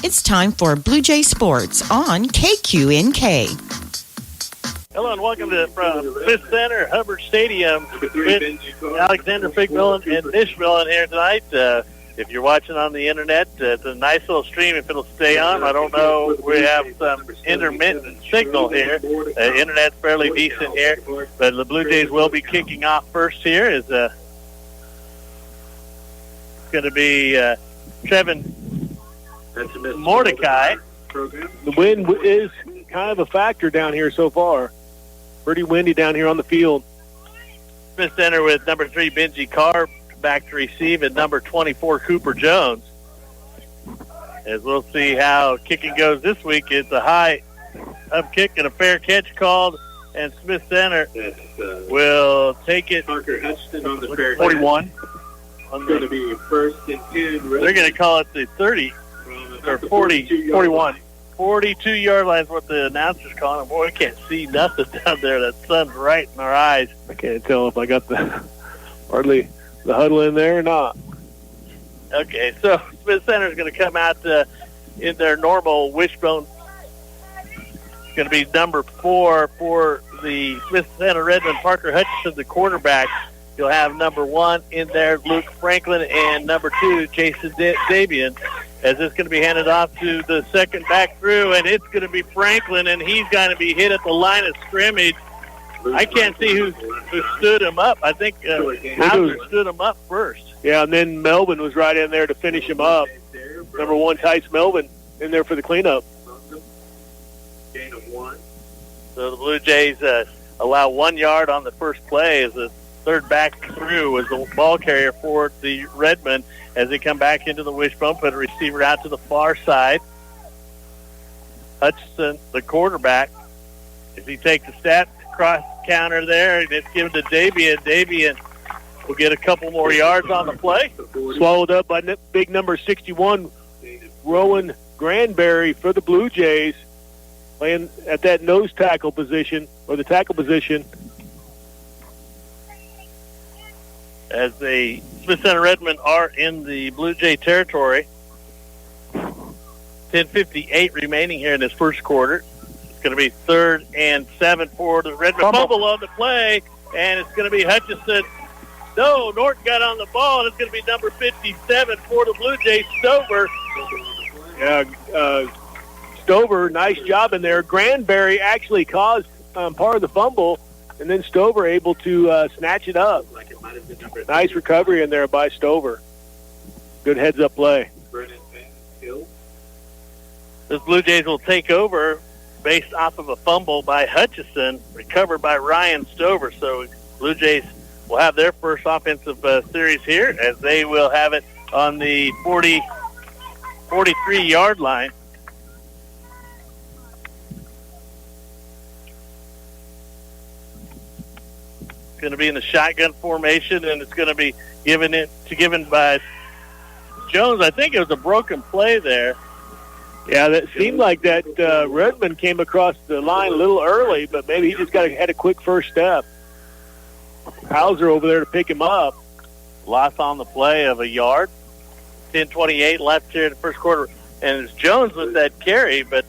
It's time for Bluejay Sports on KQNK. Hello and welcome to from Smith Center, Hubbard Stadium with Alexander Figville and Nishville in here tonight. If you're watching on the internet, it's a nice little stream if it'll stay on. I don't know. We have some intermittent signal here. Internet's fairly decent here, but the Blue Jays will be kicking off first here. It's going to be Trevin Mordecai. The wind is kind of a factor down here so far. Pretty windy down here on the field. Smith Center with number 3, Benji Carr, back to receive, and number 24, Cooper Jones. As we'll see how kicking goes this week, it's a high up kick and a fair catch called, and Smith Center will take it. Parker Hutchinson on the fair 41. It's going to be first and 10. They're going to call it the 30 or 41. 42-yard line is what the announcer's calling it. Boy, we can't see nothing down there. That sun's right in our eyes. I can't tell if I got hardly the huddle in there or not. Okay, so Smith Center is going to come out in their normal wishbone. It's going to be number 4 for the Smith Center Redmond, Parker Hutchinson, the quarterback. You'll have number 1 in there, Luke Franklin, and number 2, Jason Davian. As it's going to be handed off to the second back through, and it's going to be Franklin, and he's going to be hit at the line of scrimmage. I can't see who stood him up. I think Hauser stood him up first. Yeah, and then Melvin was right in there to finish him up. Number 1, Tice Melvin, in there for the cleanup. Gain of 1. So the Blue Jays allow 1 yard on the first play as the third back through was the ball carrier for the Redmond. As they come back into the wishbone, put a receiver out to the far side. Hutchinson, the quarterback, as he takes a stat cross counter there, and it's given to Davian. Davian will get a couple more yards on the play. Swallowed up by big number 61, Rowan Granberry for the Blue Jays, playing at that nose tackle position, or the tackle position. As the Smith Center Redmond are in the Blue Jay territory. 10:58 remaining here in this first quarter. It's going to be 3rd and 7 for the Redmond. Fumble on the play, and it's going to be Hutchinson. No, Norton got on the ball, and it's going to be number 57 for the Blue Jays, Stover. Yeah, Stover, nice job in there. Granberry actually caused part of the fumble, and then Stover able to snatch it up. Nice recovery in there by Stover. Good heads-up play. The Blue Jays will take over based off of a fumble by Hutchison, recovered by Ryan Stover. So Blue Jays will have their first offensive series here, as they will have it on the 43-yard line. Going to be in the shotgun formation, and it's going to be given by Jones. I think it was a broken play there. Yeah, that seemed like that Redmond came across the line a little early, but maybe he just had a quick first step. Hauser over there to pick him up. Loss on the play of a yard. 10:28 left here in the first quarter, and it's Jones with that carry, but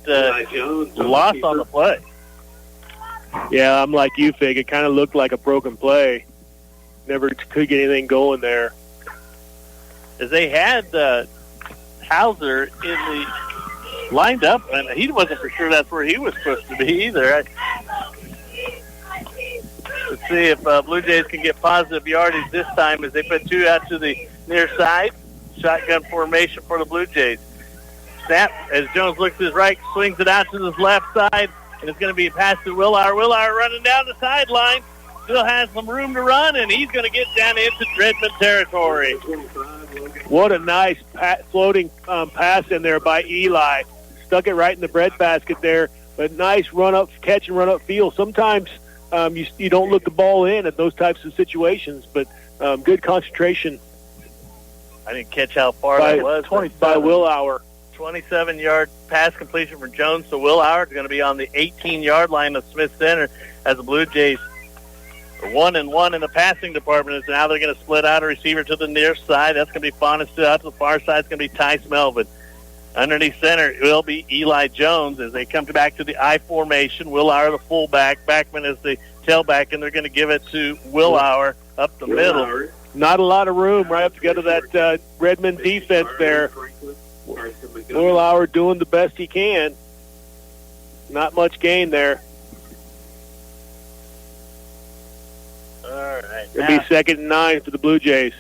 loss on the play. Yeah, I'm like you, Fig. It kind of looked like a broken play. Never could get anything going there. As they had Hauser lined up, and he wasn't for sure that's where he was supposed to be either. Let's see if Blue Jays can get positive yardage this time as they put 2 out to the near side. Shotgun formation for the Blue Jays. Snap as Jones looks to his right, swings it out to his left side. And it's going to be a pass to Willauer. Willauer running down the sideline. Still has some room to run, and he's going to get down into Redmond territory. What a nice floating pass in there by Eli. Stuck it right in the breadbasket there. But nice run-up, catch and run-up feel. Sometimes you don't look the ball in at those types of situations, but good concentration. I didn't catch how far that was. By Willauer. 27-yard pass completion for Jones to Willauer. It's going to be on the 18-yard line of Smith Center as the Blue Jays are 1-1 in the passing department. Now they're going to split out a receiver to the near side. That's going to be Fauna. Still out to the far side. It's going to be Tice Melvin. Underneath center will be Eli Jones as they come back to the I formation. Willauer, the fullback. Backman is the tailback, and they're going to give it to Willauer up the middle. Not a lot of room right up to go to that Redmond defense there. Willauer doing the best he can. Not much gain there. All right. It'll be 2nd and 9 for the Blue Jays.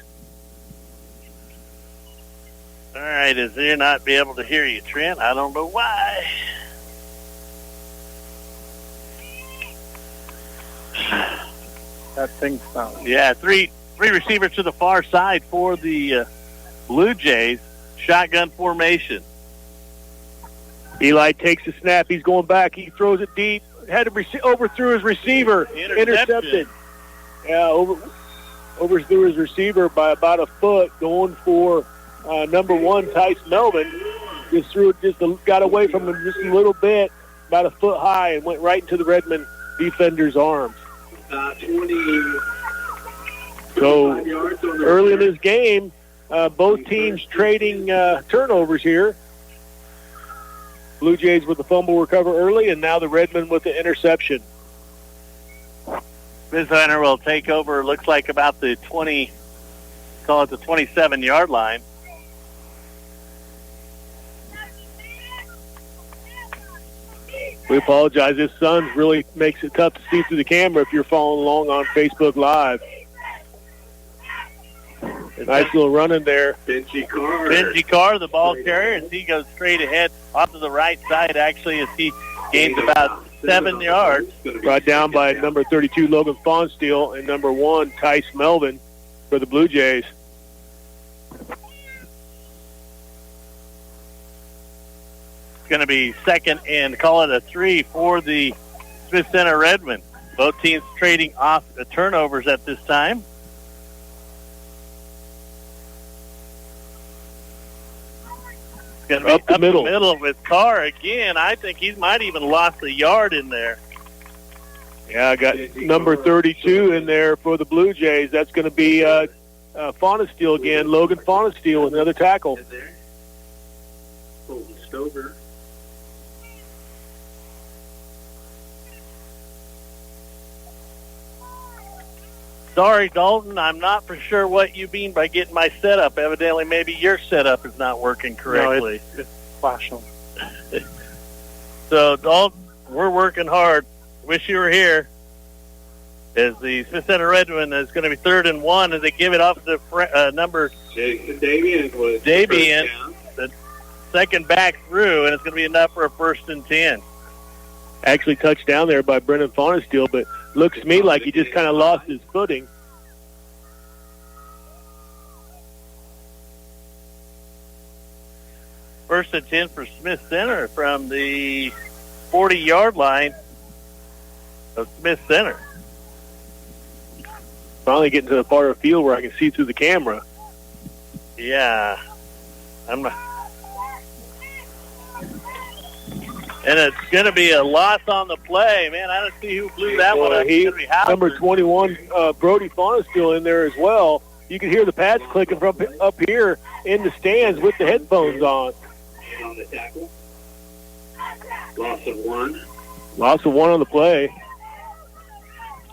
All right, is there not be able to hear you, Trent? I don't know why. That thing's found. Yeah, three receivers to the far side for the Blue Jays. Shotgun formation. Eli takes the snap. He's going back. He throws it deep. Had to overthrew his receiver. Intercepted. Yeah, overthrew his receiver by about a foot. Going for number 1, Tice Melvin. Just got away from him just a little bit, about a foot high, and went right into the Redmond defender's arms. 20. So early in this game, both teams trading turnovers here. Blue Jays with the fumble recover early, and now the Redmond with the interception. Smith Center will take over, looks like about the 27-yard line. We apologize. This sun really makes it tough to see through the camera if you're following along on Facebook Live. Nice little running there. Benji Carr, the ball carrier, as he goes straight ahead off to the right side, actually, as he gains about 7 yards. Brought down by number 32, Logan Fonsteel, and number 1, Tice Melvin for the Blue Jays. It's going to be 2nd and call it a 3 for the Smith Center Redmond. Both teams trading off the turnovers at this time. Going to be up the middle with Carr again. I think he might even lost a yard in there. Yeah, I got number 32 in there for the Blue Jays. That's going to be Fonesteel again. Logan Fonesteel with another tackle. Stover. Sorry, Dalton, I'm not for sure what you mean by getting my setup. Evidently, maybe your setup is not working correctly. No, it's flashing. So, Dalton, we're working hard. Wish you were here. As the Smith Center Redmond is going to be 3rd and 1 as they give it off to number Davian, the second back through, and it's going to be enough for a 1st and 10. Actually touched down there by Brennan Fonesteel, but looks to me like he just kind of lost his footing. First and 10 for Smith Center from the 40-yard line of Smith Center. Finally getting to the part of the field where I can see through the camera. Yeah. And it's going to be a loss on the play. Man, I don't see who blew that one up. It's gonna be Hauser. Number 21, Brody Fonesteel in there as well. You can hear the pads clicking from up here in the stands with the headphones on. On the tackle. Loss of 1. Loss of 1 on the play.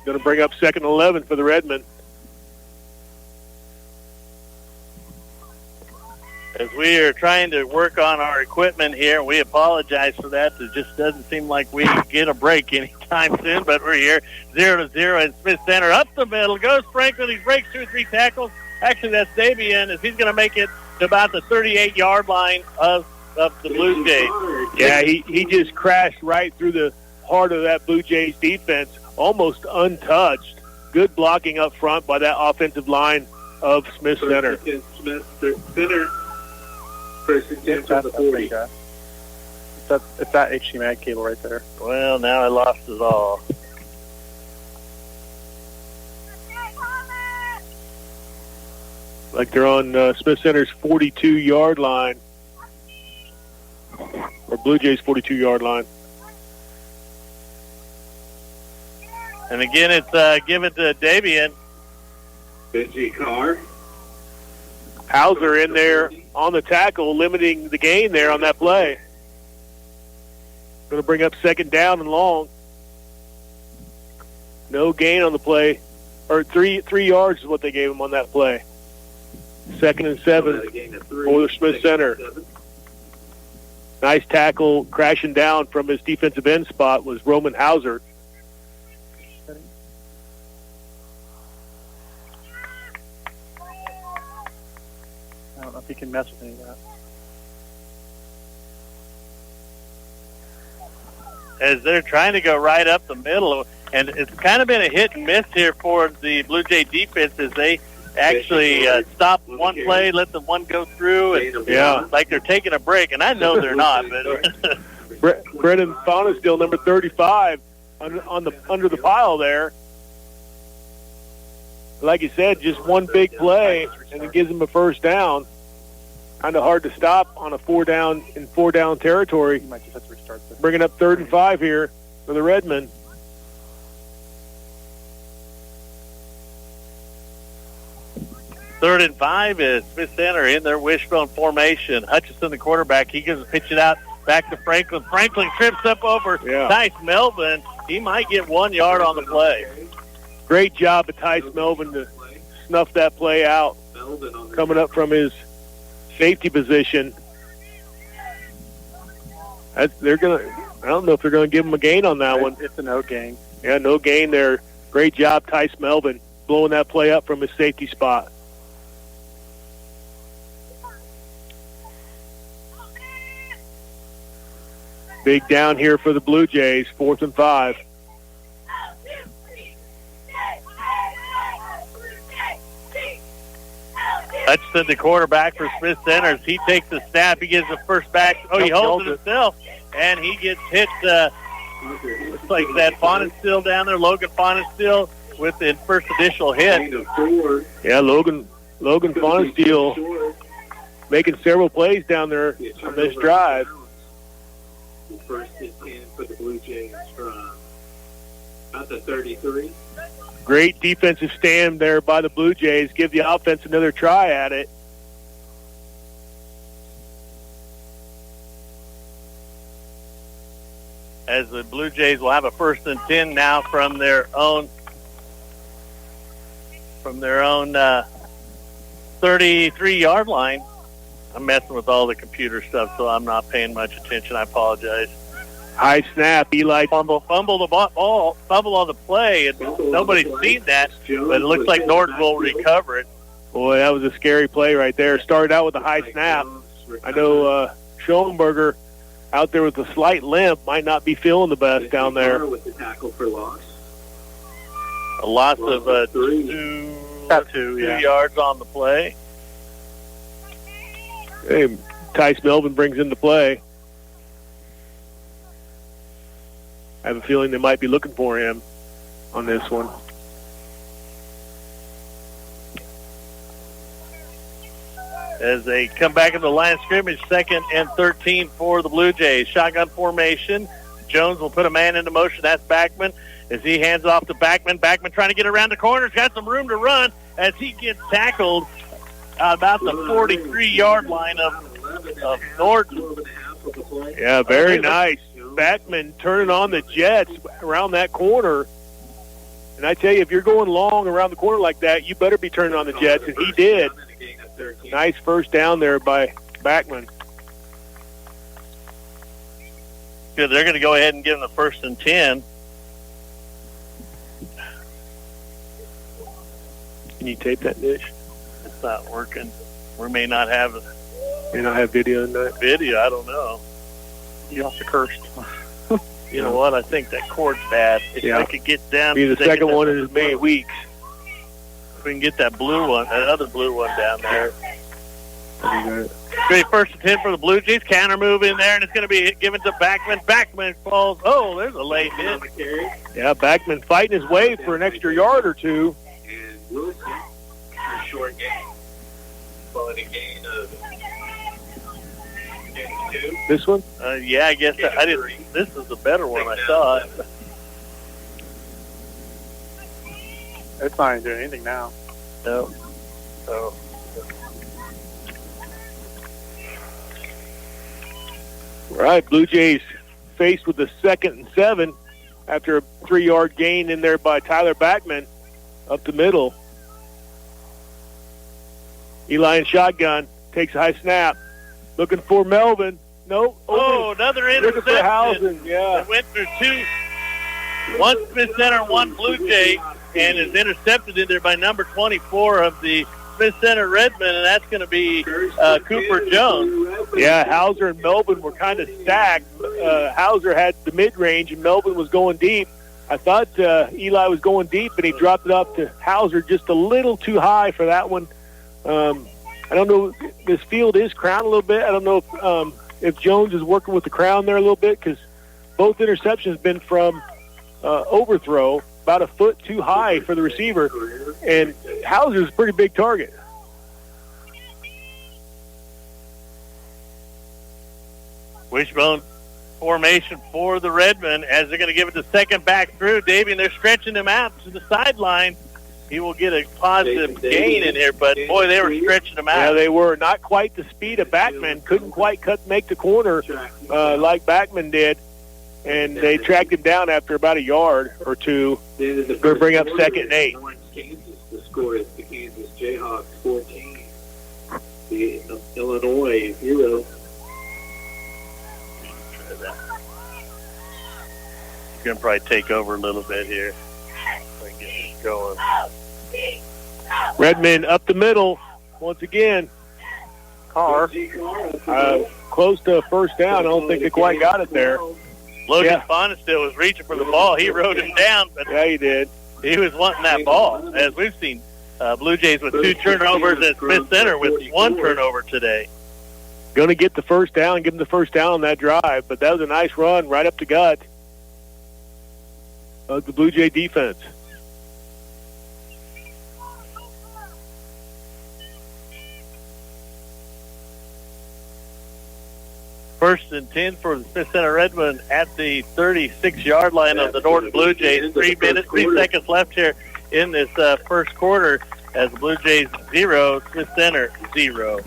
Going to bring up 2nd and 11 for the Redmond. As we are trying to work on our equipment here, we apologize for that. It just doesn't seem like we get a break anytime soon, but we're here 0-0 in Smith Center. Up the middle goes Franklin. He breaks 2 or 3 tackles. Actually, that's Davian, as he's going to make it to about the 38-yard line of the Blue Jays. Yeah, he just crashed right through the heart of that Blue Jays defense, almost untouched. Good blocking up front by that offensive line of Smith Center. Smith Center. First and 10 from the 40. It's that HDMI cable right there. Well, now I lost it all. Like they're on Smith Center's 42-yard line. Or Blue Jays' 42-yard line. And again, it's given to Davian. Benji Carr. Hauser in there on the tackle, limiting the gain there on that play. Going to bring up second down and long. No gain on the play. Or 3 yards is what they gave him on that play. 2nd and 7 for the Smith Center. Nice tackle crashing down from his defensive end spot was Roman Hauser. I don't know if he can mess with any of that. As they're trying to go right up the middle, and it's kind of been a hit and miss here for the Blue Jay defense as they actually stop one play, let the one go through, and like they're taking a break, and I know they're not. But Brennan Bonesteel, number 35, under the pile there. Like you said, just one big play, and it gives them a first down. Kind of hard to stop on a 4-down territory. He might just have to restart this. Bringing up 3rd and 5 here for the Redmen. Third and 5 is Smith Center in their wishbone formation. Hutchison, the quarterback, he gives a pitch it out back to Franklin. Franklin trips up over Tice Melvin. He might get 1 yard on the play. Great job of Tice Melvin to snuff that play out. Coming up from his safety position. I don't know if they're going to give him a gain on that one. It's a no gain. Yeah, no gain there. Great job, Tice Melvin, blowing that play up from his safety spot. Big down here for the Blue Jays, 4th and 5. Hutchison, the quarterback for Smith Center, as he takes the snap, he gets the first back. Oh, he holds it himself, and he gets hit. Looks like that Bonesteel down there, Logan Bonesteel, with the first initial hit. Yeah, Logan Bonesteel making several plays down there on this drive. First and 10 for the Blue Jays from about the 33. Great defensive stand there by the Blue Jays. Give the offense another try at it. As the Blue Jays will have a 1st and 10 now from their own 33-yard line. I'm messing with all the computer stuff, so I'm not paying much attention. I apologize. High snap, Eli. Fumble the ball, fumble on the play, and nobody's seen that, but it looks like Norton will recover it. Boy, that was a scary play right there. Started out with a high snap. I know Schoenberger out there with a slight limp might not be feeling the best down there. With the tackle for loss. A loss of 2 yards on the play. Hey, Tice Melvin brings in the play. I have a feeling they might be looking for him on this one. As they come back in the line of scrimmage, 2nd and 13 for the Blue Jays. Shotgun formation. Jones will put a man into motion. That's Backman. As he hands off to Backman. Backman trying to get around the corner. He's got some room to run as he gets tackled about the 43-yard line of Norton. Yeah, very nice. Backman turning on the jets around that corner. And I tell you, if you're going long around the corner like that, you better be turning on the jets, and he did. Nice first down there by Backman. Good, they're going to go ahead and give him the 1st and 10. Can you tape that dish? It's not working. We may not have video in that. Video, I don't know. You also cursed. You know what? I think that cord's bad. If I could get down. Be the second one in as many weeks. If we can get that other blue one down there. Great 1st and 10 for the Blue Jays. Counter move in there, and it's going to be given to Backman. Backman falls. Oh, there's a late hit. Yeah, Backman fighting his way for an extra yard or two. And Wilson, a short gain. Quality gain of 2. This one? Yeah, I guess I didn't. This is the better one. I saw it. It's not even doing anything now. No. So Right, Blue Jays faced with the 2nd and 7 after a 3-yard gain in there by Tyler Backman up the middle. Eli in shotgun, takes a high snap, looking for Melvin. Nope. Oh, another interception. Housen, yeah. It went through two, one Smith Center, one Blue Jay, and is intercepted in there by number 24 of the Smith Center Redmond, and that's going to be Cooper Jones. Yeah, Hauser and Melvin were kind of stacked. Hauser had the mid-range, and Melvin was going deep. I thought Eli was going deep, and he dropped it up to Hauser just a little too high for that one. I don't know. This field is crowned a little bit. I don't know if Jones is working with the crown there a little bit, because both interceptions been from overthrow, about a foot too high for the receiver, and Hauser's a pretty big target. Wishbone formation for the Redmond as they're going to give it the second back through. Davey, and they're stretching him out to the sideline. He will get a positive gain in here, but boy, they were stretching him out. Yeah, they were. Not quite the speed of Backman. Couldn't quite make the corner like Backman did. And they tracked him down after about a yard or two. Going to bring up 2nd and 8. Kansas, the score is the Kansas Jayhawks 14. The Illinois Hero. He's going to probably take over a little bit here. Get this going. Redmond up the middle once again. Carr close to a first down. I don't think they quite got it there. Logan Bonestill was reaching for the ball. He rode him down, but yeah, he did. He was wanting that ball. As we've seen, Blue Jays with 2 turnovers and Smith Center with 1 turnover today. Going to get the first down, give them the first down on that drive, but that was a nice run right up the gut of the Blue Jay defense. First and 10 for the Smith Center Redmond at the 36-yard line of the Norton Blue Jays. 3 seconds left here in this first quarter as the Blue Jays 0, Smith Center 0.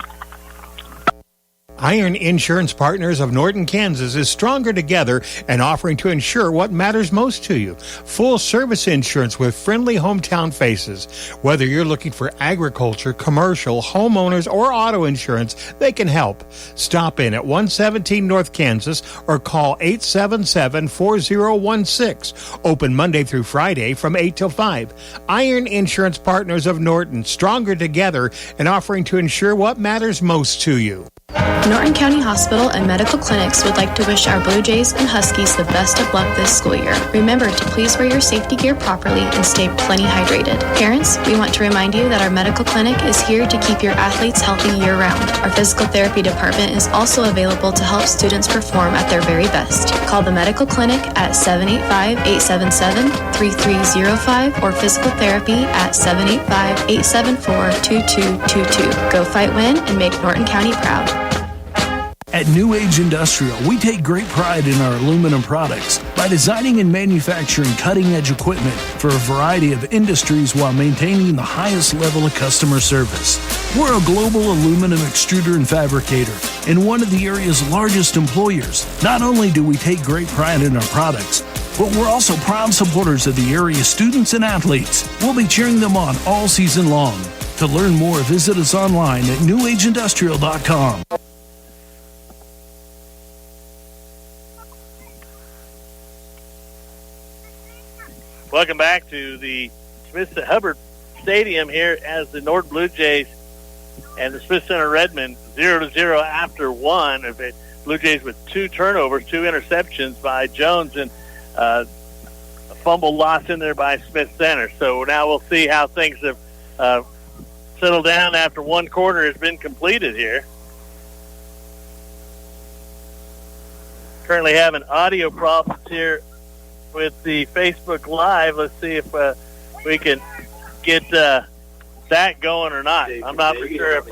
Iron Insurance Partners of Norton, Kansas is stronger together and offering to insure what matters most to you. Full service insurance with friendly hometown faces. Whether you're looking for agriculture, commercial, homeowners, or auto insurance, they can help. Stop in at 117 North Kansas or call 877-4016. Open Monday through Friday from 8 till 5. Iron Insurance Partners of Norton, stronger together and offering to insure what matters most to you. Norton County Hospital and Medical Clinics would like to wish our Blue Jays and Huskies the best of luck this school year. Remember to please wear your safety gear properly and stay plenty hydrated. Parents, we want to remind you that our medical clinic is here to keep your athletes healthy year-round. Our physical therapy department is also available to help students perform at their very best. Call the medical clinic at 785-877-3305 or physical therapy at 785-874-2222. Go fight, win, and make Norton County proud. At New Age Industrial, we take great pride in our aluminum products by designing and manufacturing cutting-edge equipment for a variety of industries while maintaining the highest level of customer service. We're a global aluminum extruder and fabricator and one of the area's largest employers. Not only do we take great pride in our products, but we're also proud supporters of the area's students and athletes. We'll be cheering them on all season long. To learn more, visit us online at newageindustrial.com. Welcome back to the Smith Hubbard Stadium here as the Norton Blue Jays and the Smith Center Redmond 0-0 after 1. Blue Jays with 2 turnovers, 2 interceptions by Jones, and a fumble loss in there by Smith Center. So now we'll see how things have settled down after 1 quarter has been completed here. Currently having audio problems here with the Facebook Live. Let's see if we can get that going or not. I'm not for sure if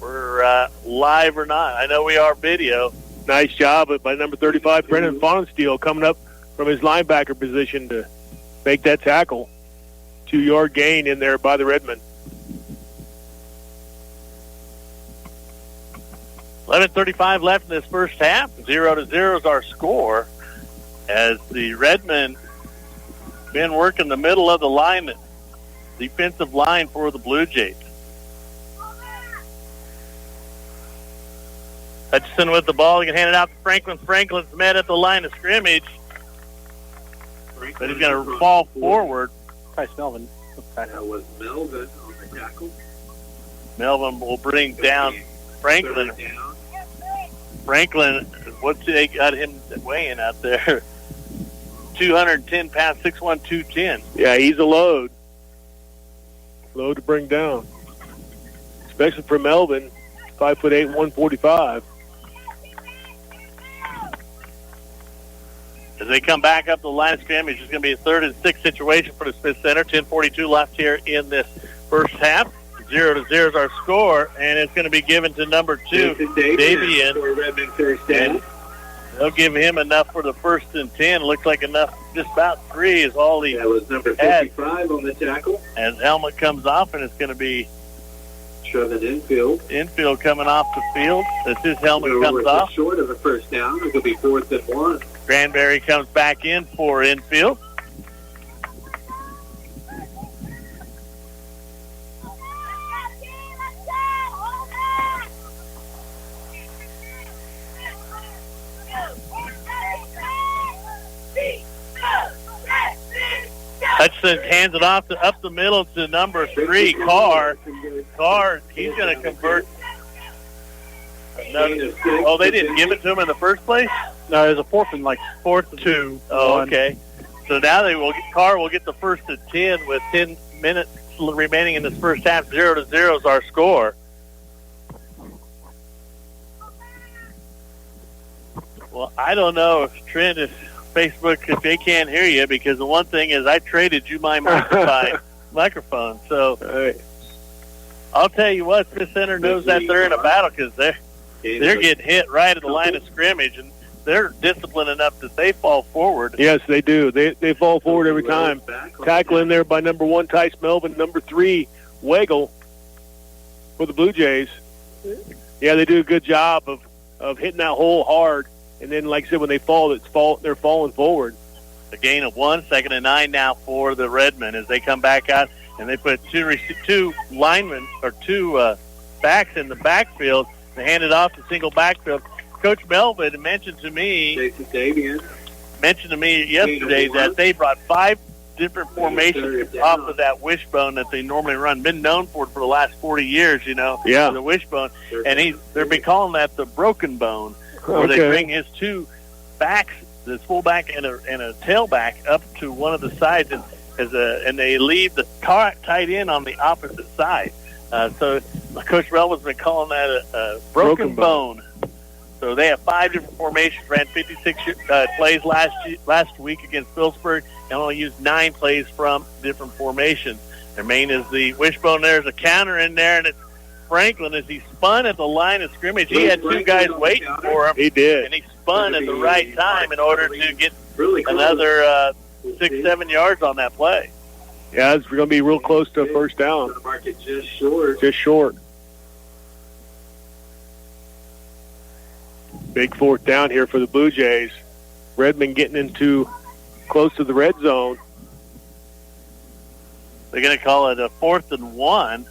we're live or not. I know we are video. Nice job by number 35, Brendan Faunensteel, coming up from his linebacker position to make that tackle. 2-yard gain in there by the Redmond. 11:35 left in this first half. 0-0 is our score as the Redmen been working the middle of the line, defensive line for the Blue Jays. Hutchison with the ball. He can hand it out to Franklin. Franklin's met at the line of scrimmage, but he's going to fall forward. Price Melvin. That was Melvin on the tackle. Melvin will bring down Franklin. Franklin, what's they got him weighing out there? 210 pounds, 6'1", 210. Yeah, he's a load. Load to bring down. Especially for Melvin, 5'8", 145. As they come back up the line of scrimmage, it's going to be a 3rd and 6 situation for the Smith Center. 10:42 left here in this first half. 0-0 is our score, and it's going to be given to number 2, Davian. For Redmond first down. They'll give him enough for the 1st and 10. Looks like enough, just about 3 is all he That was number had. 55 on the tackle. As helmet comes off, and it's going to be Shoving infield. infield coming off the field. As his helmet We're comes off, short of a first down. It'll be 4th and 1. Granberry comes back in for infield. Hudson hands it off up the middle to number 3, Carr. Carr, he's going to convert. Oh, they didn't give it to him in the first place? No, there's a 4th and 4th and 2. Oh, okay. So now Carr will get the 1st and 10 with 10 minutes remaining in this first half. 0-0 is our score. Well, I don't know if Trent is Facebook, if they can't hear you, because the one thing is I traded you my microphone. So I'll tell you what, Smith Center knows that they're in a battle because they're getting hit right at the line of scrimmage, and they're disciplined enough that they fall forward. Yes, they do. They fall forward every time. Tackle in there by number 1, Tice Melvin, number 3, Weigel for the Blue Jays. Yeah, they do a good job of hitting that hole hard. And then, like I said, when they fall, they're falling forward. A gain of 1, 2nd and 9 now for the Redmen as they come back out, and they put two linemen or 2 backs in the backfield. They hand it off to single backfield. Coach Melvin mentioned to me yesterday that they brought 5 different formations off of that wishbone that they normally run. Been known for the last 40 years, Yeah. the wishbone, and they're been calling that the broken bone. Where they bring his 2 backs, this fullback and a tailback, up to one of the sides, and they leave the tight end on the opposite side. So Coach Melvin's been calling that a broken bone. So they have 5 different formations. Ran 56 plays last week against Phillipsburg, and only used 9 plays from different formations. Their main is the wishbone. There's a counter in there, and it's Franklin, as he spun at the line of scrimmage, he had 2 guys waiting for him. He did. And he spun at the right time in order to get another 6-7 yards on that play. Yeah, it's going to be real close to a first down. Mark it just short. Just short. Big 4th down here for the Blue Jays. Redmond getting into close to the red zone. They're going to call it a 4th and 1.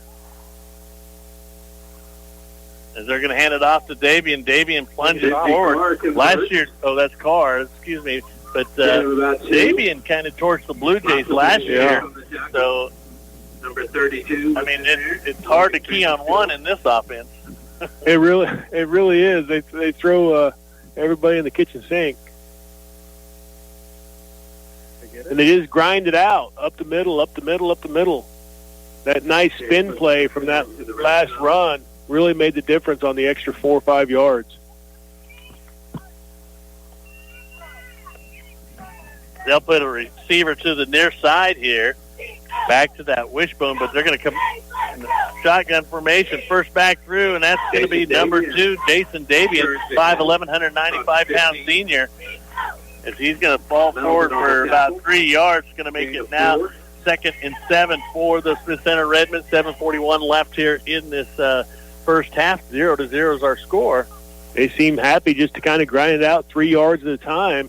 As they're going to hand it off to Davian. Davian plunges forward. Last year, that's Carr, excuse me. But Davian kind of torched the Blue Jays last year. So, number 32. I mean, it's hard to key on one in this offense. It really is. They throw everybody in the kitchen sink. And they just grind it out, up the middle. That nice spin play from that last run really made the difference on the extra 4 or 5 yards. They'll put a receiver to the near side here, back to that wishbone, but they're going to come in the shotgun formation, first back through, and that's going to be number 2, Jason Davian, 5'11", 195-pound senior, as he's going to fall forward for about 3 yards. Going to make it now 2nd and 7 for the Smith Center Redmond. 7:41 left here in this first half. 0-0 is our score. They seem happy just to kind of grind it out 3 yards at a time.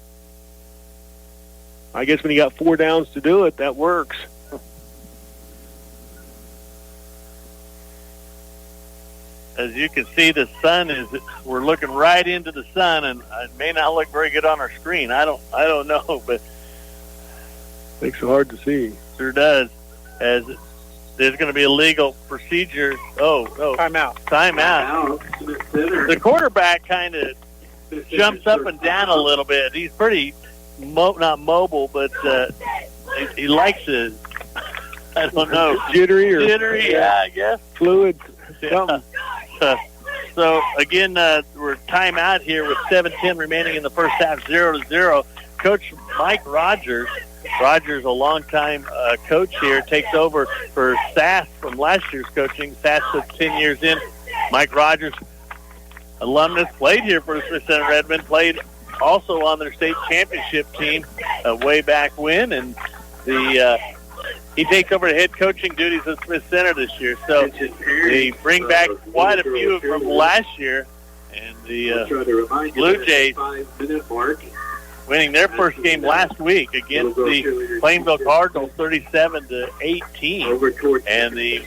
I guess when you got 4 downs to do it, that works. As you can see, the sun we're looking right into the sun, and it may not look very good on our screen. I don't know, but makes it hard to see. Sure does. As there's going to be a legal procedure. Timeout. The quarterback kind of jumps up and down a little bit. He's pretty not mobile, but he likes it. I don't know. Jittery, yeah, I guess. Fluid. Yeah. So again, we're timeout here with 7:10 remaining in the first half, 0-0. Coach Mike Rogers, a longtime coach here, takes over for Sass from last year's coaching. Sass took 10 years in. Mike Rogers, alumnus, played here for the Smith Center Redmond, played also on their state championship team way back when, and he takes over the head coaching duties at Smith Center this year. So they bring back quite a few from last year, and the Blue Jays winning their first game last week against the Plainville Cardinals 37-18, and the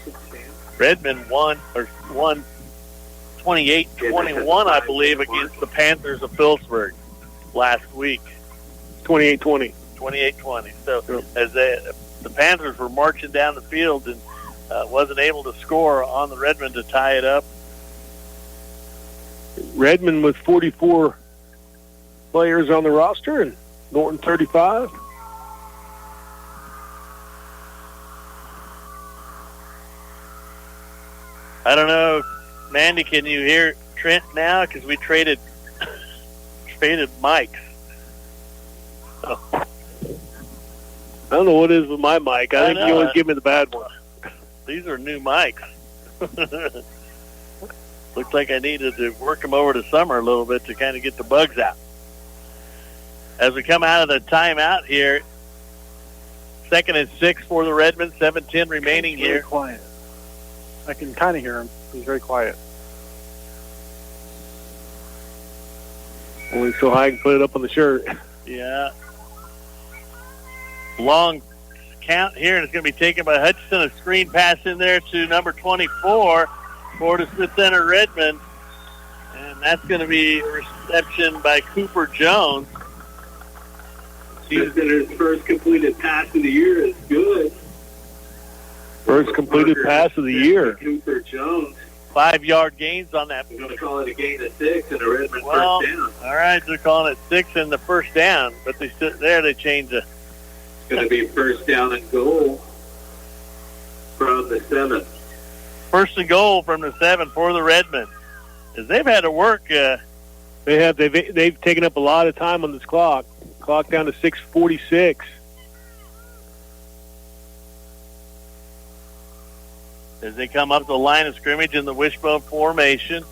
Redmond won 28-21, I believe, against the Panthers of Phillipsburg last week. 28-20. 28-20. So as the Panthers were marching down the field and wasn't able to score on the Redmond to tie it up. Redmond with 44 players on the roster and Norton 35. I don't know, Mandy, can you hear Trent now? Because we traded mics. Oh. I don't know what it is with my mic. I think you always give me the bad one. These are new mics. Looks like I needed to work them over the summer a little bit to kind of get the bugs out. As we come out of the timeout here, 2nd and 6 for the Redmond, 7:10 remaining here. Very quiet. I can kind of hear him. He's very quiet. Only so I can put it up on the shirt. Yeah. Long count here, and it's going to be taken by Hutchinson. A screen pass in there to number 24 for the Smith Center Redmond. And that's going to be reception by Cooper Jones. Smith Center's first completed pass of the year is good. First completed pass of the year. Cooper Jones. 5-yard gains on that. We're going to call it a gain of 6 and a Redmond first down. All right, they're calling it 6 and the first down, but they changed it. It's going to be first down and goal from the 7. First and goal from the 7 for the Redmond. As they've had to work. They've taken up a lot of time on this clock. Clock down to 6:46. As they come up to the line of scrimmage in the wishbone formation.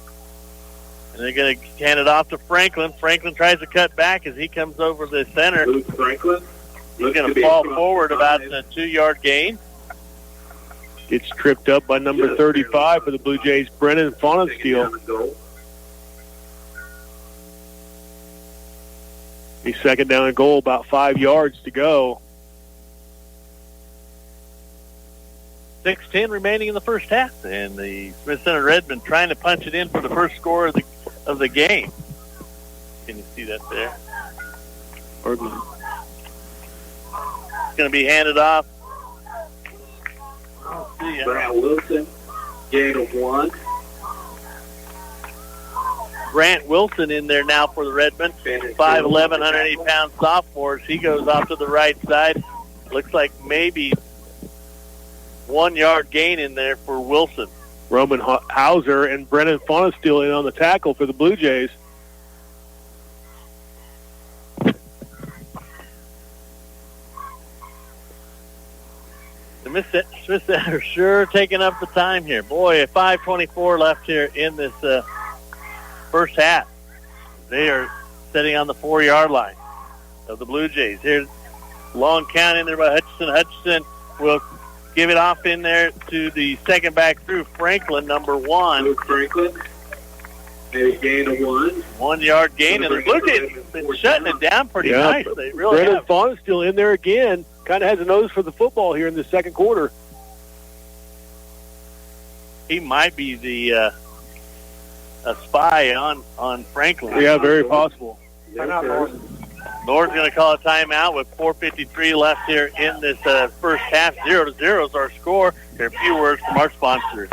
And they're going to hand it off to Franklin. Franklin tries to cut back as he comes over the center. Luke Franklin. He's going to fall forward about a 2-yard gain. Gets tripped up by number 35 for the Blue Jays, Brennan Fonensteel. He's second down and goal, about 5 yards to go. 6:10 remaining in the first half, and the Smith Center Redmond trying to punch it in for the first score of the game. Can you see that there? It's going to be handed off. Grant Wilson, gain of 1. Grant Wilson in there now for the Redmond. 5'11", 180-pound sophomore. He goes off to the right side. Looks like maybe 1-yard gain in there for Wilson. Roman Hauser and Brennan Fonensteel in on the tackle for the Blue Jays. The Smith Center sure taking up the time here. Boy, 5:24 left here in this first half. They are sitting on the 4-yard line of the Blue Jays. Here's long count in there by Hutchinson. Hutchinson will give it off in there to the second back through Franklin, number 1. Luke Franklin. A gain of 1. 1 yard gain, and the Blue Jays have been shutting it down pretty nice. They really Brennan have. Vaughn is still in there again. Kind of has a nose for the football here in the second quarter. He might be the a spy on Franklin. Yeah, very possible. Norton's going to call a timeout with 4:53 left here in this first half. 0-0 is our score. Here are a few words from our sponsors.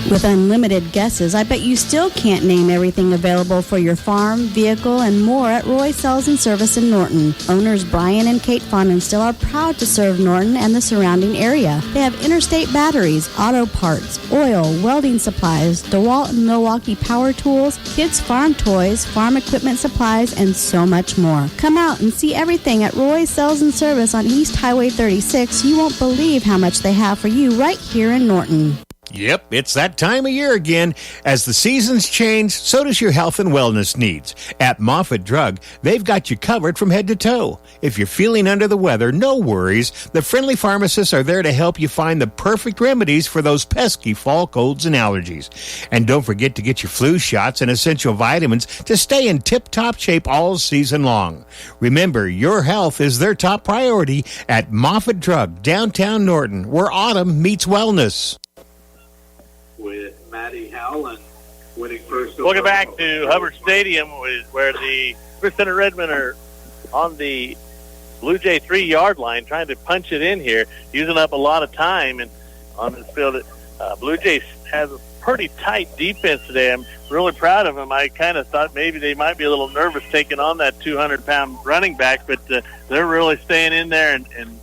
With unlimited guesses, I bet you still can't name everything available for your farm, vehicle, and more at Roy Sales and Service in Norton. Owners Brian and Kate Fonenstill are proud to serve Norton and the surrounding area. They have interstate batteries, auto parts, oil, welding supplies, DeWalt and Milwaukee power tools, kids' farm toys, farm equipment supplies, and so much more. Come out and see everything at Roy Sales and Service on East Highway 36. You won't believe how much they have for you right here in Norton. Yep, it's that time of year again. As the seasons change, so does your health and wellness needs. At Moffitt Drug, they've got you covered from head to toe. If you're feeling under the weather, no worries. The friendly pharmacists are there to help you find the perfect remedies for those pesky fall colds and allergies. And don't forget to get your flu shots and essential vitamins to stay in tip-top shape all season long. Remember, your health is their top priority at Moffitt Drug, downtown Norton, where autumn meets wellness. With Matty Howland winning first. Welcome back to Hubbard Stadium, where the Smith Center Redmen are on the Blue Jay 3-yard line, trying to punch it in here, using up a lot of time. And on this field, Blue Jays has a pretty tight defense today. I'm really proud of them. I kind of thought maybe they might be a little nervous taking on that 200-pound running back, but they're really staying in there and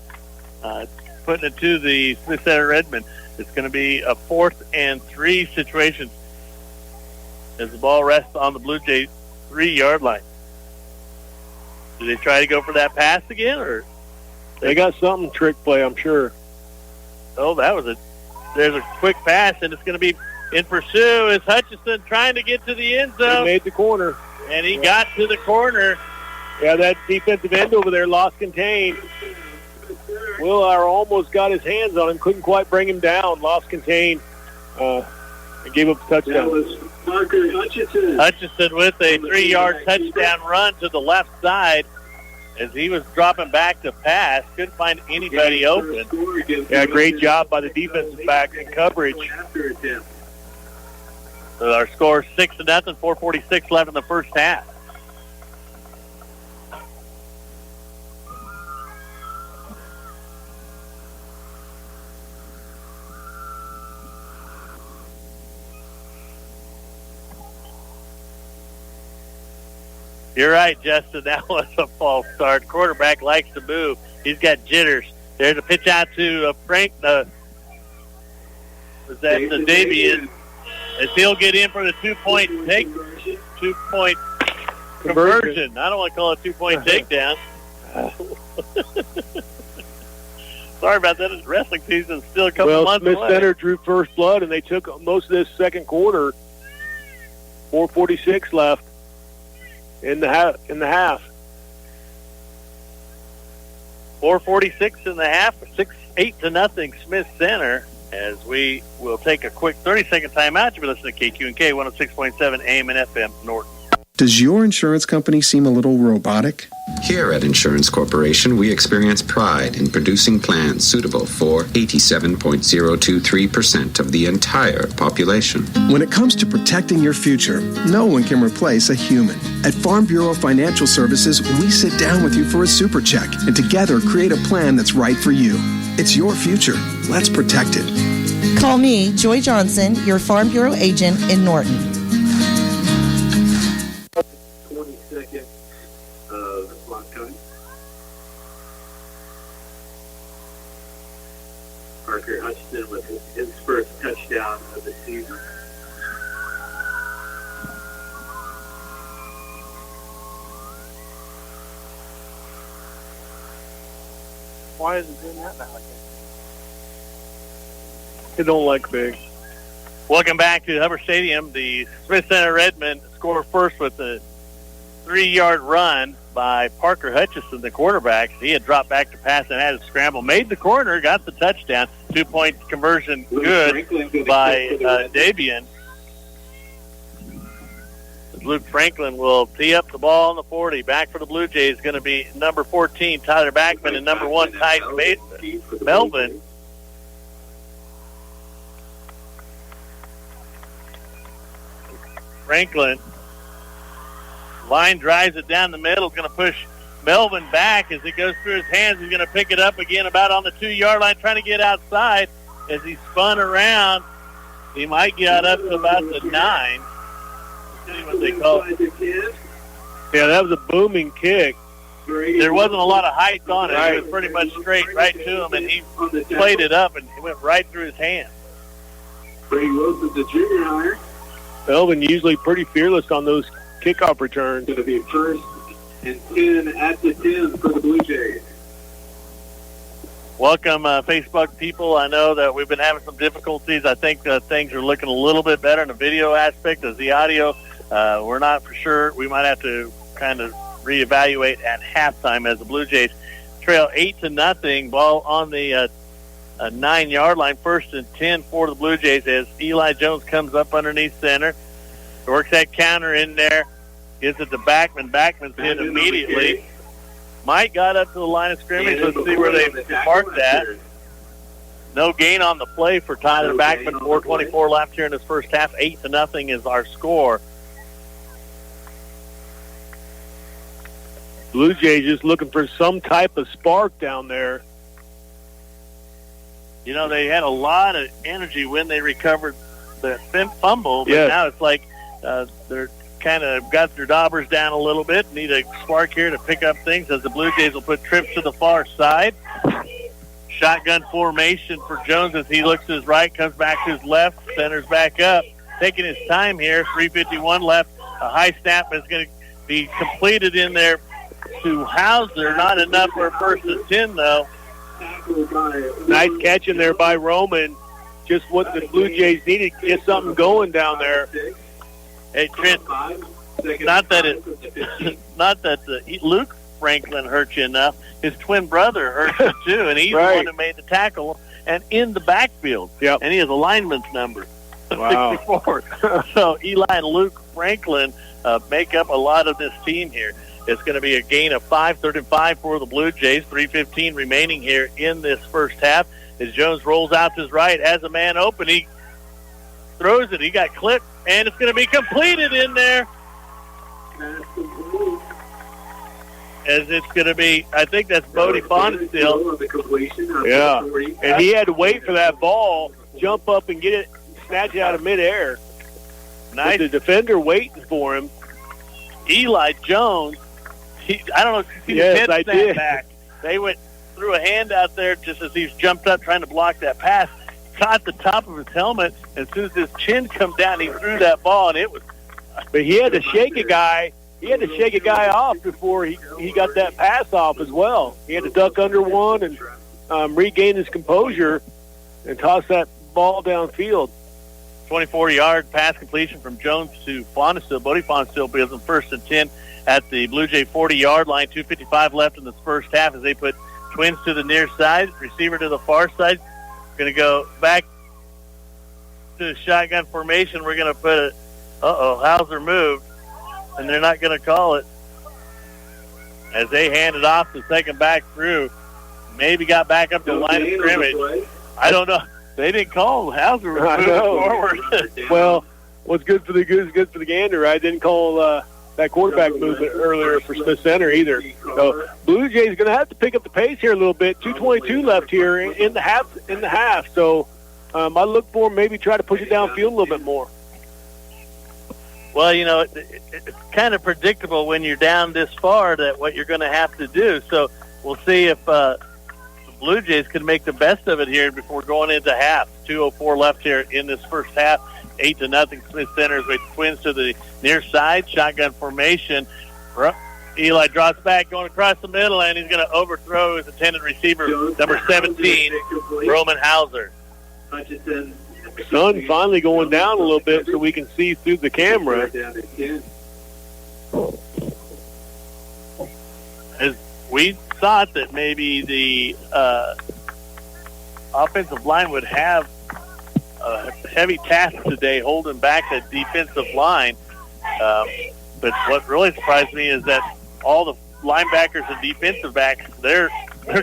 putting it to the Smith Center Redmen. It's going to be a 4th and 3 situation as the ball rests on the Blue Jays 3-yard line. Do they try to go for that pass again, or They got something trick play, I'm sure. oh, there's a quick pass, and it's going to be in pursuit. Is Hutchison trying to get to the end He zone? made the corner. And he got to the corner. Yeah, that defensive end over there lost contain. Willauer almost got his hands on him, couldn't quite bring him down, lost contain, and gave up the That touchdown. was Parker Hutchison. Hutchison with a 3-yard touchdown run to the left side as he was dropping back to pass. Couldn't find anybody open. Yeah, great job by the defensive backs in coverage. So our score is 6-0, 4:46 left in the first half. You're right, Justin. That was a false start. Quarterback likes to move. He's got jitters. There's a pitch out to Frank. Was that the Davian? As he'll get in for the 2-point conversion. I don't want to call it 2-point takedown. Sorry about that. Wrestling season's still a couple months Smith away. Center drew first blood, and they took most of this second quarter. 4:46 left in the half. 4:46 in the half, 8-0 Smith Center. As we will take a quick 30-second timeout. You'll be listening to KQ&K 106.7 AM and FM Norton. Does your insurance company seem a little robotic? Here at Insurance Corporation, we experience pride in producing plans suitable for 87.023% of the entire population. When it comes to protecting your future, no one can replace a human. At Farm Bureau Financial Services, we sit down with you for a super check and together create a plan that's right for you. It's your future. Let's protect it. Call me, Joy Johnson, your Farm Bureau agent in Norton. 20 seconds of clock time. Parker Hutchison with his first touchdown of the season. Why is it doing that now again? They don't like big. Welcome back to Hubbard Stadium. The Smith Center Redmen score first with a 3-yard run by Parker Hutchison, the quarterback. He had dropped back to pass and had to scramble. Made the corner, got the touchdown. 2-point conversion good by Davian. Luke Franklin will tee up the ball on the 40. Back for the Blue Jays is going to be number 14, Tyler Backman, and number 1, Ty Melvin. Franklin. Line drives it down the middle. Going to push Melvin back as it goes through his hands. He's going to pick it up again about on the 2-yard line, trying to get outside as he spun around. He might get up to about the 9. See what they call it. Yeah, that was a booming kick. There wasn't a lot of height on it. It was pretty much straight right to him, and he played it up, and it went right through his hands. Brady Wilson's the junior hire. Melvin usually pretty fearless on those kickoff returns. Going to be 1st and 10 at the 10 for the Blue Jays. Welcome, Facebook people. I know that we've been having some difficulties. I think things are looking a little bit better in the video aspect as the audio. We're not for sure. We might have to kind of reevaluate at halftime as the Blue Jays trail 8-0. Ball on the 9-yard line. 1st and 10 for the Blue Jays as Eli Jones comes up underneath center. Works that counter in there. Gives it to Backman. Backman's hit immediately. Mike got up to the line of scrimmage. Let's see where they marked that. No gain on the play for Tyler Backman. 4:24 left here in this first half. 8-0 is our score. Blue Jays just looking for some type of spark down there. You know, they had a lot of energy when they recovered the fumble, but now it's like they're kind of got their daubers down a little bit. Need a spark here to pick up things as the Blue Jays will put trips to the far side. Shotgun formation for Jones as he looks to his right, comes back to his left, centers back up. Taking his time here, 3:51 left. A high snap is going to be completed in there to Hauser. Not enough for a 1st and 10, though. Nice catch in there by Roman. Just what the Blue Jays needed to get something going down there. Hey, Trent, not that Luke Franklin hurt you enough. His twin brother hurt you, too, and he's the one who made the tackle and in the backfield. Yep. And he has a lineman's number, wow. 64. So Eli and Luke Franklin make up a lot of this team here. It's going to be a gain of 5, 3rd and 5 for the Blue Jays. 3:15 remaining here in this first half. As Jones rolls out to his right, has a man open. He throws it. He got clipped, and it's going to be completed in there. As it's going to be, I think that's Bodie Font still. Yeah, and he had to wait for that ball, jump up and get it, snatch it out of midair. Nice. With the defender waiting for him. Eli Jones, I don't know if you see yes, the I did. Back. They threw a hand out there just as he's jumped up trying to block that pass. Caught the top of his helmet. As soon as his chin come down, he threw that ball, and it was. But he had to shake a guy. He had to shake a guy off before he got that pass off as well. He had to duck under one and regain his composure and toss that ball downfield. 24-yard pass completion from Jones to Fonestill. Bodie Fonestill is in 1st and 10 at the Blue Jay 40-yard line. 2:55 left in this first half as they put twins to the near side, receiver to the far side. Going to go back to shotgun formation. We're going to put Hauser moved, and they're not going to call it. As they hand it off to second back through. Maybe got back up to the line of scrimmage. I don't know. They didn't call Hauser moving forward. Well, what's good for the goose is good for the gander, right? Didn't call that quarterback movement earlier for Smith Center either. So Blue Jays going to have to pick up the pace here a little bit. 2:22 left here in the half. So I look for them maybe try to push it downfield a little bit more. Well, you know, it's kind of predictable when you're down this far that what you're going to have to do. So we'll see if the Blue Jays can make the best of it here before going into half. 2:04 left here in this first half. 8-0 Smith Center with twins to the near side. Shotgun formation. Eli drops back going across the middle, and he's going to overthrow his intended receiver, number 17, Roman Hauser. Sun finally going down a little bit so we can see through the camera. As we thought that maybe the offensive line would have a heavy task today holding back the defensive line. But what really surprised me is that all the linebackers and defensive backs, they're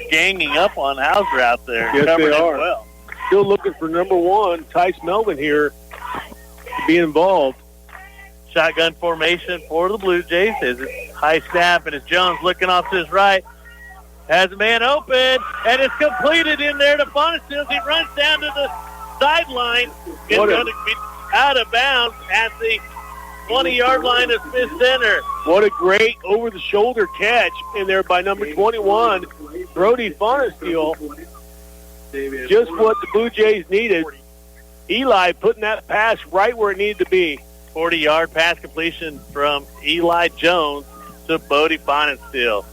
ganging up on Hauser out there. Yes, covering they him are. well. Still looking for number 1, Tice Melvin here to be involved. Shotgun formation for the Blue Jays. As it's high snap, and as Jones looking off to his right, has a man open, and it's completed in there to Bonesteel. He runs down to the sideline. It's going to be out of bounds at the 20-yard line of Smith Center. What a great over-the-shoulder catch in there by number 21, Brody Bonesteel. Just what the Blue Jays needed. Eli putting that pass right where it needed to be. 40-yard pass completion from Eli Jones to Bodie Bonesteel.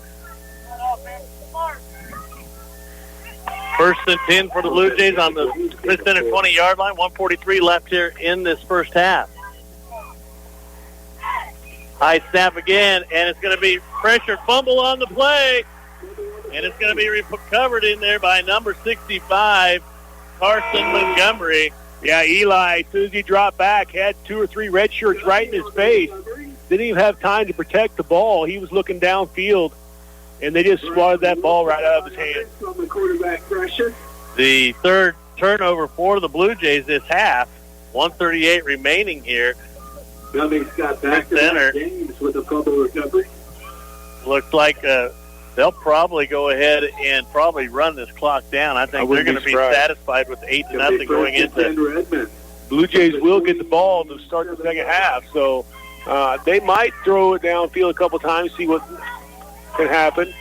First and 10 for the Blue Jays on the Smith Center 20-yard line. 1:43 left here in this first half. High snap again, and it's going to be pressure fumble on the play. And it's going to be recovered in there by number 65, Carson Montgomery. Yeah, Eli, as soon as he dropped back, had 2 or 3 red shirts right in his face. Didn't even have time to protect the ball. He was looking downfield, and they just swatted that ball right out of his hand. The third turnover for the Blue Jays this half. 1:38 remaining here. Cummings got back-to-back games with a fumble recovery. Looks like they'll probably go ahead and probably run this clock down. I think they're going to be satisfied with 8-0 going into. Blue Jays will get the ball to start the second half, so they might throw it downfield a couple times, see what can happen.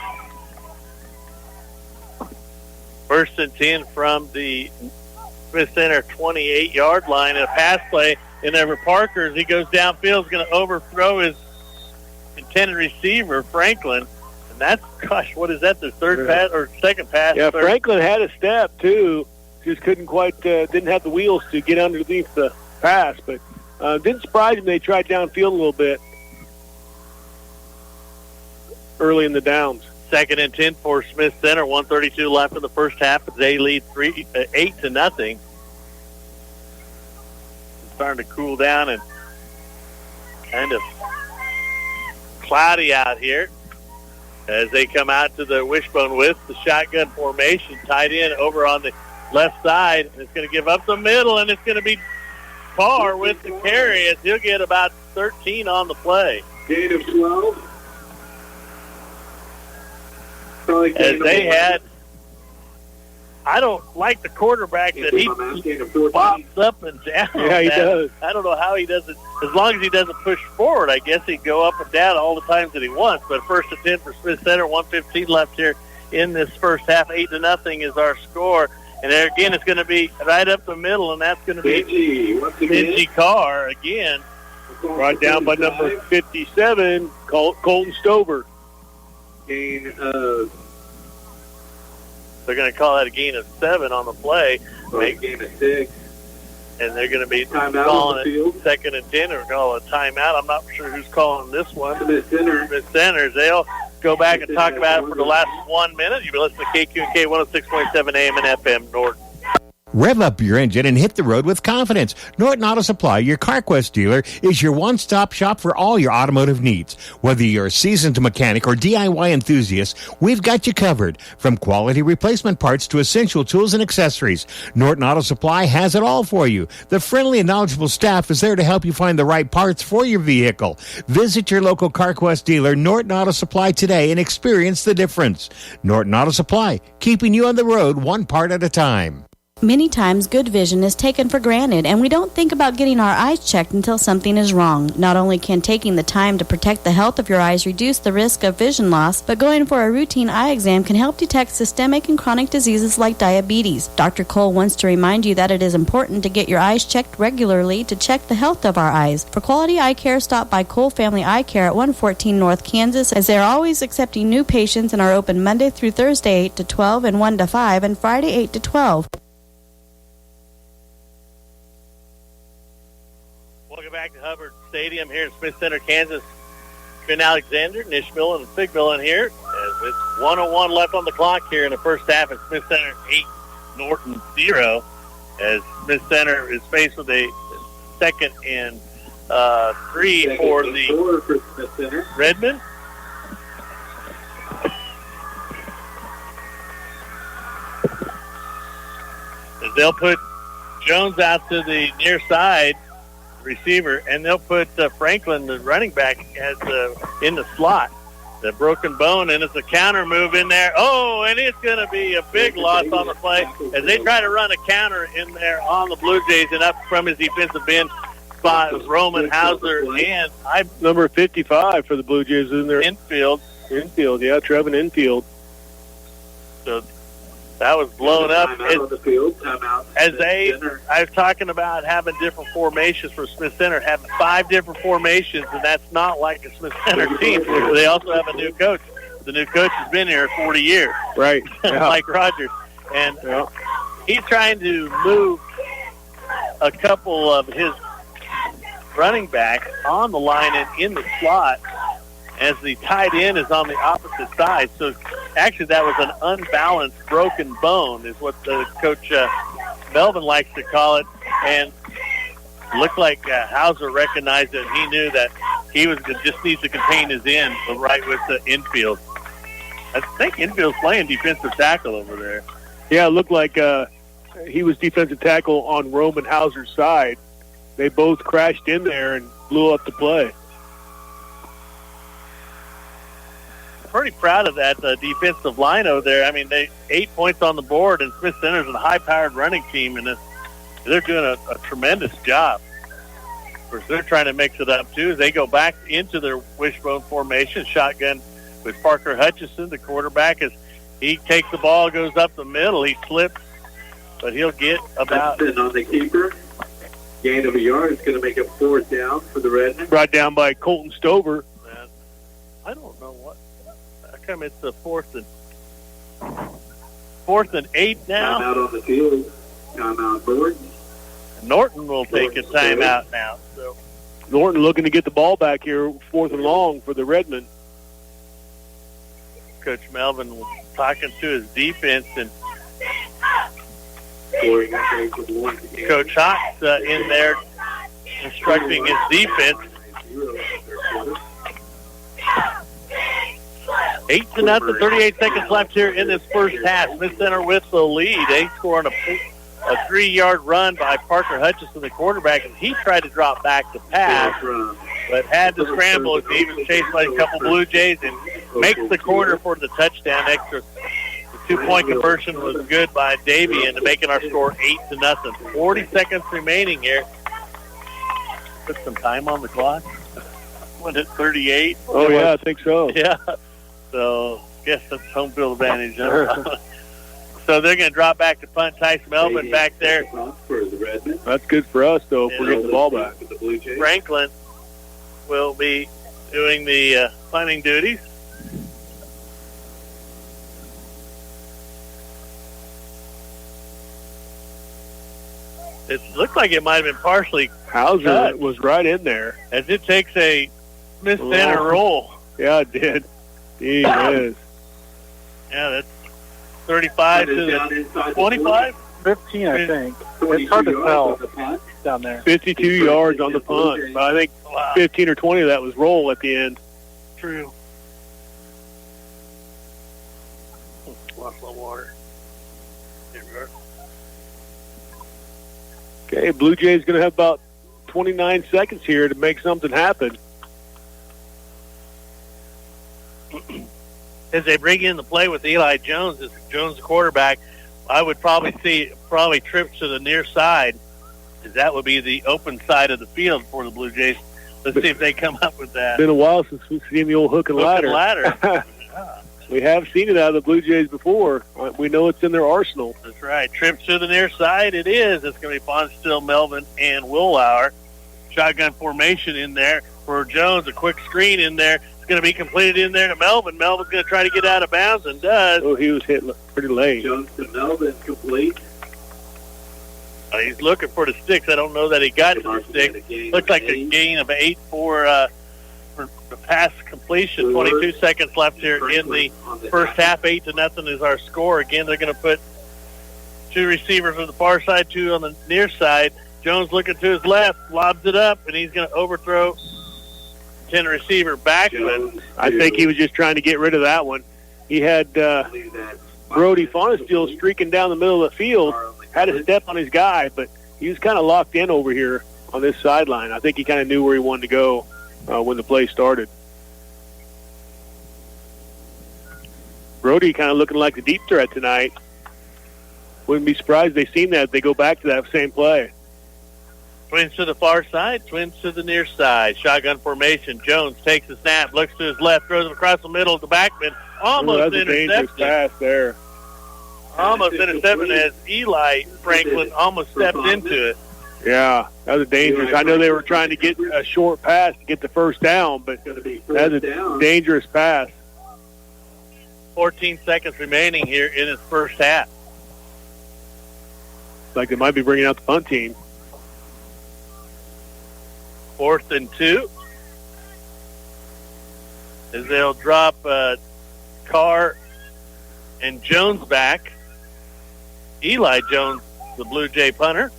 First and 10 from the Smith Center 28-yard line, and a pass play in there for Parker as he goes downfield. Is going to overthrow his intended receiver, Franklin. And that's, gosh, what is that, their third pass or second pass? Yeah, Franklin had a step, too. Just couldn't quite, didn't have the wheels to get underneath the pass. But didn't surprise him they tried downfield a little bit early in the downs. Second and 10 for Smith Center. 1:32 left in the first half. They lead 8-0. It's starting to cool down and kind of cloudy out here as they come out to the wishbone with the shotgun formation, tied in over on the left side. And it's going to give up the middle, and it's going to be Carr with the carry as he'll get about 13 on the play. Gain of 12. As they had, I don't like the quarterback that he pops up and down. Yeah, he does. I don't know how he does it. As long as he doesn't push forward, I guess he'd go up and down all the times that he wants. But first and 10 for Smith Center, 1:15 left here in this first half. 8-0 is our score. And there again, it's going to be right up the middle, and that's going to be Benji Carr again. Brought down by number 57, Colton Stover. Gain of... They're going to call that a gain of 7 on the play. Gain of 6. And they're going to be Timeout calling it second and 10 or call a timeout. I'm not sure who's calling this one. Smith Center. Smith Centers. They'll go back and talk about it for the last 1 minute. You've been listening to KQ&K 106.7 AM and FM Norton. Rev up your engine and hit the road with confidence. Norton Auto Supply, your CarQuest dealer, is your one-stop shop for all your automotive needs. Whether you're a seasoned mechanic or DIY enthusiast, we've got you covered. From quality replacement parts to essential tools and accessories, Norton Auto Supply has it all for you. The friendly and knowledgeable staff is there to help you find the right parts for your vehicle. Visit your local CarQuest dealer, Norton Auto Supply, today and experience the difference. Norton Auto Supply, keeping you on the road one part at a time. Many times, good vision is taken for granted, and we don't think about getting our eyes checked until something is wrong. Not only can taking the time to protect the health of your eyes reduce the risk of vision loss, but going for a routine eye exam can help detect systemic and chronic diseases like diabetes. Dr. Cole wants to remind you that it is important to get your eyes checked regularly to check the health of our eyes. For quality eye care, stop by Cole Family Eye Care at 114 North Kansas, as they are always accepting new patients and are open Monday through Thursday 8 to 12 and 1 to 5 and Friday 8 to 12. Welcome back to Hubbard Stadium here in Smith Center, Kansas. Finn Alexander, Nishville, and Figville in here. As it's 1:01 left on the clock here in the first half. It's Smith Center 8, Norton 0. As Smith Center is faced with a second and 3 for the Smith Center. Redmond. As they'll put Jones out to the near side receiver, and they'll put Franklin, the running back, in the slot. The broken bone, and it's a counter move in there. Oh, and it's going to be a big loss on the play as they try to run a counter in there on the Blue Jays, and up from his defensive end spot was Roman Hauser and number 55 for the Blue Jays in there. Infield, yeah, Trevin Infield. So that was blown up. I was talking about having different formations for Smith Center, having 5 different formations, and that's not like a Smith Center team. They also have a new coach. The new coach has been here 40 years. Right. Yeah. Mike Rogers. And he's trying to move a couple of his running backs on the line and in the slot as the tight end is on the opposite side. So actually that was an unbalanced broken bone is what the coach Melvin likes to call it. And looked like Hauser recognized it. He knew that he was just needs to contain his end right with the infield. I think infield's playing defensive tackle over there. Yeah, it looked like he was defensive tackle on Roman Hauser's side. They both crashed in there and blew up the play. Pretty proud of that defensive line over there. I mean, they 8 points on the board, and Smith Center's a high-powered running team, and they're doing a tremendous job. Of course, they're trying to mix it up, too. They go back into their wishbone formation, shotgun with Parker Hutchison, the quarterback. As he takes the ball, goes up the middle. He slips, but he'll get about... Hutchison on the keeper. Gain of a yard is going to make a 4th down for the Redmen. Brought down by Colton Stover. I don't know what... How come it's the 4th and 8 now? Timeout on the field. Timeout Norton. Norton will take a timeout now. So Norton looking to get the ball back here, 4th and long for the Redmen. Coach Melvin was talking to his defense, and Coach Hawks in there instructing his defense. 8-0, 38 seconds left here in this first half. Smith Center with the lead. They score on a 3-yard run by Parker Hutchison, the quarterback, and he tried to drop back to pass, but had to scramble as he was chased by a couple Blue Jays and makes the corner for the touchdown. Extra. The 2-point conversion was good by Davey into making our score 8-0. 40 seconds remaining here. Put some time on the clock. Went at 38. Oh, yeah, I think so. Yeah. So, guess that's home field advantage. Huh? So they're going to drop back to punt. Tyson Melvin back there. That's good for us, though, if we're getting the ball back. Franklin will be doing the punting duties. It looked like it might have been partially Hauser cut, was right in there. as it takes a Smith Center roll. Yeah, it did. He is. Yeah, that's 35 to the 25? 15, I think. It's hard to tell down there. 52 yards on the punt. But I think 15 or 20 of that was roll at the end. True. Lost my water. Here we are. Okay, Blue Jays going to have about 29 seconds here to make something happen. As they bring in the play with Eli Jones, as Jones the quarterback, I would probably see trips to the near side, as that would be the open side of the field for the Blue Jays. Let's see if they come up with that. It's been a while since we've seen the old hook and ladder. We have seen it out of the Blue Jays before. We know it's in their arsenal. That's right. Trips to the near side, it is. It's going to be Bonstill, Melvin, and Willauer. Shotgun formation in there for Jones. A quick screen in there. It's going to be completed in there to Melvin. Melvin's going to try to get out of bounds and does. Oh, he was hit pretty late. Jones to Melvin, complete. He's looking for the sticks. I don't know that he got to the sticks. Looks like a gain of 8 for the pass completion. 22 seconds left here in the first half. 8-0 is our score. Again, they're going to put 2 receivers on the far side, 2 on the near side. Jones looking to his left, lobs it up, and he's going to overthrow 10 receiver Backman. I think he was just trying to get rid of that one. He had Brody Fonesteel streaking down the middle of the field, had a step on his guy, but he was kind of locked in over here on this sideline. I think he kind of knew where he wanted to go when the play started. Brody kind of looking like the deep threat tonight. Wouldn't be surprised if they seen that if they go back to that same play. Twins to the far side, twins to the near side. Shotgun formation. Jones takes the snap, looks to his left, throws it across the middle to Backman. Almost that's a dangerous intercepted. pass there. Almost intercepted as Eli Franklin almost stepped into it. Yeah, that was dangerous. I know they were trying to get a short pass to get the first down, but that's a dangerous pass. 14 seconds remaining here in his first half. Like they might be bringing out the punt team. 4th and 2. As they'll drop Carr and Jones back. Eli Jones, the Blue Jay punter.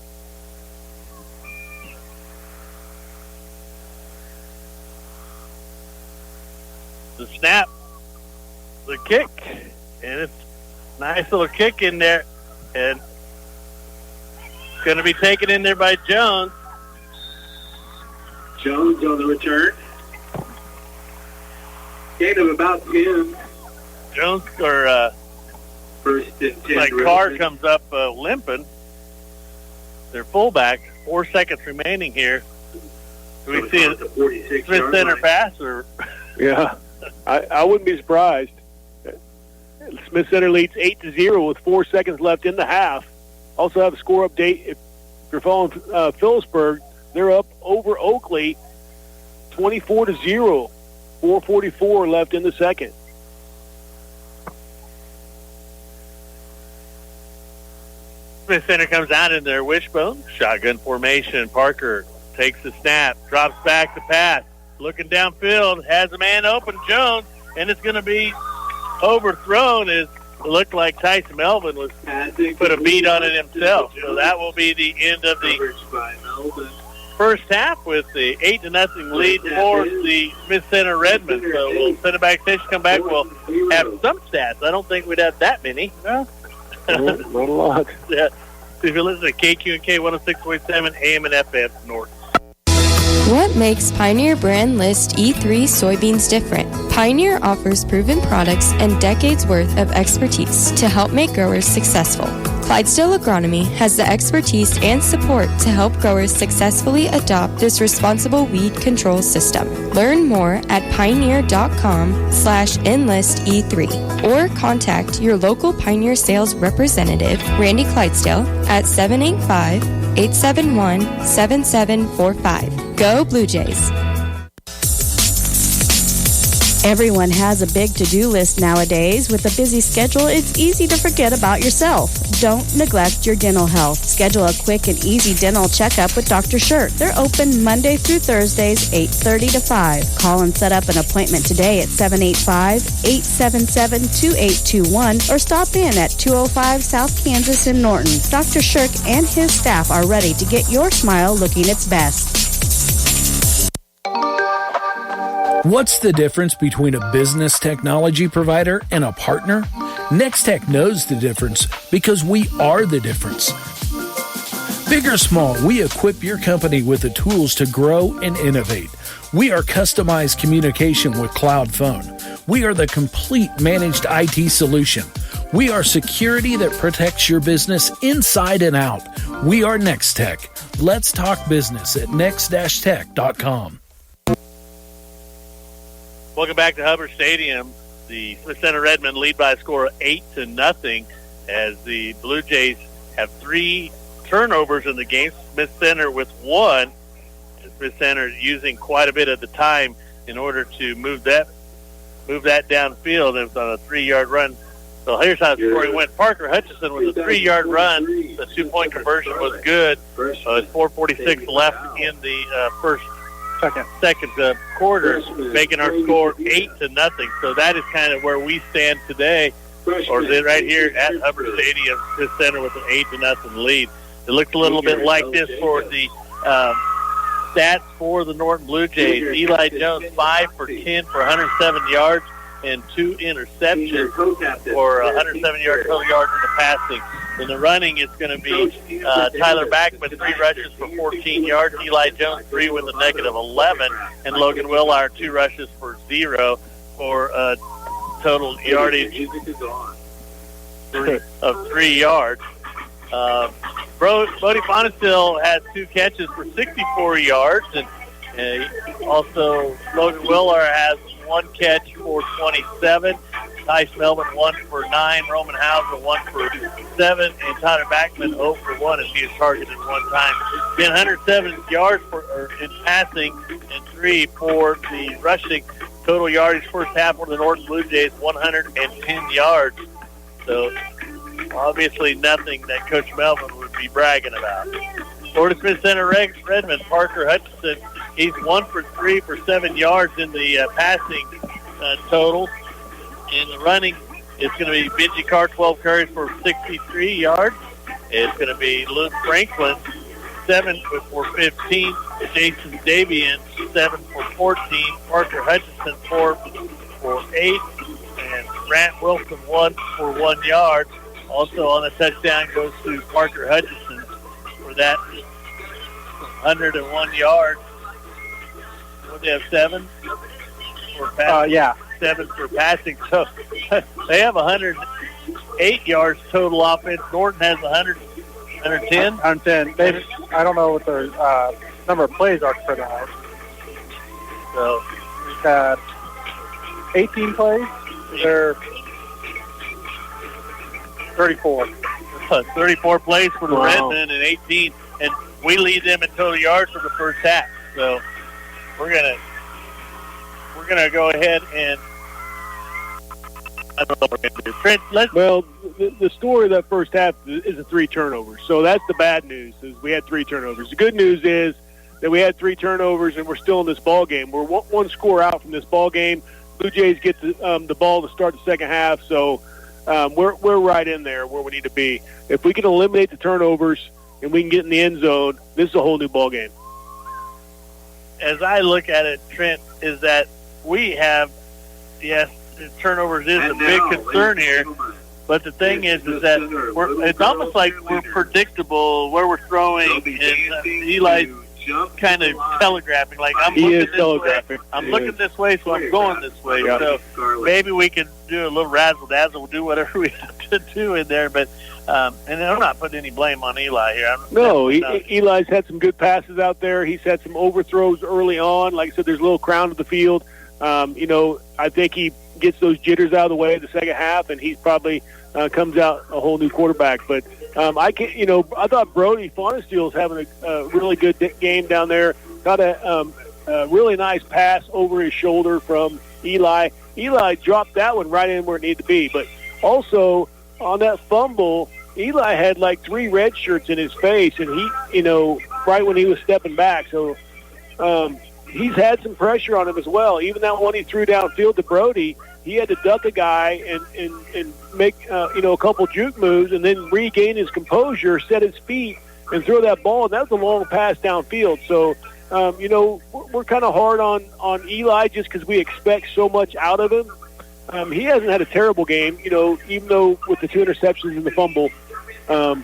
The snap, the kick, and it's a nice little kick in there, and it's going to be taken in there by Jones. Jones on the return. Gain of about 10. Jones, or First and 10. like Carr comes up limping. Their fullback, 4 seconds remaining here. Do we see a Smith Center pass? Or? Yeah, I wouldn't be surprised. Smith Center leads 8-0 with 4 seconds left in the half. Also have a score update. If you're following Phillipsburg, they're up over Oakley 24-0. 4:44 left in the second. Smith Center comes out in their wishbone. Shotgun formation. Parker takes the snap, drops back to pass. Looking downfield, has a man open, Jones, and it's going to be overthrown. It looked like Tyson Melvin was put a beat on it himself. So that will be the end of the first half with the 8-0 lead for the Smith Center Redmond. So we'll send it back station, come back. We'll have some stats. I don't think we'd have that many. No, not a lot. Yeah. If you listen to KQ&K 106.7 AM and FM Norton. What makes Pioneer brand list E3 soybeans different? Pioneer offers proven products and decades worth of expertise to help make growers successful. Clydesdale Agronomy has the expertise and support to help growers successfully adopt this responsible weed control system. Learn more at pioneer.com/enlist-E3 or contact your local Pioneer sales representative, Randy Clydesdale, at 785-871-7745. Go Blue Jays. Everyone has a big to-do list nowadays. With a busy schedule, it's easy to forget about yourself. Don't neglect your dental health. Schedule a quick and easy dental checkup with Dr. Shirt. They're open Monday through Thursdays, 8:30 to 5. Call and set up an appointment today at 785-877-2821 or stop in at 205 South Kansas in Norton. Dr. Shirk and his staff are ready to get your smile looking its best. What's the difference between a business technology provider and a partner? Nextech knows the difference because we are the difference. Big or small, we equip your company with the tools to grow and innovate. We are customized communication with Cloud Phone. We are the complete managed IT solution. We are security that protects your business inside and out. We are Nextech. Let's talk business at next-tech.com. Welcome back to Hubbard Stadium. The Smith Center Redmond lead by a score of 8-0 as the Blue Jays have 3 turnovers in the game. Smith Center with 1. Smith Center using quite a bit of the time in order to move that downfield. It was on a 3-yard run. So here's how the scoring went. Parker Hutchison with a 3-yard run. The 2-point conversion was good. It's 4:46 left in the second quarter, making our score 8-0. So that is kind of where we stand today, or right here at Hubbard Stadium, Smith Center with an 8-0 lead. It looks a little bit like this for the stats for the Norton Blue Jays. Eli Jones, 5 for 10 for 107 yards and 2 interceptions for 107 total yards in the passing. In the running, it's going to be Tyler Backman, 3 rushes for 14 yards. Eli Jones, 3 with a negative 11. And Logan Willauer, 2 rushes for 0 for total yardage of 3 yards. Bodie Bonestill had 2 catches for 64 yards, and also Logan Willauer has 1 catch for 27. Tice Melvin 1 for 9. Roman Hauser 1 for 7, and Tyler Backman 0 for 1 as he is targeted 1 time. Been 107 yards in passing and 3 for the rushing. Total yardage first half for the Norton Blue Jays, 110 yards. So obviously nothing that Coach Melvin would be bragging about. Florida Smith Center Redmond, Parker Hutchinson, he's 1 for 3 for 7 yards in the passing total. In the running, it's going to be Benji Carr, 12 carries for 63 yards. It's going to be Luke Franklin, 7 for 15. Jason Davian, 7 for 14. Parker Hutchinson, 4 for 8. And Grant Wilson, 1 for 1 yard. Also on the touchdown goes to Parker Hutchinson for that 101 yards. What, they have 7 for passing? Yeah. 7 for passing. So they have 108 yards total offense. Norton has 110. 110. I don't know what their number of plays are for that. So we've had 18 plays. They're 34. 34 plays for the Wow. Redmen and 18. And we lead them in total yards for the first half. So we're gonna go ahead and I don't know what we're gonna do. Trent, Well, the story of that first half is the 3 turnovers. So that's the bad news, is we had 3 turnovers. The good news is that we had 3 turnovers and we're still in this ball game. We're one score out from this ball game. Blue Jays get the ball to start the second half, so we're right in there where we need to be. If we can eliminate the turnovers and we can get in the end zone, this is a whole new ball game. as I look at it, Trent, is that we have, yes, turnovers is a big concern here. But the thing is that it's almost like we're predictable where we're throwing, and Eli's kind of telegraphing. Like I'm looking this way, so I'm going this way. Yeah. So maybe we can do a little razzle dazzle. We'll do whatever we have to do in there. But and I'm not putting any blame on Eli here. Eli's had some good passes out there. He's had some overthrows early on. Like I said, there's a little crown to the field. I think he gets those jitters out of the way in the second half, and he's probably comes out a whole new quarterback. But I thought Brody Fonesteel is having a really good game down there. Got a really nice pass over his shoulder from Eli. Eli dropped that one right in where it needed to be. But also on that fumble, Eli had like 3 red shirts in his face, and he, right when he was stepping back. So he's had some pressure on him as well. Even that one he threw downfield to Brody, he had to duck a guy and make a couple juke moves and then regain his composure, set his feet, and throw that ball. And that was a long pass downfield. So, we're kind of hard on Eli just because we expect so much out of him. He hasn't had a terrible game, even though with the 2 interceptions and the fumble. A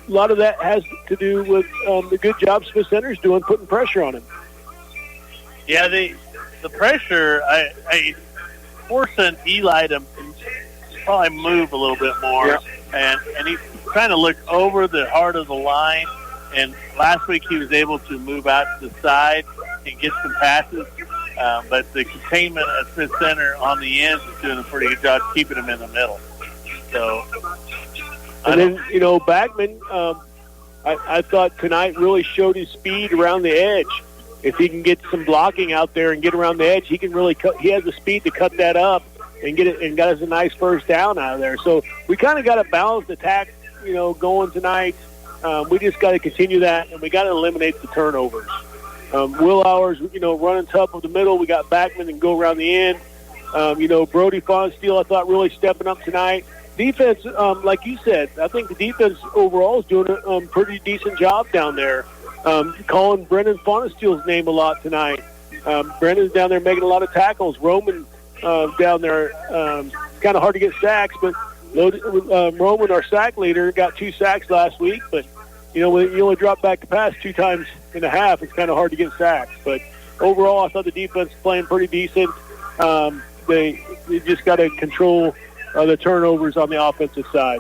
lot of that has to do with the good job Smith Center's doing, putting pressure on him. Yeah, the pressure, I forcing Eli to probably move a little bit more, and he's trying to look over the heart of the line. And last week he was able to move out to the side and get some passes, but the containment at Smith Center on the ends is doing a pretty good job keeping him in the middle. So, and then Backman, I thought tonight really showed his speed around the edge. If he can get some blocking out there and get around the edge, he can really cut. He has the speed to cut that up and get it, and got us a nice first down out of there. So we kind of got a balanced attack, going tonight. We just got to continue that, and we got to eliminate the turnovers. Will Hours, running tough up the middle. We got Backman and go around the end. Brody Fonesteel, I thought, really stepping up tonight. Defense, like you said, I think the defense overall is doing a pretty decent job down there. Calling Brennan Fonesteel's name a lot tonight. Brennan's down there making a lot of tackles. Roman down there, kind of hard to get sacks, but Roman, our sack leader, got 2 sacks last week. But, you know, when you only drop back to pass 2 times and a half, it's kind of hard to get sacks. But overall, I thought the defense playing pretty decent. They just got to control the turnovers on the offensive side.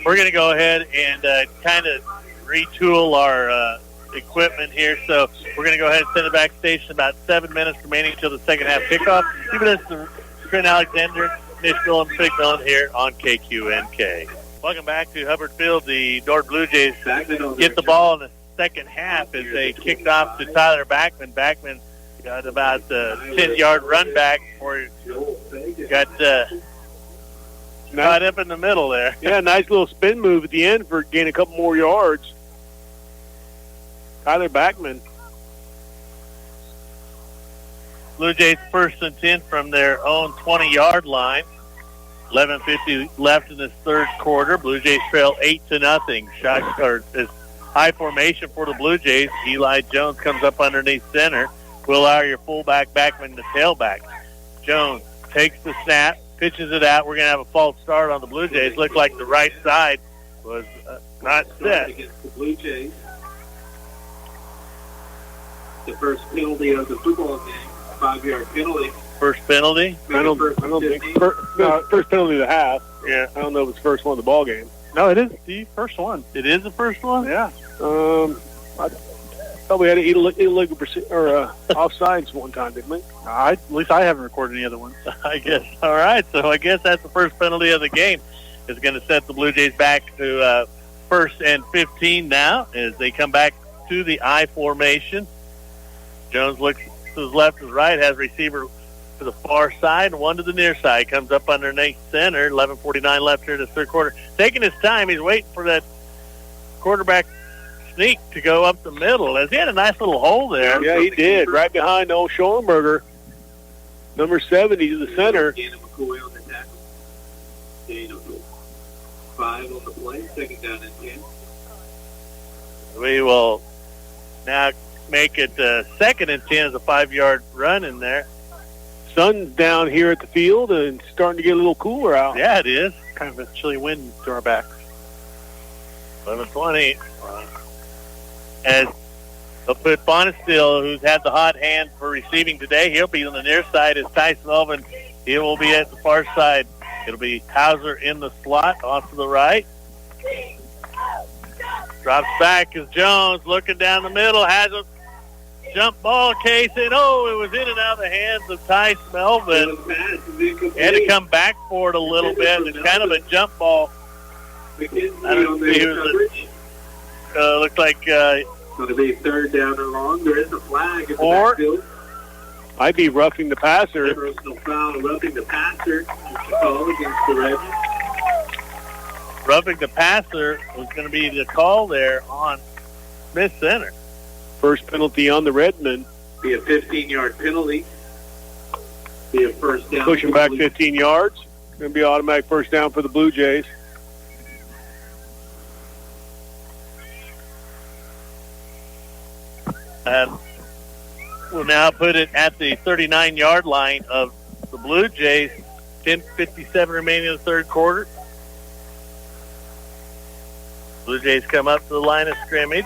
We're going to go ahead and kind of retool our equipment here. So we're going to go ahead and send it back station. About 7 minutes remaining until the second half kickoff. Even as the Trent Alexander, Nishville, and Big Millen here on KQNK. Welcome back to Hubbard Field. The Norton Blue Jays get the ball in the second half as they kicked off to Tyler Backman. Backman got about a 10-yard run back before he got caught up in the middle there. Yeah, nice little spin move at the end for gaining a couple more yards. Tyler Backman. Blue Jays 1st and 10 from their own 20-yard line. 11:50 left in this third quarter. Blue Jays trail 8-0. Shot or is high formation for the Blue Jays. Eli Jones comes up underneath center. Will Lauer, your fullback, Backman the tailback. Jones takes the snap, pitches it out. We're going to have a false start on the Blue Jays. Looked like the right side was not set. Against the Blue Jays. The first penalty of the football game, 5-yard penalty. First penalty? I don't think first penalty of the half. Yeah. I don't know if it's the first one of the ball game. No, it is the first one. It is the first one? Yeah. I thought we had an illegal or offsides one time, didn't we? At least I haven't recorded any other ones. I guess. All right. So I guess that's the first penalty of the game. It's going to set the Blue Jays back to 1st and 15 now as they come back to the I formation. Jones looks to his left, his right, has receiver to the far side, and one to the near side. Comes up underneath center. 11:49 left here in the third quarter. Taking his time. He's waiting for that quarterback sneak to go up the middle, as he had a nice little hole there. Yeah, he did. Right behind old Schoenberger. Number 70 to the center. Dana McCoy on the tackle. Dana 5 on the play. Second down and 10. We will now make it 2nd and 10 as a 5-yard run in there. Sun's down here at the field and starting to get a little cooler out. Yeah, it is. Kind of a chilly wind to our backs. 11:20. As they'll put Bonesteel, who's had the hot hand for receiving today, he'll be on the near side as Tyson Elvin. He will be at the far side. It'll be Hauser in the slot off to the right. Drops back as Jones looking down the middle, has a jump ball case, and it was in and out of the hands of Tyson Melvin. Had to come back for it a little bit. It's kind of a jump ball. I don't see who looked like going to be 3rd down and long. There is a flag in the Or backfield. I'd be roughing the passer. Personal foul, roughing the passer. Call against the Ravens. Roughing the passer was going to be the call there on Smith Center. First penalty on the Redmen. Be a 15-yard penalty. Be a first down. Pushing back 15 yards. Going to be automatic first down for the Blue Jays. We'll now put it at the 39-yard line of the Blue Jays. 10:57 remaining in the third quarter. Blue Jays come up to the line of scrimmage.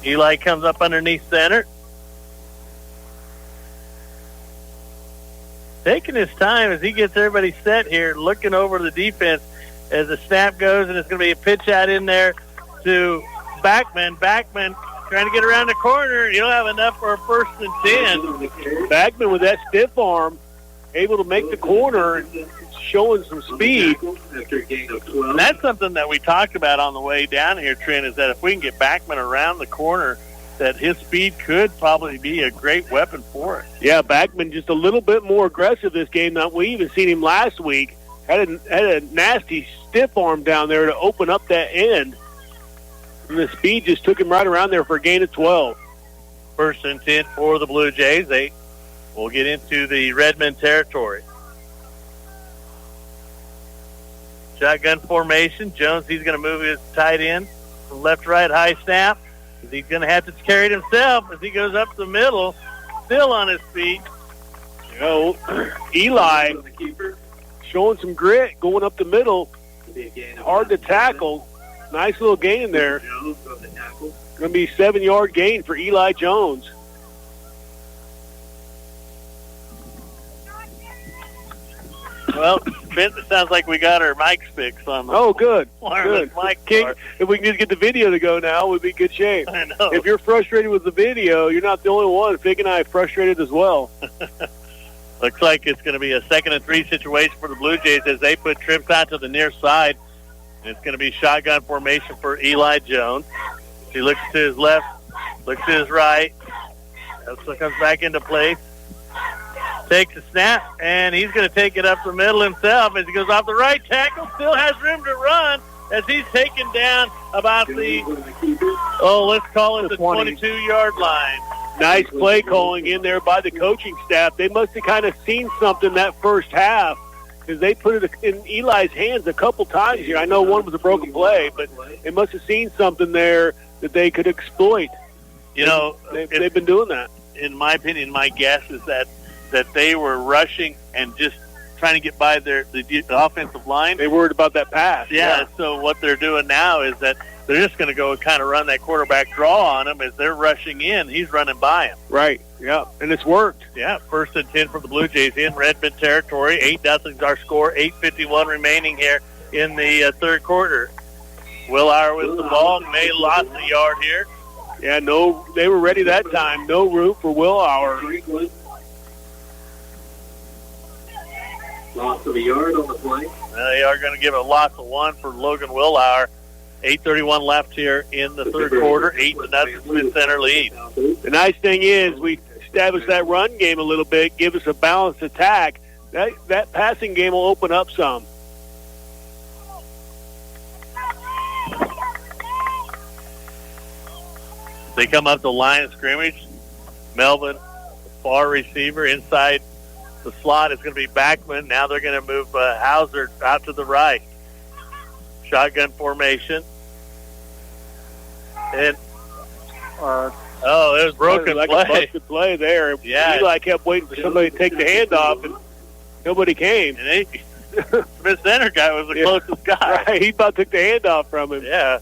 Eli comes up underneath center. Taking his time as he gets everybody set here, looking over the defense as the snap goes, and it's going to be a pitch out in there to Backman. Backman trying to get around the corner. He'll have enough for a 1st and 10. Backman with that stiff arm, able to make the corner, showing some speed. After a gain of 12. And that's something that we talked about on the way down here, Trent, is that if we can get Backman around the corner, that his speed could probably be a great weapon for us. Yeah, Backman just a little bit more aggressive this game than we even seen him last week. Had a nasty stiff arm down there to open up that end. And the speed just took him right around there for a gain of 12. 1st and 10 for the Blue Jays. They will get into the Redmond territory. Shotgun formation. Jones, he's going to move his tight end from left to right, high snap. He's going to have to carry it himself as he goes up the middle, still on his feet. You know, Eli showing some grit, going up the middle. Hard to tackle. Nice little gain there. Going to be 7-yard gain for Eli Jones. Well, it sounds like we got our mics fixed on the good. wireless mic King, part. if we can just get the video to go now, we'd be in good shape. I know. If you're frustrated with the video, you're not the only one. Fig and I are frustrated as well. Looks like it's going to be a 2nd and 3 situation for the Blue Jays as they put trips out to the near side. And it's going to be shotgun formation for Eli Jones. He looks to his left, looks to his right. That comes back into place. Takes a snap, and he's going to take it up the middle himself as he goes off the right tackle. Still has room to run as he's taken down about the, let's call it the 22-yard line. Nice play calling in there by the coaching staff. They must have kind of seen something that first half because they put it in Eli's hands a couple times here. I know one was a broken play, but they must have seen something there that they could exploit. You know, they've been doing that. In my opinion, my guess is that they were rushing and just trying to get by the offensive line. They worried about that pass. Yeah, so what they're doing now is that they're just going to go and kind of run that quarterback draw on him as they're rushing in. He's running by him. Right, yeah, and it's worked. Yeah, 1st and 10 for the Blue Jays in Redmond territory. 8-0 is our score. 8:51 remaining here in the third quarter. Willauer with the ball. May lost a yard here. Yeah, they were ready that time. No room for Willauer. Loss of a yard on the play. They are going to give a loss of 1 for Logan Willauer. 8:31 left here in the third quarter. 8-0 Smith Center lead. The nice thing is we established that run game a little bit, give us a balanced attack. That passing game will open up some. They come up the line of scrimmage. Melvin, far receiver, inside the slot is going to be Backman. Now they're going to move Hauser out to the right. Shotgun formation. And it was broken like play. A busted play there. Yeah. Eli kept waiting for somebody to take the handoff, and nobody came. And Smith Center guy was the closest guy. Right, he about took the handoff from him. Yeah.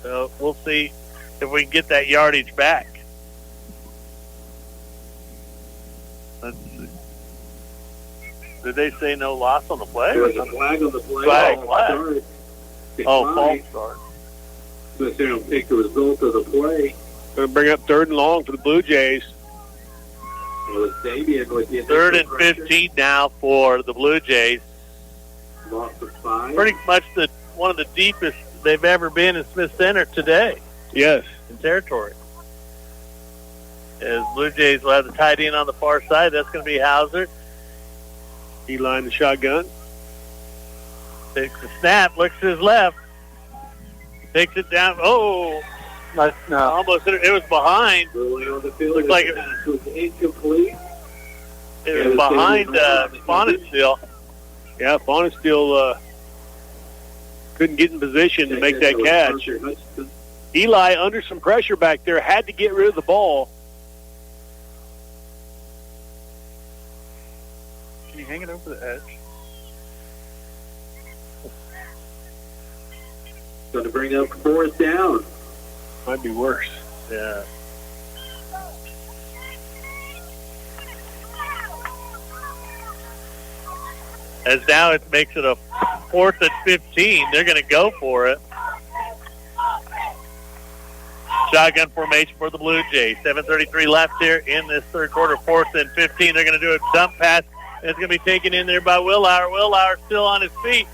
So we'll see if we can get that yardage back. Let's see. Did they say no loss on the play? There was a flag on the play. Flag. False start. Smith Center will take the result of the play. Going to bring up 3rd and long for the Blue Jays. Third and 15 now for the Blue Jays. Loss of 5. Pretty much one of the deepest they've ever been in Smith Center today. Yes. In territory. As Blue Jays will have the tight end on the far side. That's going to be Hauser. Eli in the shotgun. Takes the snap, looks to his left. Takes it down. Oh! No. Almost hit it. It was behind. Looked like it was incomplete. It was behind Fonenstiel. Yeah, Fonenstiel couldn't get in position to make that catch. Eli, under some pressure back there, had to get rid of the ball. Can you hang it over the edge? Going to bring up 4th down. Might be worse. Yeah. As now it makes it a 4th and 15. They're going to go for it. Shotgun formation for the Blue Jays. 7:33 left here in this third quarter. 4th and 15. They're going to do a dump pass. And it's going to be taken in there by Willauer. Willauer still on his feet.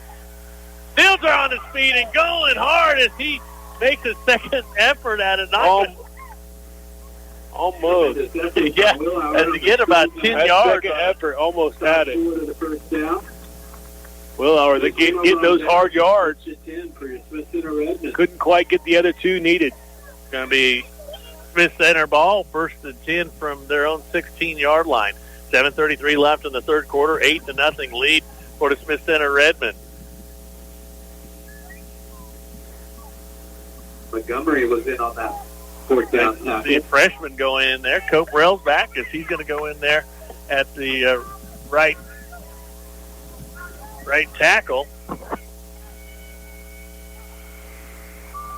Fields are on his feet and going hard as he makes a second effort at it. Almost. Yeah, as he get about 10 yards. Second effort, almost had it. Willauer, they're getting those hard yards. Couldn't quite get the other 2 needed. It's going to be Smith Center ball, 1st and 10 from their own 16-yard line. 7:33 left in the third quarter, 8-0 lead for the Smith Center Redmond. Montgomery was in on that fourth down tackle. The freshman going in there. Coprell's back as he's going to go in there at the right tackle.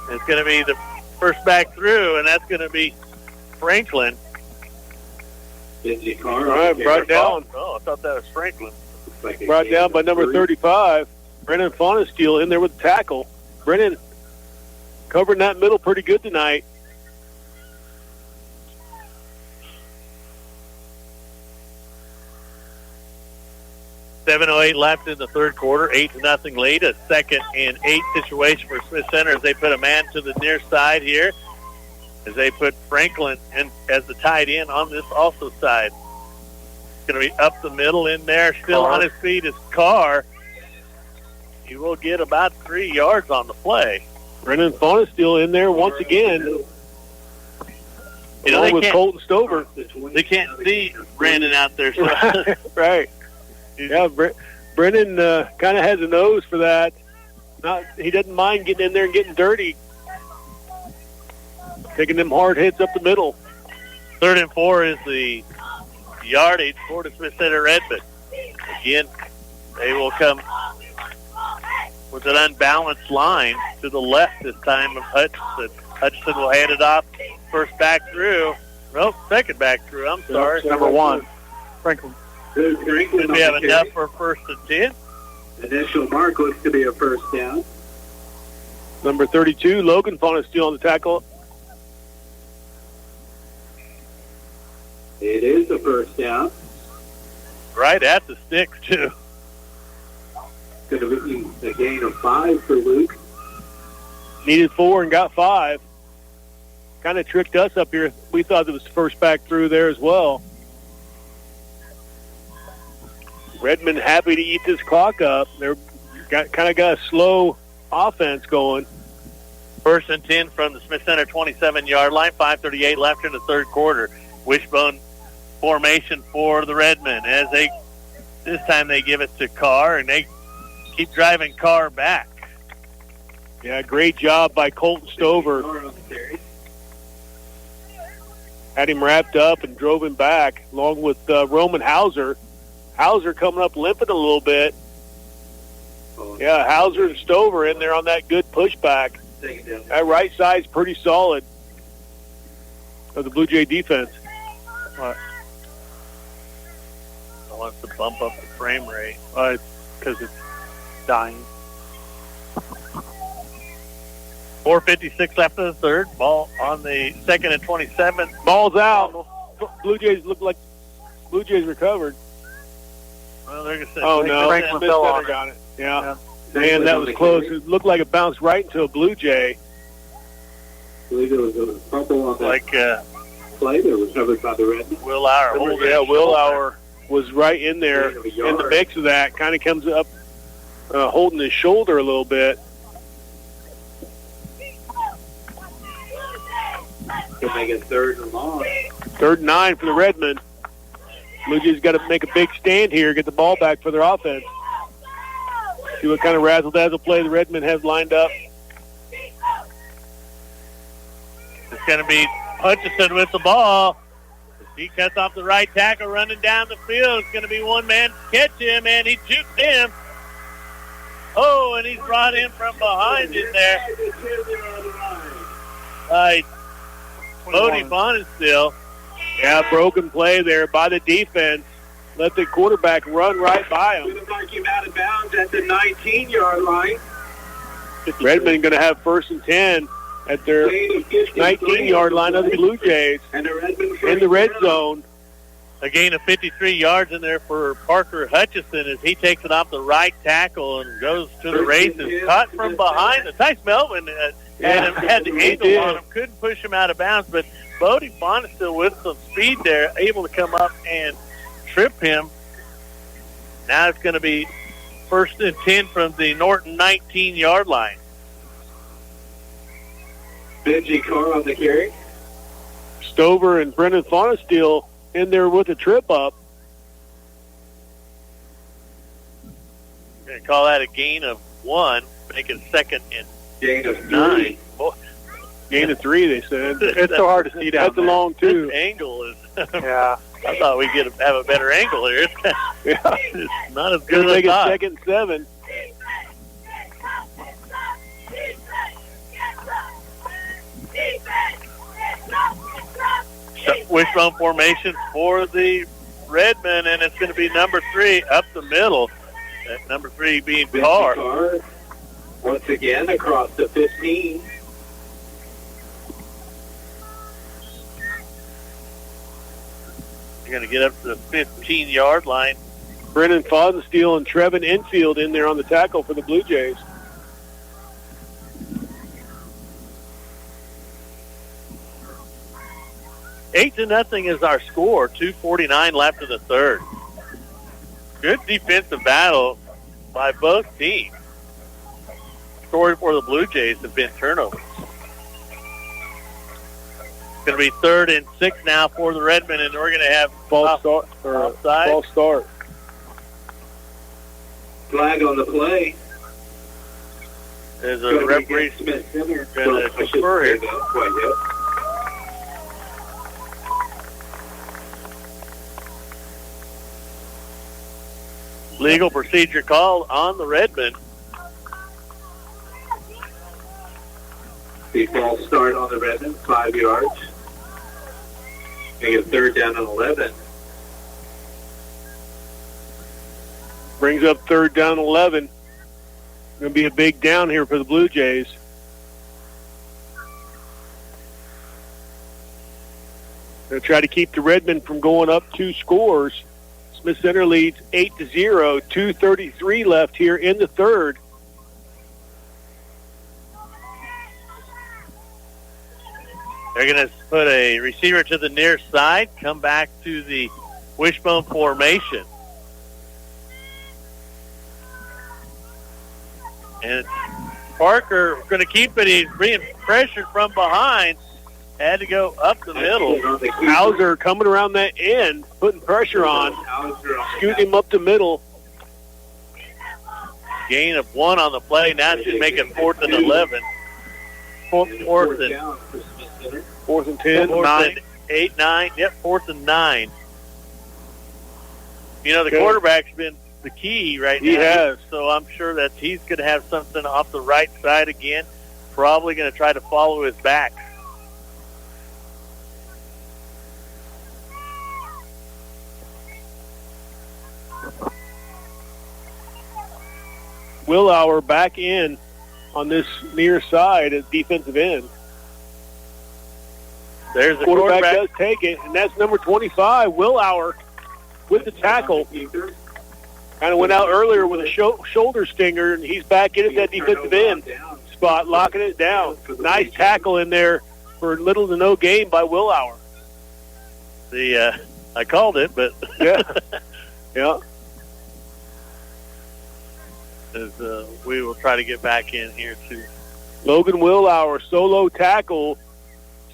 It's going to be the first back through, and that's going to be Franklin. All right, brought down. Oh, I thought that was Franklin. Brought down by number 35, Brennan Faunesteal in there with the tackle. Brennan covering that middle pretty good tonight. .708 left in the third quarter, 8-0 lead. A 2nd and 8 situation for Smith Center as they put a man to the near side here, as they put Franklin in as the tight end on this also side. It's going to be up the middle in there. Still on his feet is Carr. He will get about 3 yards on the play. Brennan Faunesteal in there once again. You know, along with Colton Stover. They can't see Brandon out there. So. Right. Yeah, Brennan kind of has a nose for that. He doesn't mind getting in there and getting dirty. Taking them hard hits up the middle. 3rd and 4 is the yardage for the Smith Center Redmond. Again, they will come with an unbalanced line to the left this time of Hutchinson. Hutchinson will hand it off. First back through. Nope, second back through. I'm sorry. Number 1, Franklin. Did we have enough for 1st and 10? Initial mark looks to be a first down. Number 32, Logan Faunesteal on the tackle. It is a first down. Right at the sticks, too. Going to be a gain of 5 for Luke. Needed 4 and got 5. Kind of tricked us up here. We thought it was first back through there as well. Redmond happy to eat this clock up. They're kind of got a slow offense going. 1st and 10 from the Smith Center 27-yard line. 5:38 left in the third quarter. Wishbone formation for the Redmen as this time they give it to Carr, and they keep driving Carr back. Yeah, great job by Colton Stover. Had him wrapped up and drove him back, along with Roman Hauser. Hauser coming up limping a little bit. Yeah, Hauser and Stover in there on that good pushback. That right side's pretty solid of the Bluejay defense. I want to bump up the frame rate. Because it's dying. 4:56 left in the third. Ball on the 2nd and 27. Ball's out. Bluejays look like Bluejays recovered. Well, they're going to say Franklin fell on it. Got it. Yeah. Man, that was close. It looked like it bounced right into a Bluejay. I believe it was a fumble on that play that was covered by the Redmond. Will Auer. Will Auer was right in there in the mix of that. Kind of comes up holding his shoulder a little bit. He'll make it 3rd and long. 3rd and 9 for the Redmond. Blue Jays got to make a big stand here, get the ball back for their offense. See what kind of razzle-dazzle play the Redmond have lined up. It's going to be Hutchinson with the ball. He cuts off the right tackle running down the field. It's going to be one man catch him, and he juked him. Oh, and he's brought in from behind in there. Bodie Faunesteal. Yeah, broken play there by the defense. Let the quarterback run right by him. Going to mark him out of bounds at the 19-yard line. Redmond going to have 1st and 10 at their 19-yard line of the Blue Jays in the red zone. A gain of 53 yards in there for Parker Hutchison as he takes it off the right tackle and goes to the races. Caught from behind. Tice Melvin had the angle on him, couldn't push him out of bounds, but Bodie Faunesteal with some speed there, able to come up and trip him. Now it's going to be 1st and 10 from the Norton 19-yard line. Benji Carr on the carry. Stover and Brendan Faunesteal in there with a trip up. Going to call that a gain of 1, make it 2nd and gain of 9. Gain of 3, they said. It's so hard to see down That's a long two. This angle is. Yeah. I thought we'd have a better angle here. Yeah. It's not as Gonna good as I make it thought. second 7. Wishbone formation for the Redmen, and it's going to be number 3 up the middle. That number 3 being Carr. Once again across the 15. You're going to get up to the 15-yard line. Brennan Fonsteel and Trevin Infield in there on the tackle for the Blue Jays. 8-0 is our score. 2:49 left in the third. Good defensive battle by both teams. Story for the Blue Jays have been turnovers. It's going to be 3rd and 6 now for the Redmen, and we're going to have False start. offside. False start. Flag on the play. There's a referee going to defer here. Legal procedure called on the Redmen. The false start on the Redmond, 5 yards. Make it 3rd down and 11. Brings up 3rd down 11. Going to be a big down here for the Blue Jays. Going to try to keep the Redmen from going up 2 scores. Smith Center leads 8-0. 2:33 left here in the third. They're going to put a receiver to the near side, come back to the wishbone formation. And Parker going to keep it. He's being pressured from behind. Had to go up the middle. Hauser coming around that end, putting pressure on, scooting him up the middle. Gain of 1 on the play. Now it should make it 4th and 11. 4th and 10, 9. 8, 9. Yep, 4th and 9. You know, the quarterback's been the key right now. He has. So I'm sure that he's going to have something off the right side again. Probably going to try to follow his back. Willauer back in on this near side at defensive end. There's the quarterback quarterback. does take it, and that's number 25, Willauer, with the tackle. Kind of went out earlier with a shoulder stinger, and he's back in at that defensive end spot, locking it down. Nice tackle in there for little to no gain by Willauer. I called it, but yeah, yeah. As we will try to get back in here too. Logan Willauer, solo tackle.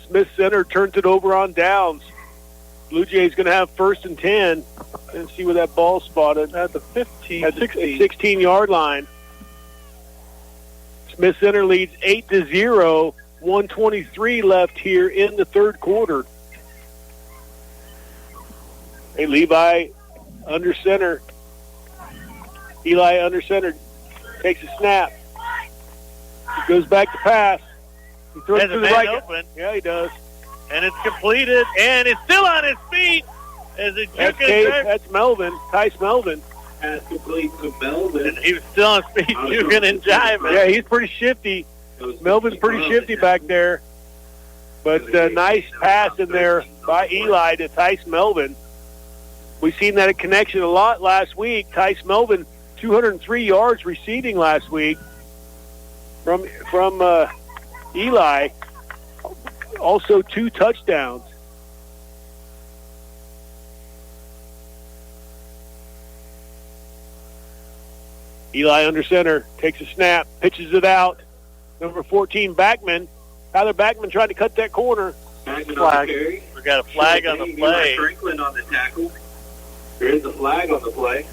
Smith Center turns it over on downs. Blue Jays going to have 1st and 10. And see where that ball spotted. At the 16-yard line. Smith Center leads 8-0. 1:23 left here in the third quarter. Hey, Levi under center. Eli under center takes a snap. He goes back to pass. He throws it to the right. Open. Yeah, he does. And it's completed, and it's still on his feet as it took it back. That's Melvin, Tice Melvin. Pass complete to Melvin. And he was still on his feet, juking and jiving. Yeah, he's pretty shifty. Melvin's pretty shifty back there. But nice pass in there by Eli to Tice Melvin. We've seen that connection a lot last week. Tice Melvin, 203 yards receiving last week from Eli. Also 2 touchdowns. Eli under center, takes a snap, pitches it out. Number 14, Backman. Tyler Backman tried to cut that corner. Flag. We got a flag on the play. Franklin on the tackle. There is a flag on the play.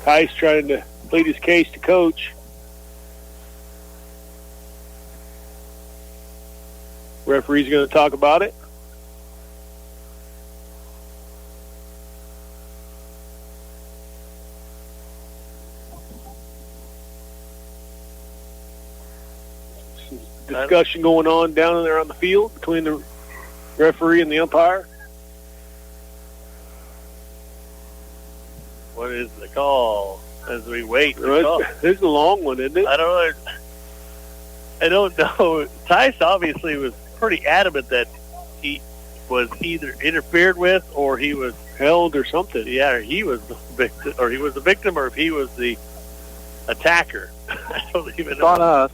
Tice trying to plead his case to coach. Referee's going to talk about it. Discussion going on down there on the field between the referee and the umpire. What is the call as we wait? This is a long one, isn't it? I don't know. Tice obviously was pretty adamant that he was either interfered with or he was held or something. Yeah, or he was the victim, or if he was the attacker. I don't even know. On us.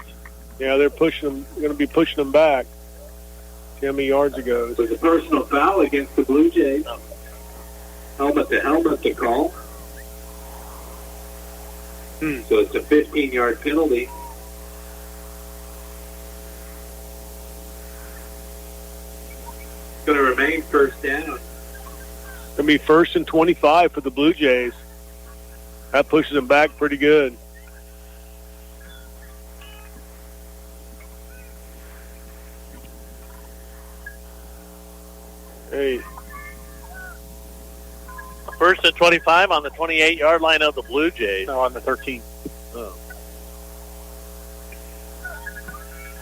Yeah, they're pushing them. Going to be pushing them back. See how many yards it goes. With a personal foul against the Blue Jays. Helmet to call. So it's a 15-yard penalty. It's going to remain first down. Going to be 1st and 25 for the Blue Jays. That pushes them back pretty good. Hey. 1st and 25 on the 28-yard line of the Blue Jays. No, on the 13. Oh.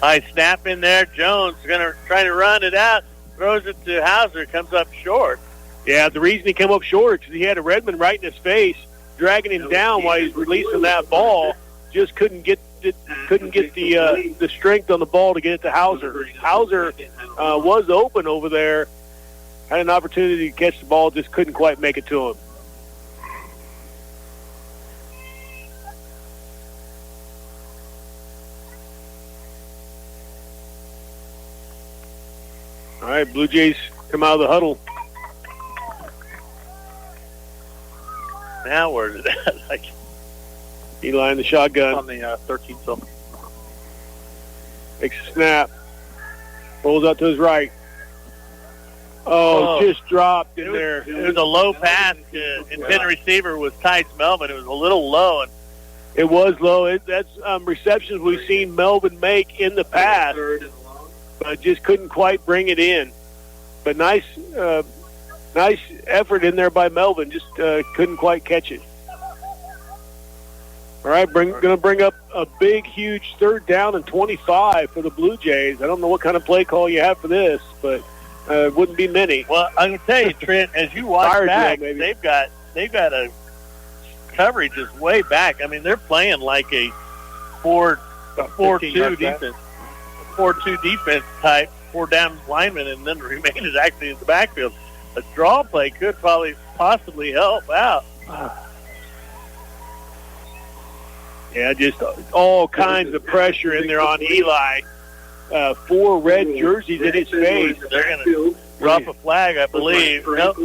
High snap in there. Jones going to try to run it out. Throws it to Hauser. Comes up short. Yeah, the reason he came up short is he had a Redmond right in his face, dragging him down while he's releasing that ball. Just couldn't get the strength on the ball to get it to Hauser. Hauser was open over there. Had an opportunity to catch the ball, just couldn't quite make it to him. All right, Blue Jays come out of the huddle. Now where's it at? Like Eli in the shotgun. On the 13 something. Makes a snap. Rolls out to his right. Oh, just dropped in there. It was a low pass. Intended receiver was Tice Melvin. It was a little low. And it was low. That's receptions we've seen Melvin make in the past, but just couldn't quite bring it in. But nice effort in there by Melvin. Just couldn't quite catch it. All right, going to bring up a big, huge 3rd down and 25 for the Blue Jays. I don't know what kind of play call you have for this, but it wouldn't be many. Well, I can tell you, Trent, as you watch back, they've got a coverage is way back. I mean, they're playing like a 4-2 defense, 4-2 defense type, 4 down linemen, and then the remainder is actually in the backfield. A draw play could possibly help out. Yeah, just all kinds of pressure in there on Eli. 4 red jerseys in his face. They're going to drop a flag, I believe. Nope.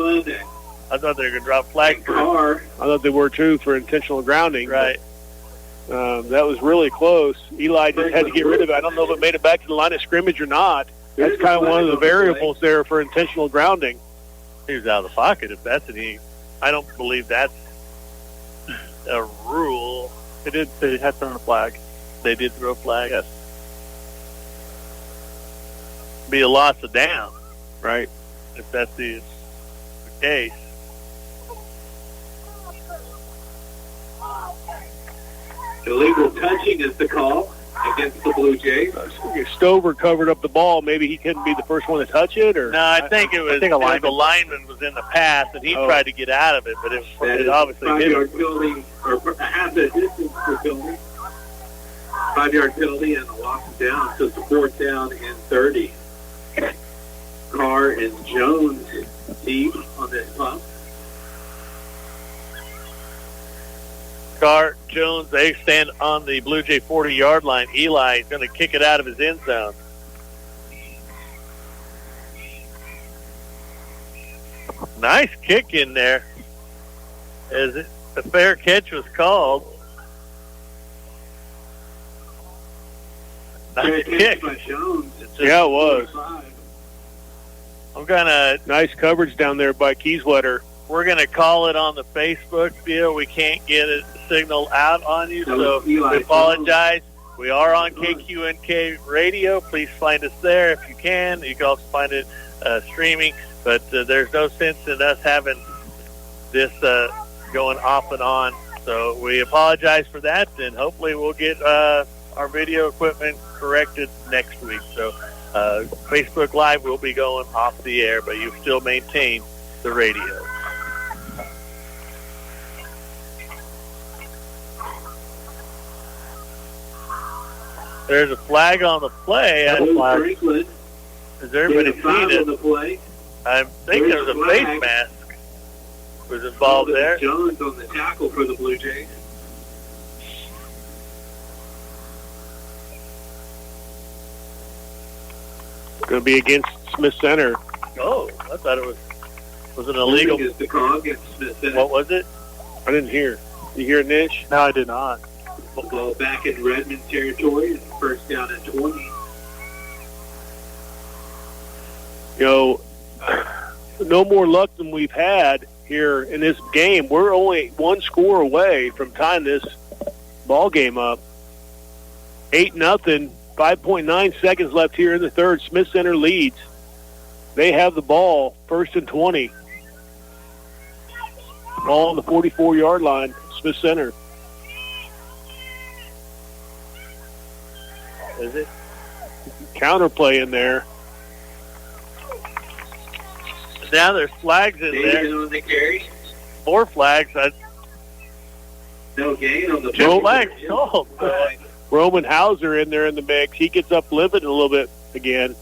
I thought they were going to drop a flag for I thought they were too for intentional grounding. Right. That was really close. Eli just had to get rid of it. I don't know if it made it back to the line of scrimmage or not. That's kind of one of the variables there for intentional grounding. He was out of the pocket. If that's any, I don't believe that's a rule. They had thrown a flag. They did throw a flag. Yes. Be a loss of down, right? If that's the case. Illegal touching is the call against the Blue Jays. Stover covered up the ball. Maybe he couldn't be the first one to touch it, or no? I think it was. The lineman was in the pass, and he tried to get out of it, but it obviously didn't. 5-yard penalty, or half the distance for penalty. 5-yard penalty and a loss of down. So it's a 4th down and 30. Carr and Jones deep on this pump. Carr, Jones, they stand on the Blue Jay 40-yard line. Eli is going to kick it out of his end zone. Nice kick in there. As a fair catch was called. Nice kick. Yeah, it was. I'm gonna nice coverage down there by Kieswetter. We're gonna call it on the Facebook deal. We can't get a signal out on you, so we apologize. We are on KQNK Radio. Please find us there if you can. You can also find it streaming. But there's no sense in us having this going off and on. So we apologize for that, and hopefully we'll get our video equipment corrected next week. So Facebook Live will be going off the air, but you still maintain the radio. There's a flag on the play. Has everybody seen it? The play. I think there's a face mask was involved there. Jones on the tackle for the Blue Jays. Going to be against Smith Center. Oh, I thought it was an illegal. Is the call against Smith Center. What was it? I didn't hear. You hear, Nish? No, I did not. Ball back in Redmond territory. First down at 20. You know, no more luck than we've had here in this game. We're only one score away from tying this ball game up. 8-0. 5.9 seconds left here in the third. Smith Center leads. They have the ball, 1st and 20. Ball on the 44-yard line, Smith Center. Is it? Counterplay in there. Now there's flags in there. On the carry. 4 flags. No gain on the 2 flags. Oh, Roman Hauser in there in the mix. He gets uplifted a little bit again.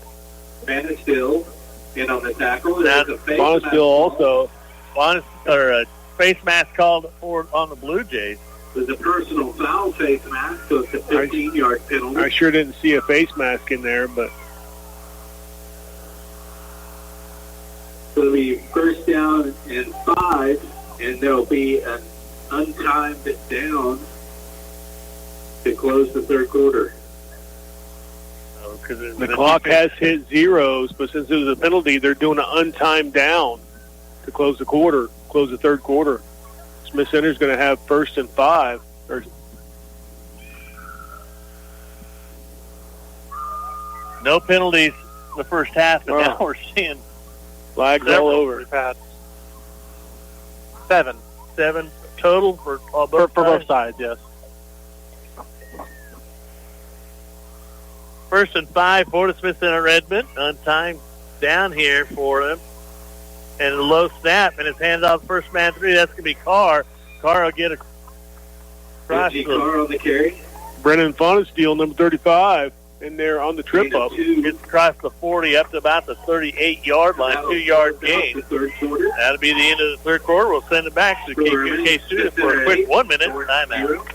Bannistill in on the tackle. There's a face Bannistill also. A face mask called for on the Blue Jays. There's a personal foul face mask, so it's a 15-yard penalty. I sure didn't see a face mask in there, but it'll be 1st down and 5, and there'll be an untimed down to close the third quarter. The clock has hit zeros, but since it was a penalty, they're doing an untimed down to close the quarter, close the third quarter. Smith Center's going to have 1st and 5. No penalties the first half, and now we're seeing flags all over. We've had 7 total for both sides, yes. 1st and 5 for the Smith Center Redmond. Untimed down here for them. And a low snap, and it's handed off first man 3. That's going to be Carr. Carr will get across. Carr on the carry. Brennan Fonesteel, number 35, in there on the trip up. Gets across the 40 up to about the 38-yard line, 2-yard gain. That'll be the end of the third quarter. We'll send it back to KQK Studio for a quick 1-minute timeout.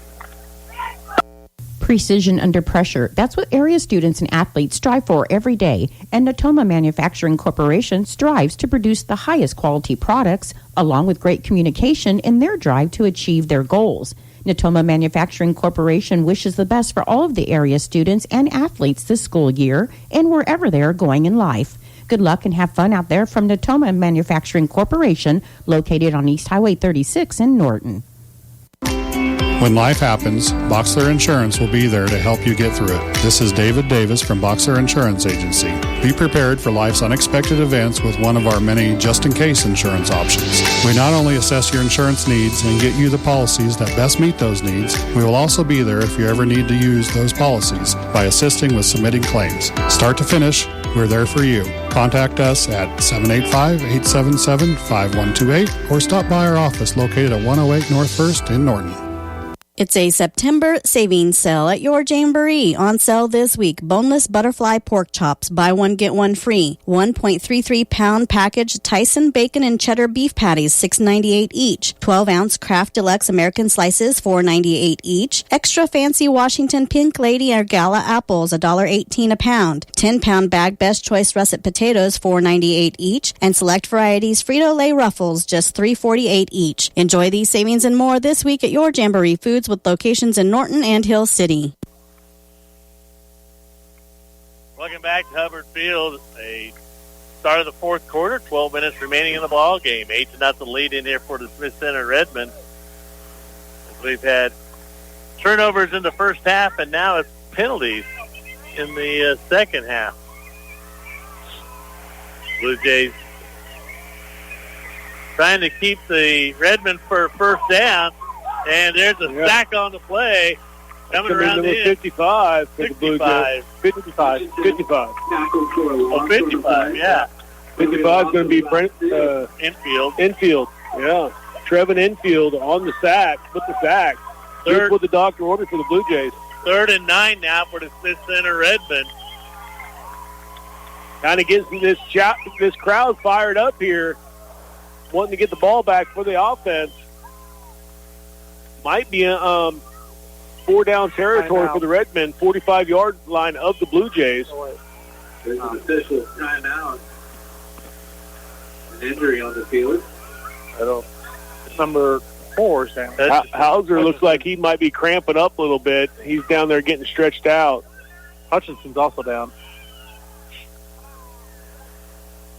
Precision under pressure. That's what area students and athletes strive for every day. And Natoma Manufacturing Corporation strives to produce the highest quality products, along with great communication in their drive to achieve their goals. Natoma Manufacturing Corporation wishes the best for all of the area students and athletes this school year and wherever they are going in life. Good luck and have fun out there from Natoma Manufacturing Corporation, located on East Highway 36 in Norton. When life happens, Boxler Insurance will be there to help you get through it. This is David Davis from Boxler Insurance Agency. Be prepared for life's unexpected events with one of our many just-in-case insurance options. We not only assess your insurance needs and get you the policies that best meet those needs, we will also be there if you ever need to use those policies by assisting with submitting claims. Start to finish, we're there for you. Contact us at 785-877-5128 or stop by our office located at 108 North 1st in Norton. It's a September savings sale at your Jamboree. On sale this week, boneless butterfly pork chops, buy one, get one free. 1.33-pound package Tyson bacon and cheddar beef patties, $6.98 each. 12-ounce Kraft Deluxe American slices, $4.98 each. Extra fancy Washington Pink Lady or Gala apples, $1.18 a pound. 10-pound bag Best Choice russet potatoes, $4.98 each. And select varieties Frito-Lay Ruffles, just $3.48 each. Enjoy these savings and more this week at your Jamboree Foods, with locations in Norton and Hill City. Welcome back to Hubbard Field. A start of the fourth quarter, 12 minutes remaining in the ball game. 8-0 lead in here for the Smith Center Redmond. We've had turnovers in the first half, and now it's penalties in the second half. Blue Jays trying to keep the Redmond for first down, and there's a sack on the play coming around the 55 for the Blue Jays. 55. Oh, 55, yeah. 55 is going to be Brent Infield. Yeah. Trevin Infield on the sack, with the sack. Third with the doctor order for the Blue Jays. 3rd and 9 now for the Smith Center Redmond. Kind of gets this crowd fired up here, wanting to get the ball back for the offense. Might be a 4-down territory for the Redmond, 45-yard line of the Blue Jays. There's an official timeout. An injury on the field. Number 4 is down. Hauser looks like he might be cramping up a little bit. He's down there getting stretched out. Hutchinson's also down.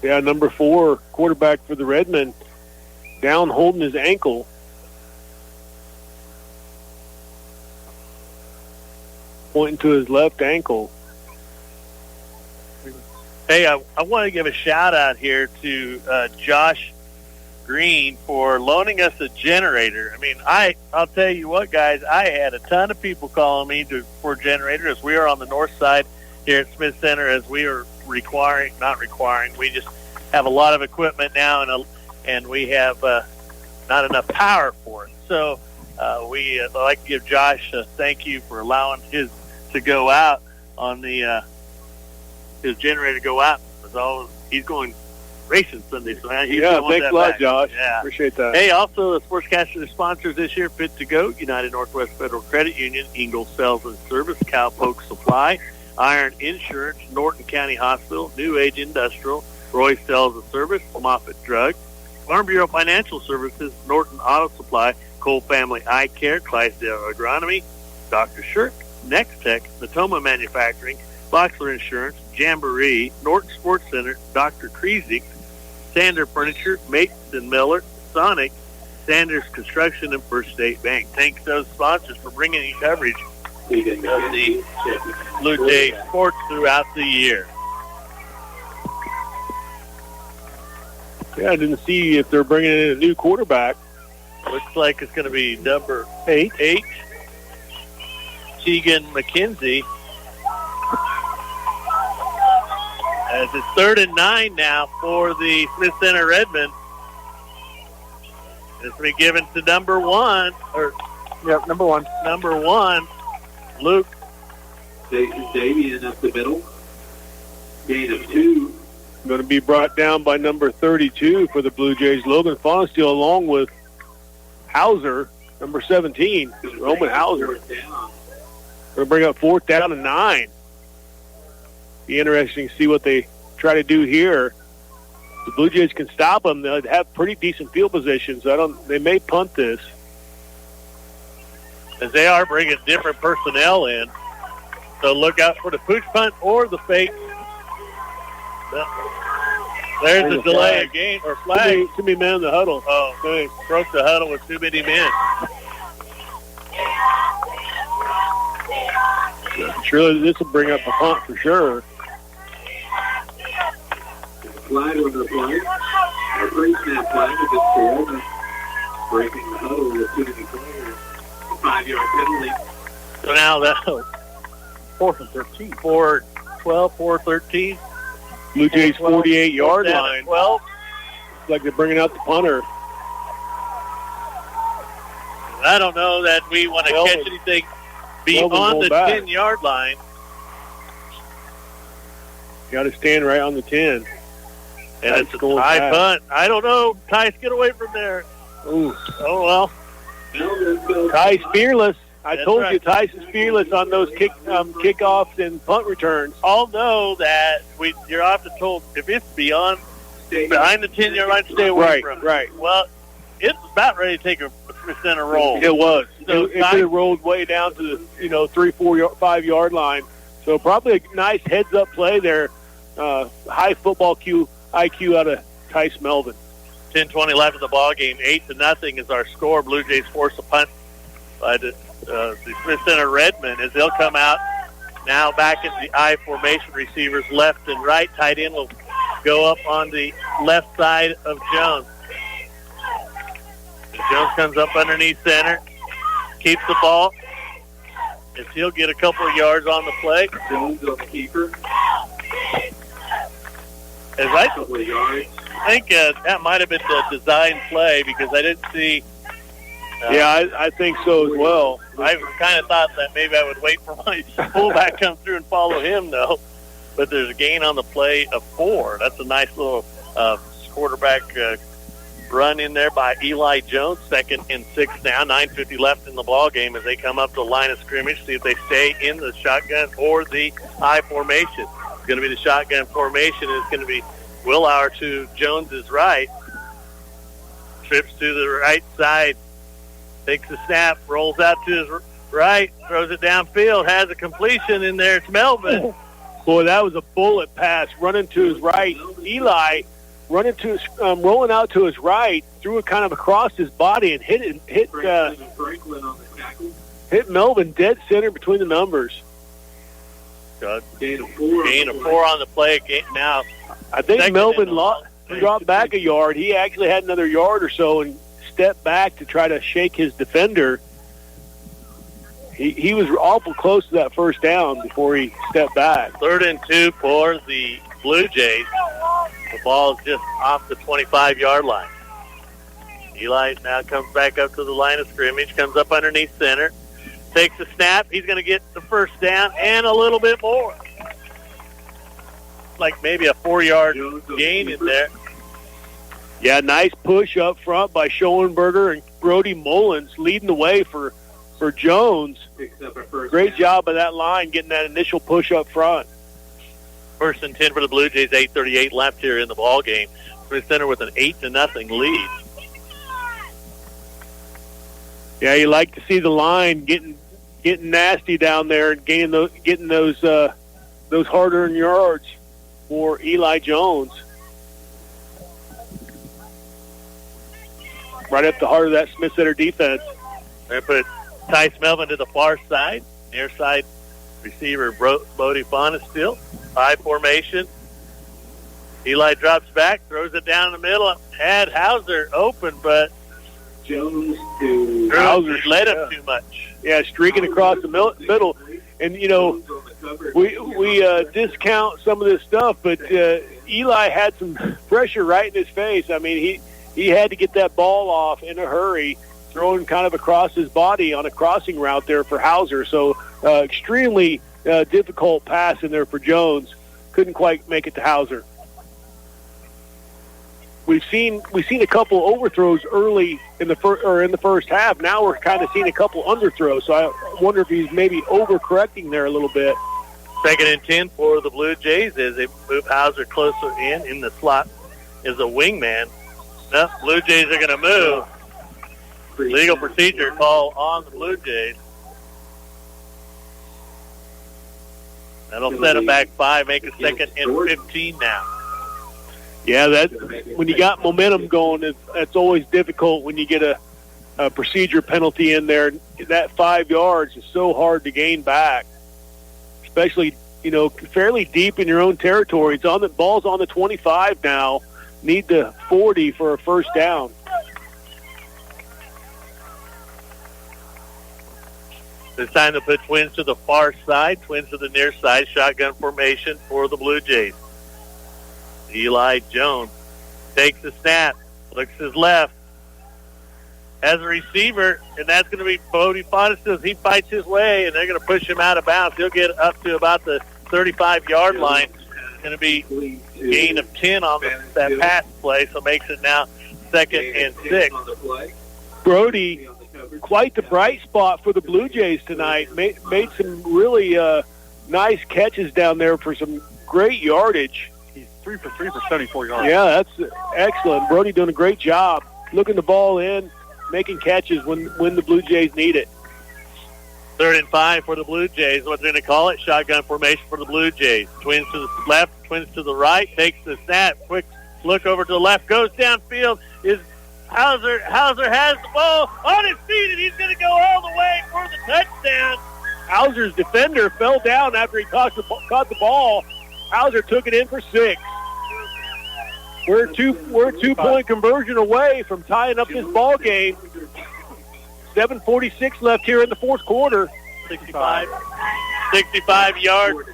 Yeah, number 4, quarterback for the Redmond, down holding his ankle. Pointing to his left ankle. Hey, I want to give a shout-out here to Josh Green for loaning us a generator. I mean, I'll tell you what, guys, I had a ton of people calling me for generators. We are on the north side here at Smith Center as we are not requiring. We just have a lot of equipment now, and we have not enough power for it. So we like to give Josh a thank you for allowing his to go out on the his generator go out. He's going racing Sunday, so he's thanks a lot, back. Josh. Yeah. Appreciate that. Hey, also the Sportscaster sponsors this year: Fit to Go, United Northwest Federal Credit Union, Ingalls Sales and Service, Cowpoke Supply, Iron Insurance, Norton County Hospital, New Age Industrial, Roy Sales and Service, Moffitt Drug, Farm Bureau Financial Services, Norton Auto Supply, Cole Family Eye Care, Clydesdale Agronomy, Dr. Shirk, Next Tech, Natoma Manufacturing, Boxler Insurance, Jamboree, Norton Sports Center, Dr. Krezik, Sander Furniture, Mason Miller, Sonic, Sanders Construction, and First State Bank. Thanks to those sponsors for bringing you coverage of the Blue Jay sports throughout the year. Yeah, I didn't see if they're bringing in a new quarterback. Looks like it's going to be number 8, Tegan McKenzie. As it's 3rd and 9 now for the Smith Center Redmond. It's going to be given to number 1. Number 1. Number 1, Luke. Davian up the middle. Gain of 2. Going to be brought down by number 32 for the Blue Jays, Logan Fonestiel, along with Hauser, number 17, Roman Hauser. Going to bring up 4th down and 9. Be interesting to see what they try to do here. The Blue Jays can stop them. They'll have pretty decent field position, so they may punt this. As they are bringing different personnel in. So look out for the pooch punt or the fake. There's a delay of game or flag. Too many men in the huddle. Oh, they broke the huddle with too many men. Surely this will bring up a punt for sure. Flag on the flag. A pre-snap flag if it's called. Breaking the huddle with too many players. A 5-yard penalty. So now that 4th and 13. 4-12, 4-13. Blue Jays 48-yard line. 12. Looks like they're bringing out the punter. I don't know that we want to catch anything beyond the 10-yard line. Got to stand right on the 10. And it's a high punt. I don't know. Tice, get away from there. Ooh. Oh, well. Tice fearless. I told you Tice is fearless on those kickoffs and punt returns. Although that you're often told if it's behind the 10-yard line, stay away from it. Right. Well, it's about ready to take a center roll. It was. So it could have rolled way down to the 3, 4, 5-yard line. So probably a nice heads-up play there. High football IQ out of Tice Melvin. 10-20 left in the ball game. 8-0 is our score. Blue Jays force a punt by the Smith Center Redmond as they'll come out Now back into the I formation. Receivers left and right. Tight end will go up on the left side of Jones. And Jones comes up underneath center. Keeps the ball. As he'll get a couple of yards on the play. Jones on the keeper. As I think that might have been the design play because I didn't see. I think so as well. I kind of thought that maybe I would wait for my fullback come through and follow him, though. But there's a gain on the play of 4. That's a nice little quarterback run in there by Eli Jones. 2nd and 6 now. 9:50 left in the ball game as they come up to the line of scrimmage. See if they stay in the shotgun or the I formation. It's going to be the shotgun formation. It's going to be Willauer to Jones's right. Trips to the right side. Takes the snap, rolls out to his right, throws it downfield, has a completion in there. It's Melvin. Boy, that was a bullet pass running to his right. Eli running to his, rolling out to his right, threw it kind of across his body and hit Melvin dead center between the numbers. Gain of 4 on the play. Now, I think Melvin dropped back a yard. He actually had another yard or so and stepped back to try to shake his defender. He was awful close to that first down before he stepped back. 3rd and 2 for the Blue Jays. The ball is just off the 25-yard line. Eli now comes back up to the line of scrimmage, comes up underneath center, takes the snap. He's going to get the first down and a little bit more. Like maybe a 4-yard gain in there. Yeah, nice push up front by Schoenberger and Brody Mullins leading the way for Jones. Great job by that line getting that initial push up front. 1st and 10 for the Blue Jays. 8:38 left here in the ball game. Smith Center with an 8-0 lead. Yeah, you like to see the line getting nasty down there and getting those hard-earned yards for Eli Jones. Right up the heart of that Smith Center defense. They put Tice Melvin to the far side. Near side receiver Bodie Fauna still. I formation. Eli drops back, throws it down in the middle. Had Hauser open, but Jones to Hauser led him too much. Yeah, streaking across the middle. And, you know, we discount some of this stuff, but Eli had some pressure right in his face. I mean, he had to get that ball off in a hurry, throwing kind of across his body on a crossing route there for Hauser. So extremely difficult pass in there for Jones. Couldn't quite make it to Hauser. We've seen a couple overthrows early in the first half. Now we're kind of seeing a couple underthrows. So I wonder if he's maybe overcorrecting there a little bit. 2nd and 10 for the Blue Jays as they move Hauser closer in the slot is a wingman. No, Blue Jays are going to move. Legal procedure call on the Blue Jays. That'll set them back 5, make it 2nd and 15 now. Yeah, when you got momentum going, that's always difficult when you get a procedure penalty in there. That 5 yards is so hard to gain back, especially, you know, fairly deep in your own territory. It's on the ball's on the 25 now. Need the 40 for a first down. This time to put Twins to the far side, Twins to the near side, shotgun formation for the Blue Jays. Eli Jones takes the snap, looks to his left, has a receiver, and that's going to be Bodie Fontes. He fights his way, and they're going to push him out of bounds. He'll get up to about the 35-yard line. It's going to be a gain of 10 on that pass play, so makes it now 2nd and 6. Brody, quite the bright spot for the Blue Jays tonight. Made some really nice catches down there for some great yardage. He's 3 for 3 for 74 yards. Yeah, that's excellent. Brody doing a great job, looking the ball in, making catches when the Blue Jays need it. 3rd and 5 for the Blue Jays. What they're going to call it? Shotgun formation for the Blue Jays. Twins to the left, Twins to the right. Takes the snap. Quick look over to the left. Goes downfield. Is Hauser has the ball on his feet, and he's going to go all the way for the touchdown. Hauser's defender fell down after he caught the ball. Hauser took it in for 6. We're a two-point conversion away from tying up this ball game. 7:46 left here in the fourth quarter. 65-yard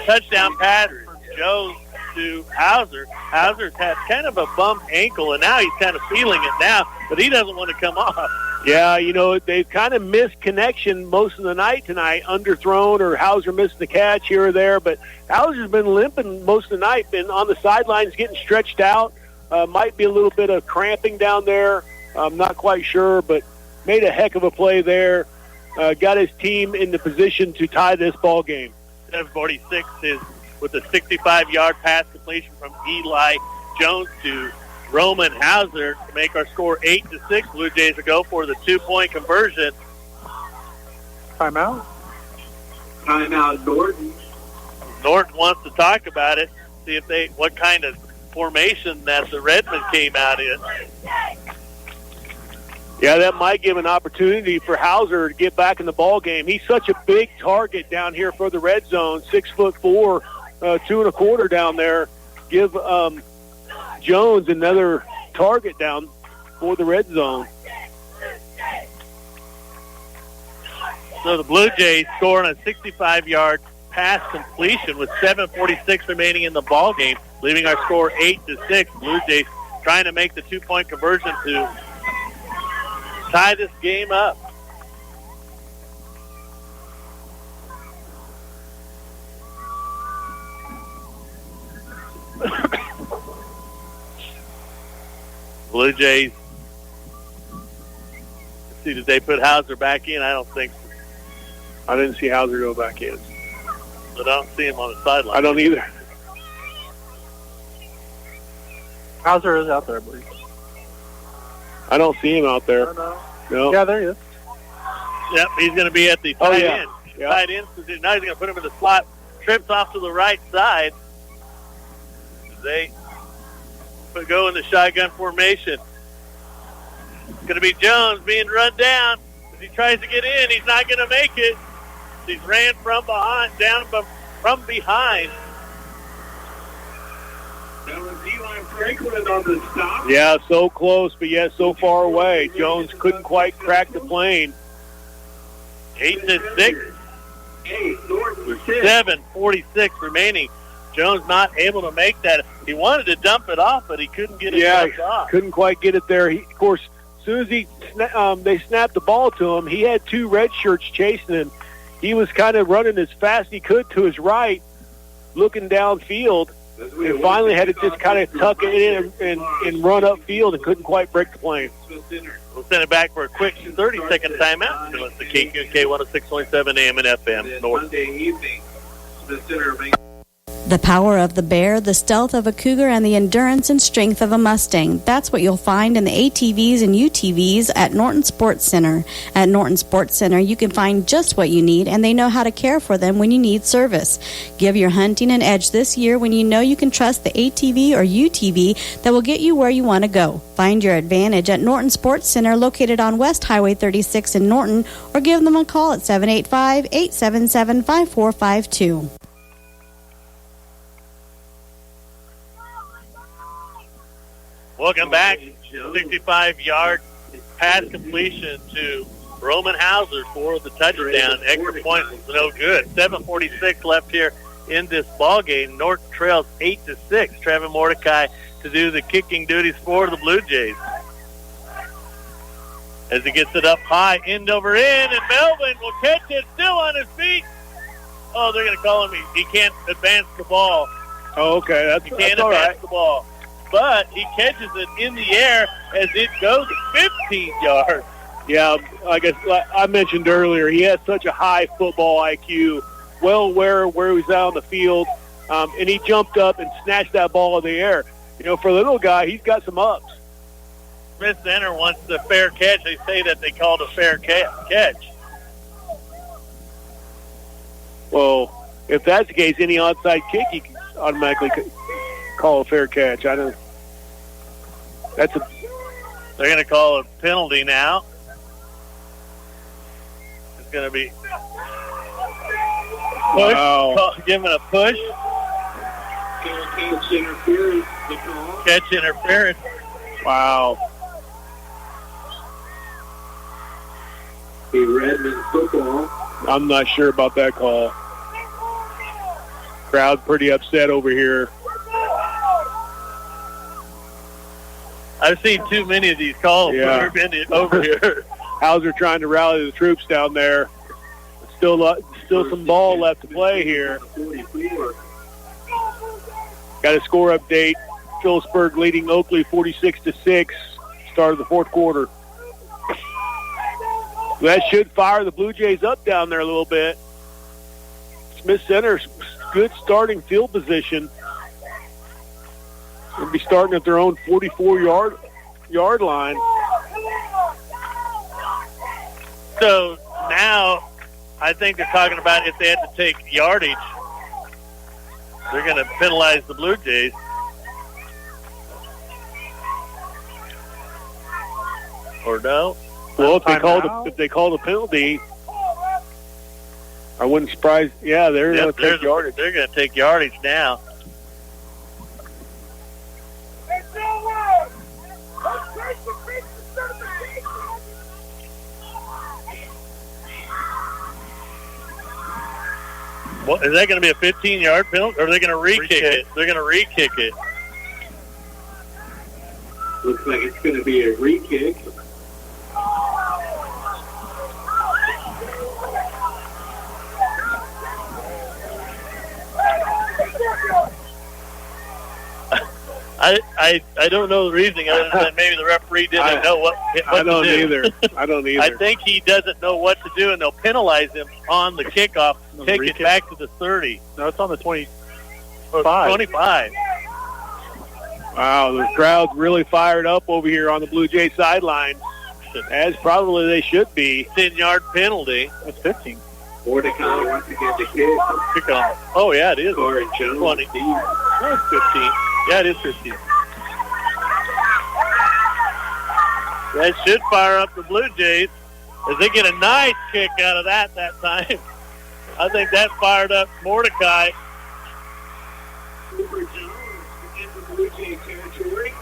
touchdown pass from Jones to Hauser. Hauser's had kind of a bump ankle, and now he's kind of feeling it now, but he doesn't want to come off. Yeah, they've kind of missed connection most of the night tonight, underthrown or Hauser missed the catch here or there, but Hauser's been limping most of the night, been on the sidelines getting stretched out. Might be a little bit of cramping down there. I'm not quite sure, but made a heck of a play there. Got his team in the position to tie this ball game. 7:46 is with a 65-yard pass completion from Eli Jones to Roman Hauser to make our score 8-6. Blue Jays will go for the 2-point conversion. Timeout, Norton. Norton wants to talk about it, see if what kind of formation that the Redmen came out in. Yeah, that might give an opportunity for Hauser to get back in the ball game. He's such a big target down here for the red zone, 6'4", 2.25 down there. Give Jones another target down for the red zone. So the Blue Jays scoring a 65-yard pass completion with 7:46 remaining in the ball game, leaving our score 8-6. Blue Jays trying to make the 2-point conversion to tie this game up. Blue Jays. See, did they put Hauser back in? I don't think so. I didn't see Hauser go back in. But I don't see him on the sideline. I don't either. Hauser is out there, I believe. I don't see him out there. No. Yeah, there he is. Yep, he's going to be at the tight end. Yep. Tight end position. Now he's going to put him in the slot. Trips off to the right side. They go in the shotgun formation. It's going to be Jones being run down. As he tries to get in, he's not going to make it. He's ran from behind, from behind. That was Eli Franklin on the stop. Yeah, so close, but yet so far away. Jones couldn't quite crack the plane. 8-6. Norton With 7:46 remaining. Jones not able to make that. He wanted to dump it off, but he couldn't get it dumped off. Couldn't quite get it there. Of course, as soon as they snapped the ball to him, he had 2 red shirts chasing him. He was kind of running as fast as he could to his right, looking downfield, and finally had to just kind of tuck it in and run upfield and couldn't quite break the plane. We'll send it back for a quick 30-second timeout. It's the KQK 106.7 AM and FM. Monday evening, the center makes The power of the bear, the stealth of a cougar, and the endurance and strength of a Mustang. That's what you'll find in the ATVs and UTVs at Norton Sports Center. At Norton Sports Center, you can find just what you need, and they know how to care for them when you need service. Give your hunting an edge this year when you know you can trust the ATV or UTV that will get you where you want to go. Find your advantage at Norton Sports Center, located on West Highway 36 in Norton, or give them a call at 785-877-5452. Welcome back. 65-yard pass completion to Roman Hauser for the touchdown. Extra point was no good. 7:46 left here in this ball game. Norton trails 8-6. Trevor Mordecai to do the kicking duties for the Blue Jays. As he gets it up high, end over end, and Melvin will catch it, still on his feet. Oh, they're going to call him. He can't advance the ball. Oh, okay. He can't advance the ball. But he catches it in the air as it goes 15 yards. Yeah, I guess I mentioned earlier, he has such a high football IQ, well aware where he was out on the field, and he jumped up and snatched that ball in the air. You know, for a little guy, he's got some ups. Smith Center wants the fair catch. They say that they called a fair catch. Well, if that's the case, any onside kick, he can automatically call a fair catch. I don't. They're going to call a penalty now. is going to be push. Wow. Give him a push. Catch interference. Catch interference. Wow. The Redmond football. I'm not sure about that call. Crowd pretty upset over here. I've seen too many of these calls Yeah. over here. Hauser trying to rally the troops down there. Still some ball left to play here. Got a score update. Phillipsburg leading Oakley 46-6. Start of the fourth quarter. That should fire the Blue Jays up down there a little bit. Smith Center's good starting field position. They'll be starting at their own 44-yard line. So now I think they're talking about if they had to take yardage, they're going to penalize the Blue Jays. Or no? Well, if they called a penalty, I wouldn't surprise. Yeah, they're going to take yardage. They're going to take yardage now. Well, is that going to be a 15-yard penalty, or are they going to re-kick it? They're going to re-kick it. Looks like it's going to be a re-kick. I don't know the reasoning other than maybe the referee didn't know what to do. I don't either. I think he doesn't know what to do, and they'll penalize him on the kickoff, take it back to the 30. No, it's on the 25. 25. Wow, the crowd's really fired up over here on the Blue Jay sideline, as probably they should be. 10-yard penalty. That's 15. Mordecai once again to kick off. Oh, yeah, it is. Or Jones. 20. That's 15. Yeah, it is 15. That should fire up the Blue Jays as they get a nice kick out of that time. I think that fired up Mordecai. Super Jones in the Blue Jay territory.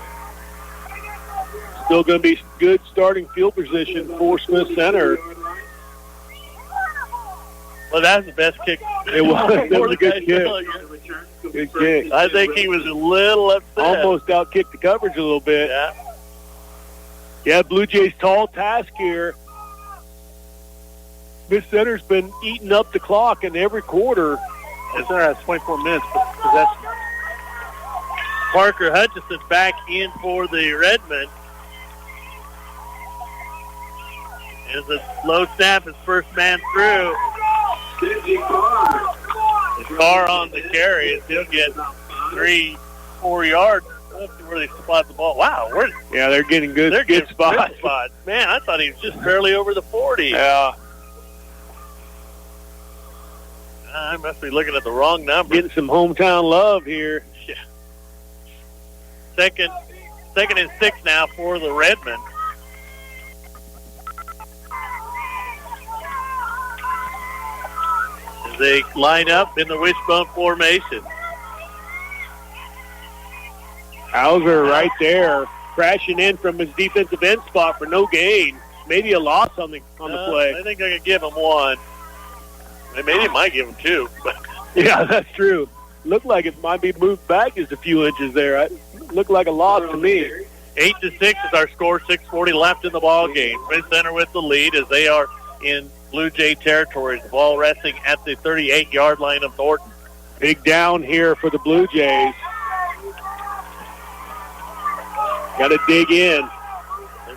Still going to be good starting field position for Smith Center. Well, that's the best kick. It was a good kick. Good kick. I think he was a little upset. Almost outkicked the coverage a little bit. Yeah, Blue Jays' tall task here. Smith Center's been eating up the clock in every quarter. Smith Center has 24 minutes possession. Parker Hutchison back in for the Redmond. As a low snap is first man through. Carr on the carry. He'll get 3-4 yards. Let's see where they spot the ball. Wow. They're getting good spots. Man, I thought he was just barely over the 40. Yeah. I must be looking at the wrong number. Getting some hometown love here. Yeah. Second and 6 now for the Redmond. As they line up in the wishbone formation. Hauser right there, crashing in from his defensive end spot for no gain. Maybe a loss on the play. I think I could give him one. Maybe it might give him two. But yeah, that's true. Looked like it might be moved back just a few inches there. It looked like a loss to me. 8-6 is our score. 6:40 left in the ball game. Smith Center with the lead as they are in Blue Jay territory. The ball resting at the 38-yard line of Norton. Big down here for the Blue Jays. Got to dig in.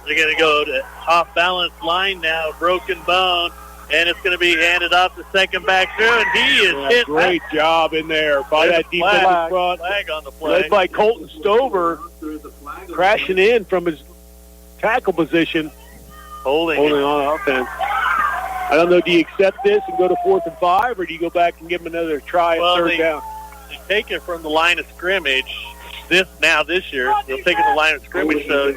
They're going to go to off-balance line now, broken bone, and it's going to be handed off to second back through, and he is hit. Great job in there by that defensive front. Flag on the play. Led by Colton Stover, crashing in from his tackle position. Holding on offense. I don't know, do you accept this and go to 4th and 5, or do you go back and give him another try at third down? They take it from the line of scrimmage. This year, they'll take it to the line of scrimmage. So,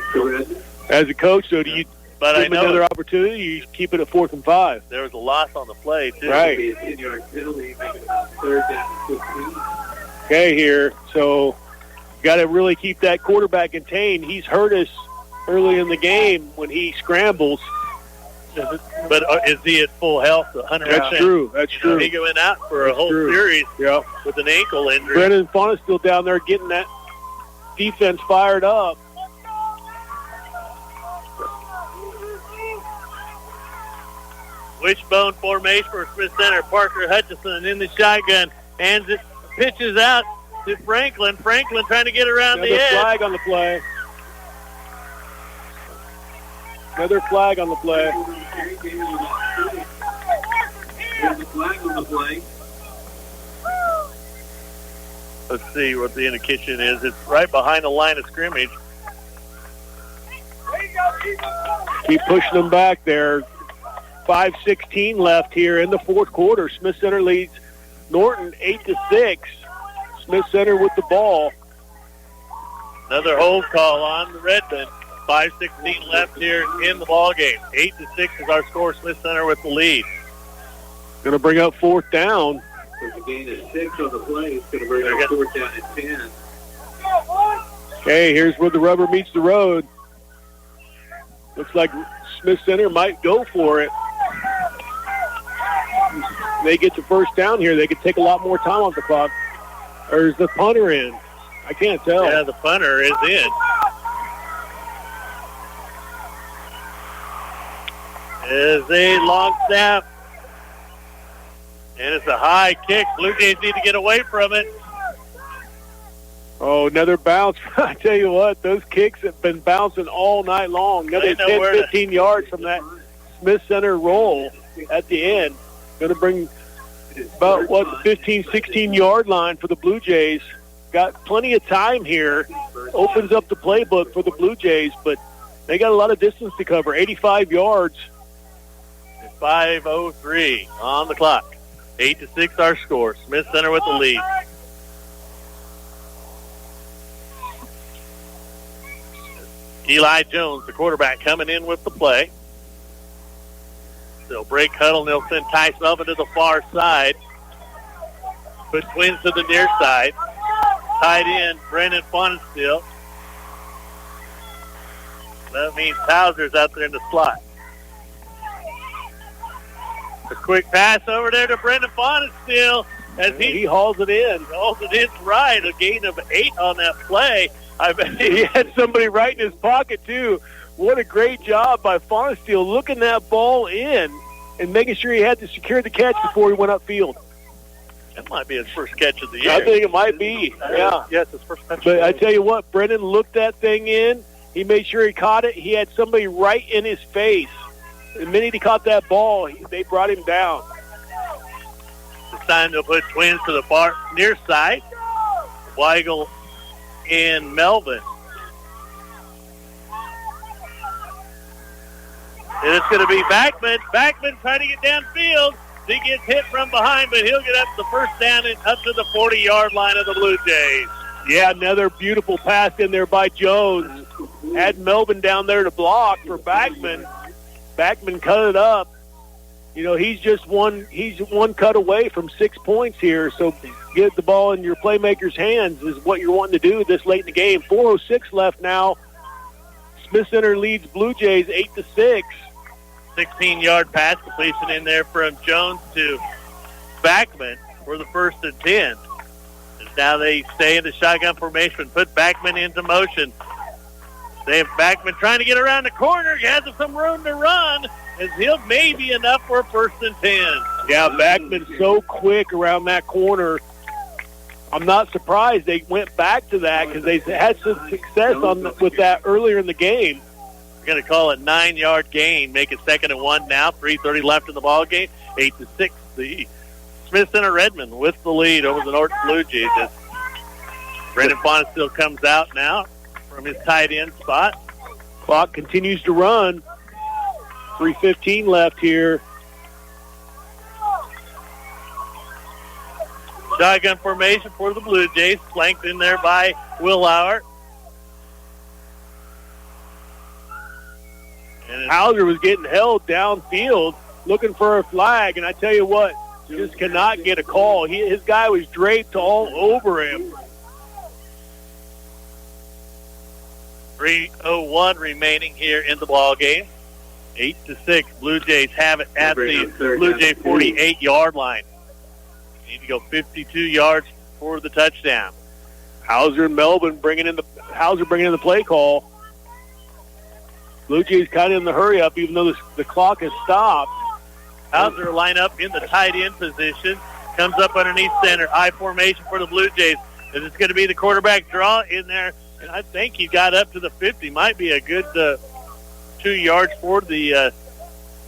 as a coach, though, do But I know another opportunity. You keep it at 4th and 5. There was a loss on the play, too. Right. Be a 10-yard penalty, make it about 3rd down and 15. Okay, here. So got to really keep that quarterback contained. He's hurt us early in the game when he scrambles. But is he at full health? 100%. That's true. That's true. He went out for a whole series with an ankle injury. Brennan Font is still down there getting that defense fired up. Wishbone formation for Smith Center. Parker Hutchison in the shotgun. Hands it, pitches out to Franklin. Franklin trying to get around the edge. Flag on the play. Another flag on the play. There's a flag on the play. Let's see what the indication is. It's right behind the line of scrimmage. Keep pushing them back there. 5:16 left here in the 4th quarter. Smith Center leads Norton 8-6. Smith Center with the ball. Another hold call on the Redmond. 5:16 left here in the ball game. 8-6 is our score. Smith Center with the lead. Going to bring up 4th down. There's a gain of 6 on the play. It's going to bring up 4th down and 10. Okay, here's where the rubber meets the road. Looks like Smith Center might go for it. They get the first down here. They could take a lot more time off the clock. Or is the punter in? I can't tell. Yeah, the punter is in. Is a long snap. And it's a high kick. Blue Jays need to get away from it. Oh, another bounce. I tell you what, those kicks have been bouncing all night long. Another 10, 15 yards from that Smith Center roll at the end. Going to bring about, 15, 16-yard line for the Blue Jays. Got plenty of time here. Opens up the playbook for the Blue Jays, but they got a lot of distance to cover, 85 yards. 5:03 on the clock. 8-6 our score. Smith Center with the lead. Eli Jones, the quarterback, coming in with the play. They'll break huddle, and they'll send Ty Melvin to the far side. Put Twins to the near side. Tied in, Brandon Fonenstiel. That means Hauser's out there in the slot. A quick pass over there to Brendan Fonenstiel as he hauls it in. Hauls it in right. A gain of 8 on that play. I bet he had somebody right in his pocket, too. What a great job by Fonenstiel looking that ball in and making sure he had to secure the catch before he went upfield. That might be his first catch of the year. I think it might be, yeah. Yes, his first catch. But I tell you what, Brendan looked that thing in. He made sure he caught it. He had somebody right in his face. The minute he caught that ball, they brought him down. It's time to put Twins to the far near side. Weigel and Melvin. And it's going to be Backman. Backman trying to get downfield. He gets hit from behind, but he'll get up the first down and up to the 40-yard line of the Blue Jays. Yeah, another beautiful pass in there by Jones. Had Melvin down there to block for Backman. Backman cut it up. You know, he's one cut away from 6 points here. So get the ball in your playmaker's hands is what you're wanting to do this late in the game. 4:06 left now. Smith Center leads Blue Jays 8-6. 16-yard pass completion in there from Jones to Backman for the 1st and 10. And now they stay in the shotgun formation, put Backman into motion. They have Backman trying to get around the corner. He has some room to run, as he'll maybe enough for a 1st and 10. Yeah, Backman's so quick around that corner. I'm not surprised they went back to that because they had some success with that earlier in the game. We're going to call it 9-yard gain. Make it 2nd and 1 now. 3:30 left in the ball game. 8-6. The Smith Center Redmond with the lead over the Norton Blue Jays. As Brandon Fonenstiel comes out now from his tight end spot. Clock continues to run. 3:15 left here. Shotgun formation for the Blue Jays, flanked in there by Willauer. And Hauser was getting held downfield looking for a flag, and I tell you what, just cannot get a call. His guy was draped all over him. 3:01 remaining here in the ball game. 8-6. Blue Jays have it at the Blue Jay 48-yard line. Need to go 52 yards for the touchdown. Hauser and Melvin bringing in the play call. Blue Jays kind of in the hurry up, even though the clock has stopped. Hauser line up in the tight end position. Comes up underneath center. I formation for the Blue Jays. Is this going to be the quarterback draw in there? And I think he got up to the 50. Might be a good 2 yards for the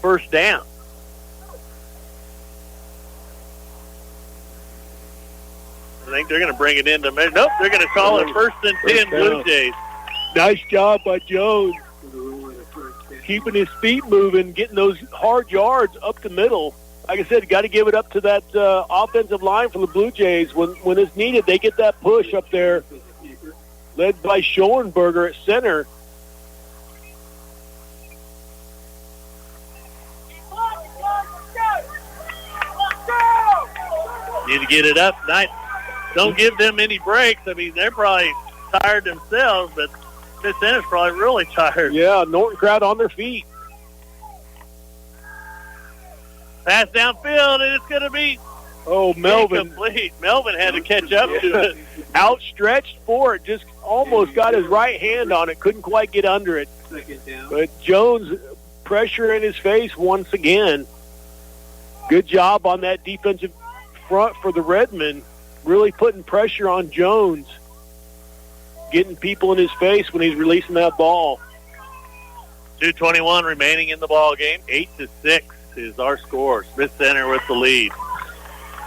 first down. I think they're going to bring it into – nope, they're going to call it 1st and 10 Blue Jays. Nice job by Jones. Keeping his feet moving, getting those hard yards up the middle. Like I said, got to give it up to that offensive line for the Blue Jays. When it's needed, they get that push up there, led by Schoenberger at center. Need to get it up. Don't give them any breaks. I mean, they're probably tired themselves, but Smith Center's probably really tired. Yeah, Norton crowd on their feet. Pass downfield, and it's going to be Melvin. Incomplete. Melvin had to catch up to it. Outstretched for it, just almost got his right hand on it, couldn't quite get under it. But Jones, pressure in his face once again. Good job on that defensive front for the Redmen, really putting pressure on Jones, getting people in his face when he's releasing that ball. 2:21 remaining in the ball game. 8-6 is our score. Smith Center with the lead.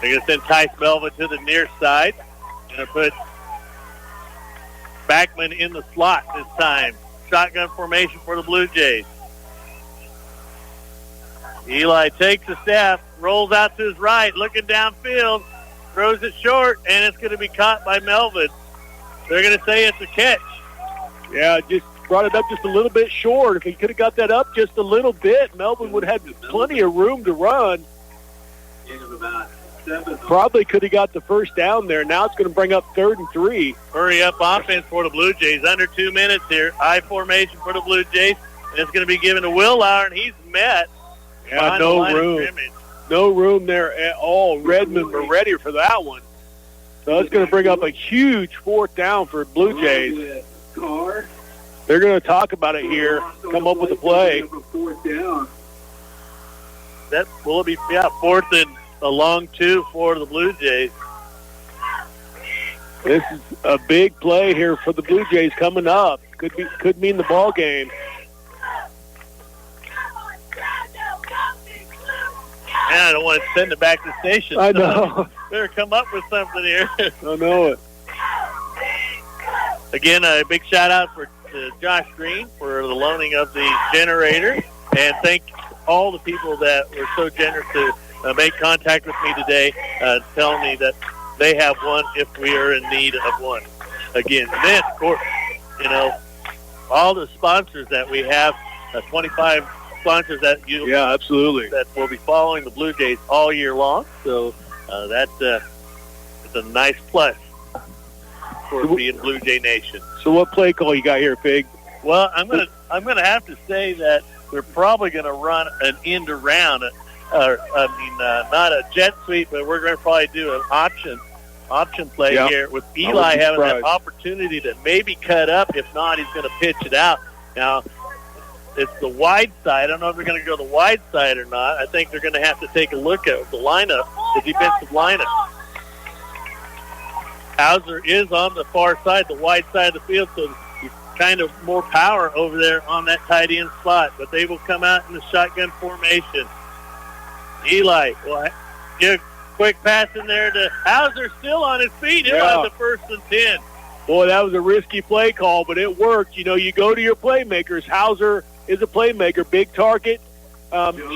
They're going to send Tice Melvin to the near side. Going to put Backman in the slot this time. Shotgun formation for the Blue Jays. Eli takes a step, rolls out to his right, looking downfield, throws it short, and it's going to be caught by Melvin. They're going to say it's a catch. Yeah, just brought it up just a little bit short. If he could have got that up just a little bit, Melvin would have had plenty of room to run. Probably could have got the first down there. Now it's going to bring up 3rd and 3. Hurry up offense for the Blue Jays. Under 2 minutes here. I formation for the Blue Jays. And it's going to be given to Willauer, and he's met. Yeah, no room. No room there at all. Redmond were ready for that one. So it's going to bring up a huge 4th down for Blue Jays. They're going to talk about it here, come up with a play. That will be 4th and a long 2 for the Blue Jays. This is a big play here for the Blue Jays coming up. Could mean the ball game. And I don't want to send it back to the station. I know. Better come up with something here. I know it. Again, a big shout out to Josh Green for the loaning of the generator. And thank all the people that were so generous to make contact with me today, telling me that they have one if we are in need of one. Again, then, of course, all the sponsors that we have, 25 sponsors that absolutely, that will be following the Blue Jays all year long. So it's a nice plus for being Blue Jay Nation. So what play call you got here, Fig? Well, I'm gonna have to say that we're probably gonna run an end around, not a jet sweep, but we're gonna probably do an option play here with Eli having that opportunity to maybe cut up. If not, he's gonna pitch it out. Now, it's the wide side. I don't know if they're going to go the wide side or not. I think they're going to have to take a look at the lineup, the defensive lineup. Hauser is on the far side, the wide side of the field, so he's kind of more power over there on that tight end slot. But they will come out in the shotgun formation. Eli will give a quick pass in there to Hauser, still on his feet. He'll have the 1st and 10. Boy, that was a risky play call, but it worked. You go to your playmakers. Hauser is a playmaker, big target,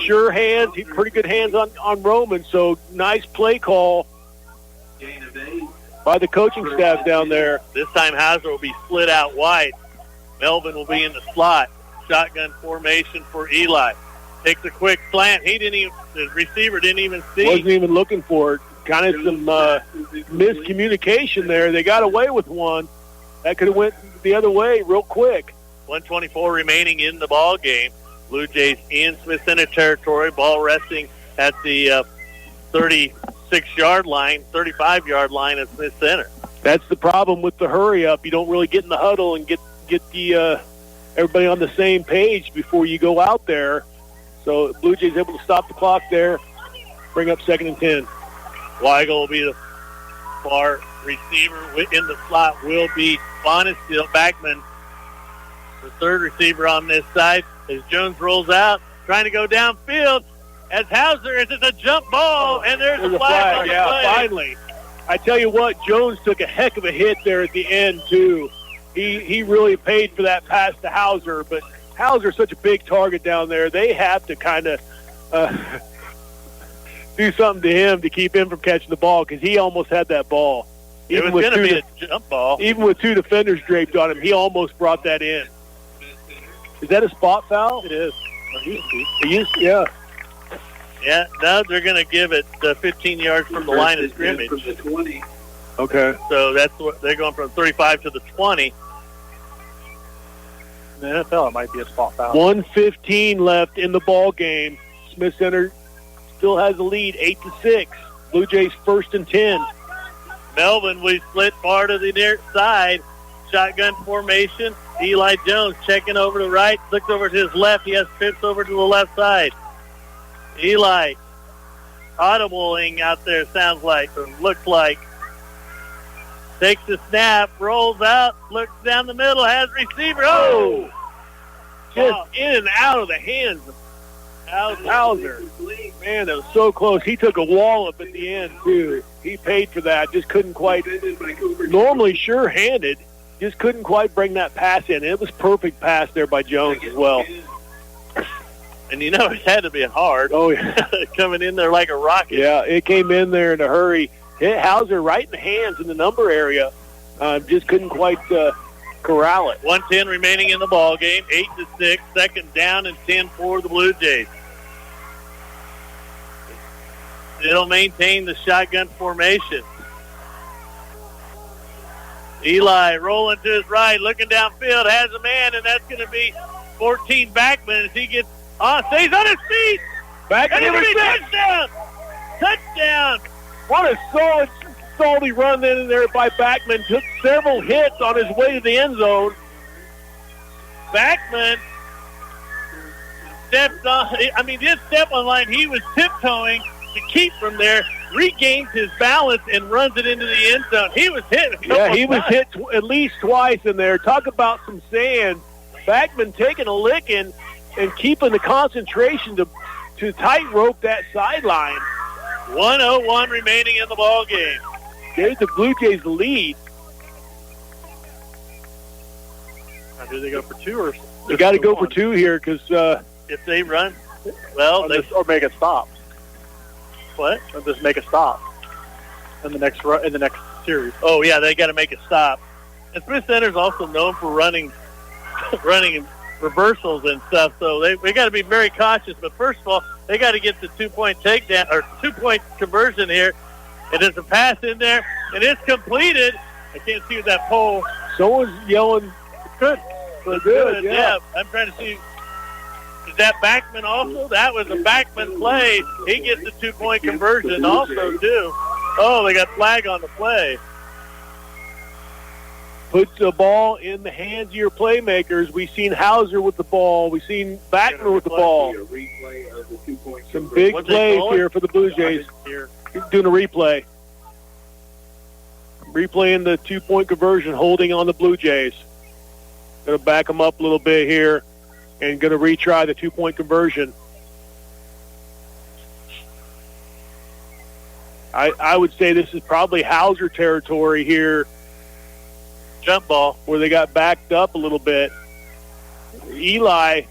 sure hands, pretty good hands on Roman, so nice play call by the coaching staff down there. This time Hauser will be split out wide. Melvin will be in the slot. shotgun formation for Eli. Takes a quick slant. The receiver didn't even see. Wasn't even looking for it. Kind of some miscommunication there. They got away with one. That could have went the other way real quick. 1:24 remaining in the ball game. Blue Jays in Smith Center territory. Ball resting at the 36-yard line, 35-yard line at Smith Center. That's the problem with the hurry up. You don't really get in the huddle and get the everybody on the same page before you go out there. So Blue Jays able to stop the clock there, bring up 2nd and 10. Weigel will be the far receiver. In the slot will be Bonestill. Backman, the third receiver on this side, as Jones rolls out, trying to go downfield. As Hauser, is it a jump ball? And there's a flag. Yeah, finally. I tell you what, Jones took a heck of a hit there at the end, too. He really paid for that pass to Hauser, but Hauser's such a big target down there. They have to kind of do something to him to keep him from catching the ball because he almost had that ball. It was going to be a jump ball. Even with 2 defenders draped on him, he almost brought that in. Is that a spot foul? It is. It used to, yeah. Yeah, now they're going to give it 15 yards from the line of scrimmage. From the 20. Okay. So that's what they're going from 35 to the 20. In the NFL, it might be a spot foul. 1:15 left in the ball game. Smith Center still has the lead, 8-6. Blue Jays 1st and 10. Melvin, we split far to the near side. Shotgun formation. Eli Jones checking over to the right, looks over to his left. He has Phipps over to the left side. Eli audibling out there, sounds like, or looks like. Takes the snap, rolls out, looks down the middle, has receiver. Oh! Just in and out of the hands of Hauser. Man, that was so close. He took a wallop at the end, too. He paid for that. Just couldn't quite. Normally sure-handed. Just couldn't quite bring that pass in. It was perfect pass there by Jones as well. And you know it had to be hard. Oh, yeah. Coming in there like a rocket. Yeah, it came in there in a hurry. Hit Hauser right in the hands in the number area. Just couldn't quite corral it. 1:10 remaining in the ball game. 8-6. 2nd down and 10 for the Blue Jays. They'll maintain the shotgun formation. Eli rolling to his right, looking downfield, has a man, and that's going to be 14 Backman as he gets stays on his feet. Backman, touchdown! Touchdown! What a solid run in there by Backman. Took several hits on his way to the end zone. Backman stepped on. I mean, didn't step on line. He was tiptoeing to keep from there. Regains his balance and runs it into the end zone. He was hit. He was hit at least twice in there. Talk about some sand. Backman taking a licking and keeping the concentration to tightrope that sideline. 1:01 remaining in the ball game. There's the Blue Jays lead. Now, do they go for 2 or? They got to go for 2 here because if they run, well, or make a stop. What? Or just make a stop in the next series. Oh yeah, they got to make a stop. And Smith Center's also known for running reversals and stuff, so they got to be very cautious. But first of all, they got to get the 2-point takedown or 2-point conversion here. And there's a pass in there, and it's completed. I can't see that pole. Someone's yelling, "Good, good." Yeah, I'm trying to see. Is that Backman also? That was a Backman play. He gets the 2-point conversion also, too. Oh, they got flag on the play. Puts the ball in the hands of your playmakers. We've seen Hauser with the ball. We've seen Backman with the ball. Some big plays here for the Blue Jays. He's doing a replay. Replaying the 2-point conversion, holding on the Blue Jays. Going to back them up a little bit here and going to retry the 2-point conversion. I would say this is probably Hauser territory here. Jump ball. Where they got backed up a little bit. Eli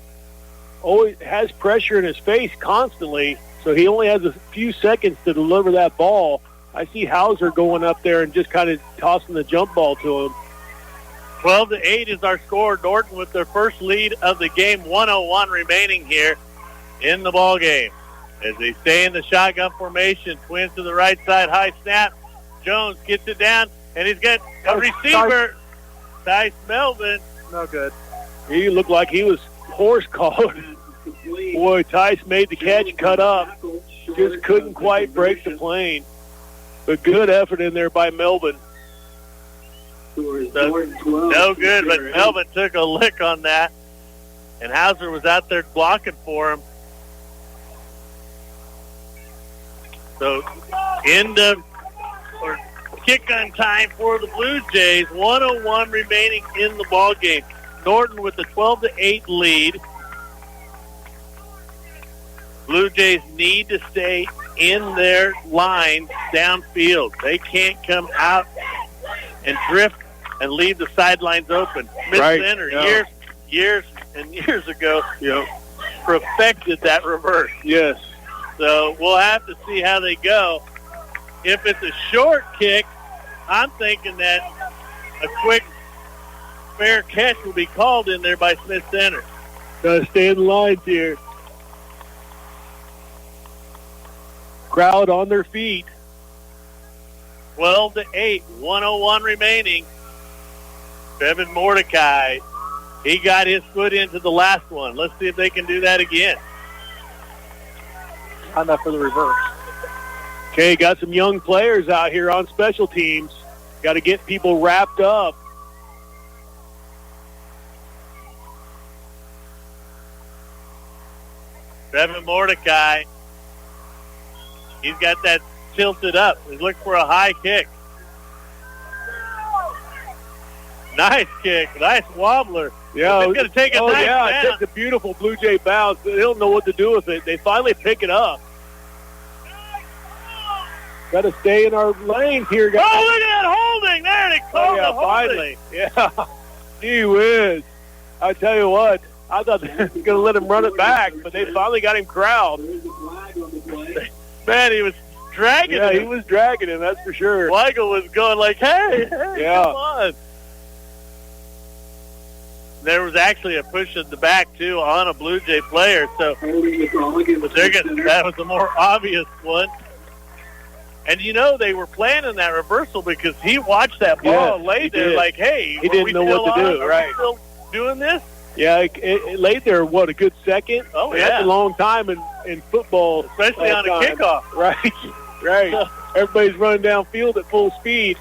always has pressure in his face constantly, so he only has a few seconds to deliver that ball. I see Hauser going up there and just kind of tossing the jump ball to him. 12-8 is our score. Norton with their first lead of the game. 1:01 remaining here in the ball game. As they stay in the shotgun formation, twins to the right side, high snap. Jones gets it down, and he's got a receiver. Tice Melvin. No good. He looked like he was horse called. Boy, Tice made the catch, cut up. Just couldn't quite break the plane. But good effort in there by Melvin. No good, but Melvin took a lick on that. And Hauser was out there blocking for him. So, end of or kick-on time for the Blue Jays. 1:01 remaining in the ball game. Norton with the 12-8 lead. Blue Jays need to stay in their lines downfield. They can't come out and drift and leave the sidelines open. Smith Center, years and years ago, perfected that reverse. Yes. So we'll have to see how they go. If it's a short kick, I'm thinking that a quick, fair catch will be called in there by Smith Center. Got to stay in the lines here. Crowd on their feet. 12-8, 1:01 remaining. Trevin Mordecai, he got his foot into the last one. Let's see if they can do that again. Enough for the reverse. Okay, got some young players out here on special teams. Got to get people wrapped up. Trevin Mordecai, he's got that tilted up. He's looking for a high kick. Nice kick. Nice wobbler. Yeah, it's going to take a nice bounce. It's a beautiful Blue Jay bounce. They don't know what to do with it. They finally pick it up. Got to stay in our lanes here, guys. Oh, look at that holding. There, they called the holding. Finally. Yeah. Gee whiz. I tell you what, I thought they were going to let him run it back, but they finally got him corralled. Man, he was dragging him. Yeah, he was dragging him, that's for sure. Weigel was going like, hey, come on. There was actually a push in the back, too, on a Blue Jay player. So but that was the more obvious one. And, they were planning that reversal because he watched that ball and laid there like, hey, he didn't know what to do. Are we still doing this? Yeah, it laid there, a good second? Oh, yeah. That's a long time in football. Especially on a kickoff. Right. Everybody's running downfield at full speed.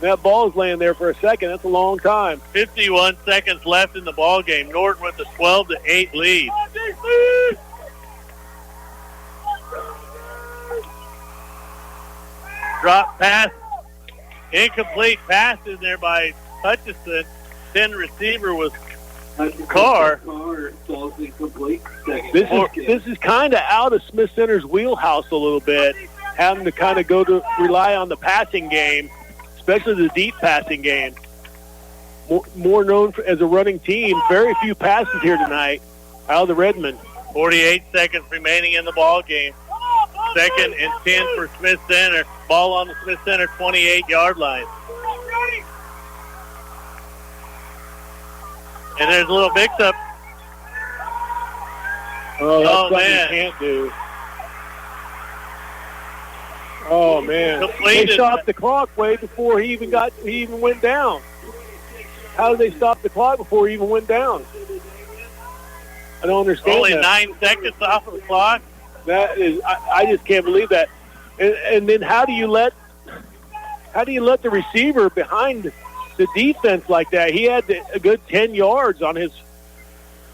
That ball's laying there for a second. That's a long time. 51 seconds left in the ball game. Norton with the 12-8 lead. Drop pass. Incomplete pass in there by Hutchison. 10 receiver was Carr. This is kind of out of Smith Center's wheelhouse a little bit, having to kind of rely on the passing game, especially the deep passing game. More known as a running team. Very few passes here tonight out of the Redmond. 48 seconds remaining in the ball game. 2nd and 10 for Smith Center. Ball on the Smith Center 28-yard line. And there's a little mix-up. Oh, that's something you can't do. Oh, man. Completed. They stopped the clock way before he even went down. How did they stop the clock before he even went down? I don't understand Only that. 9 seconds off of the clock. That is, I just can't believe that. And then how do you let the receiver behind the defense like that? He had a good 10 yards on his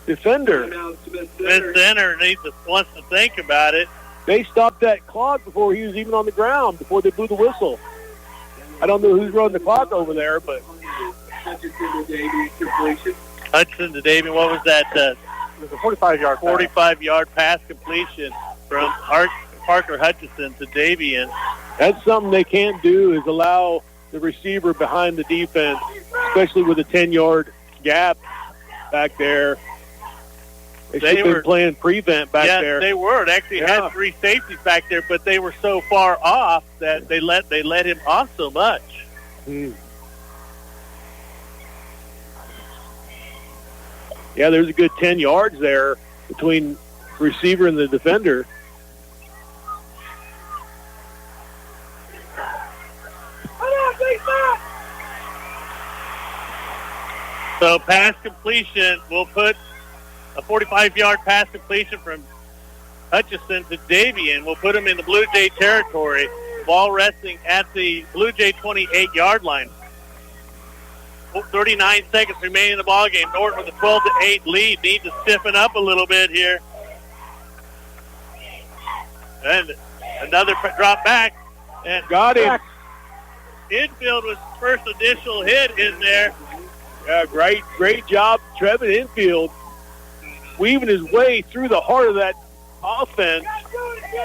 defender. Smith Center wants to think about it. They stopped that clock before he was even on the ground, before they blew the whistle. I don't know who's running the clock over there, but Hudson to Davey, what was that? It was a 45-yard 45-yard pass completion from Parker Hutchison to Davian. That's something they can't do, is allow the receiver behind the defense, especially with a 10-yard gap back there. They should have been playing prevent back there. Yeah, they were. It actually had 3 safeties back there, but they were so far off that they let him off so much. Yeah, there's a good 10 yards there between receiver and the defender. So pass completion, we'll put a 45-yard pass completion from Hutchison to Davian. We'll put him in the Blue Jay territory. Ball resting at the Blue Jay 28-yard line. 39 seconds remaining in the ball game. Norton with a 12-8 lead. Need to stiffen up a little bit here. And another drop back. And got him. Infield was first initial hit in there. Yeah, great job, Trevin Infield, weaving his way through the heart of that offense,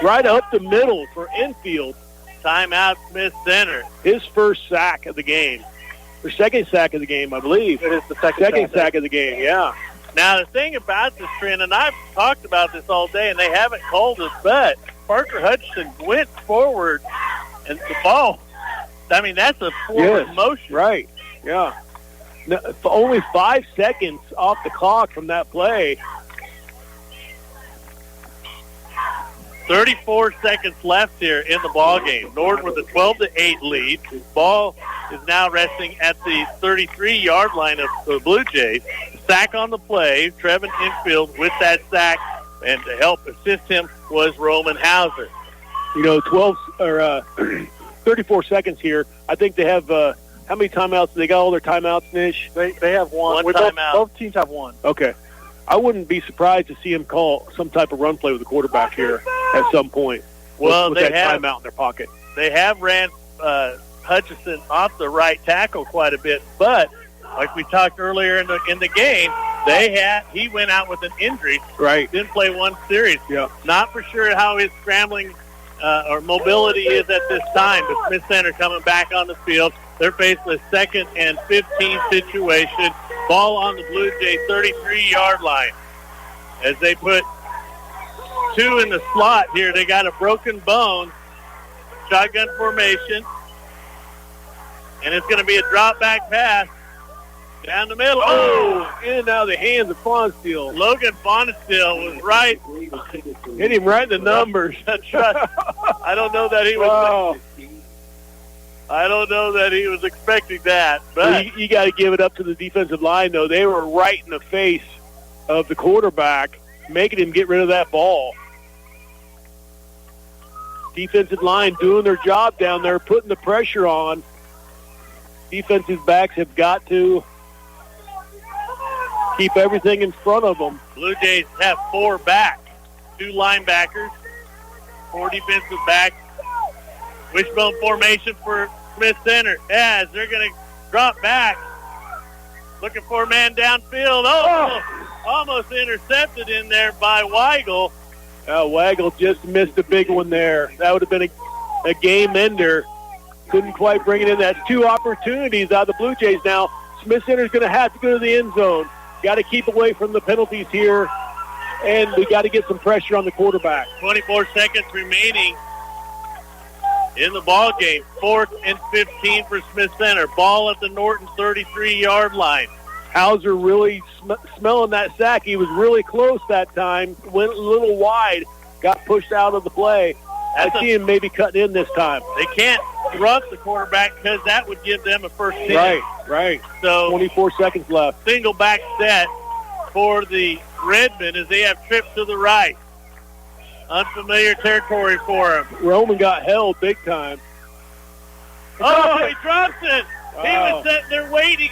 right up the middle for Infield. Timeout, Smith Center. His first sack of the game, or second sack of the game, I believe. It is the second sack of the game. Yeah. Now the thing about this trend, and I've talked about this all day, and they haven't called it, but Parker Hutchison went forward, and the ball. I mean, that's a forward motion. Right. Yeah. No, only 5 seconds off the clock from that play. 34 seconds left here in the ball game. Norton with a 12-8 lead. Ball is now resting at the 33-yard line of the Blue Jays. Sack on the play. Trevin Infield with that sack, and to help assist him was Roman Hauser. 34 seconds here. I think they have. How many timeouts? They got all their timeouts, Nish? They have one. Timeout. Both teams have one. Okay. I wouldn't be surprised to see him call some type of run play with the quarterback here at some point. Well, with they that have timeout in their pocket. They have ran Hutchison off the right tackle quite a bit, but like we talked earlier in the game, he went out with an injury. Right. Didn't play one series. Yeah. Not for sure how his scrambling or mobility is at this time, but Smith Center coming back on the field. They're facing a 2nd and 15 situation. Ball on the Blue Jay 33-yard line. As they put 2 in the slot here, they got a broken bone. Shotgun formation. And it's going to be a drop-back pass down the middle. Oh, in and out of the hands of Fonsteel. Logan Fonsteel was right. Hit him right in the numbers. That's right. I don't know that he was. Wow. I don't know that he was expecting that. But you got to give it up to the defensive line, though. They were right in the face of the quarterback, making him get rid of that ball. Defensive line doing their job down there, putting the pressure on. Defensive backs have got to keep everything in front of them. Blue Jays have 4 back, 2 linebackers, 4 defensive backs. Wishbone formation for Smith Center as they're going to drop back. Looking for a man downfield. Almost intercepted in there by Weigel. Weigel just missed a big one there. That would have been a game ender. Couldn't quite bring it in. That's 2 opportunities out of the Blue Jays now. Smith Center's going to have to go to the end zone. Got to keep away from the penalties here, and we got to get some pressure on the quarterback. 24 seconds remaining in the ball game. 4th and 15 for Smith Center. Ball at the Norton 33-yard line. Hauser really smelling that sack. He was really close that time. Went a little wide. Got pushed out of the play. I see him maybe cutting in this time. They can't thrust the quarterback because that would give them a first down. Right. So 24 seconds left. Single back set for the Redmen as they have trips to the right. Unfamiliar territory for him. Roman got held big time. Oh, he drops it. Wow. He was sitting there waiting.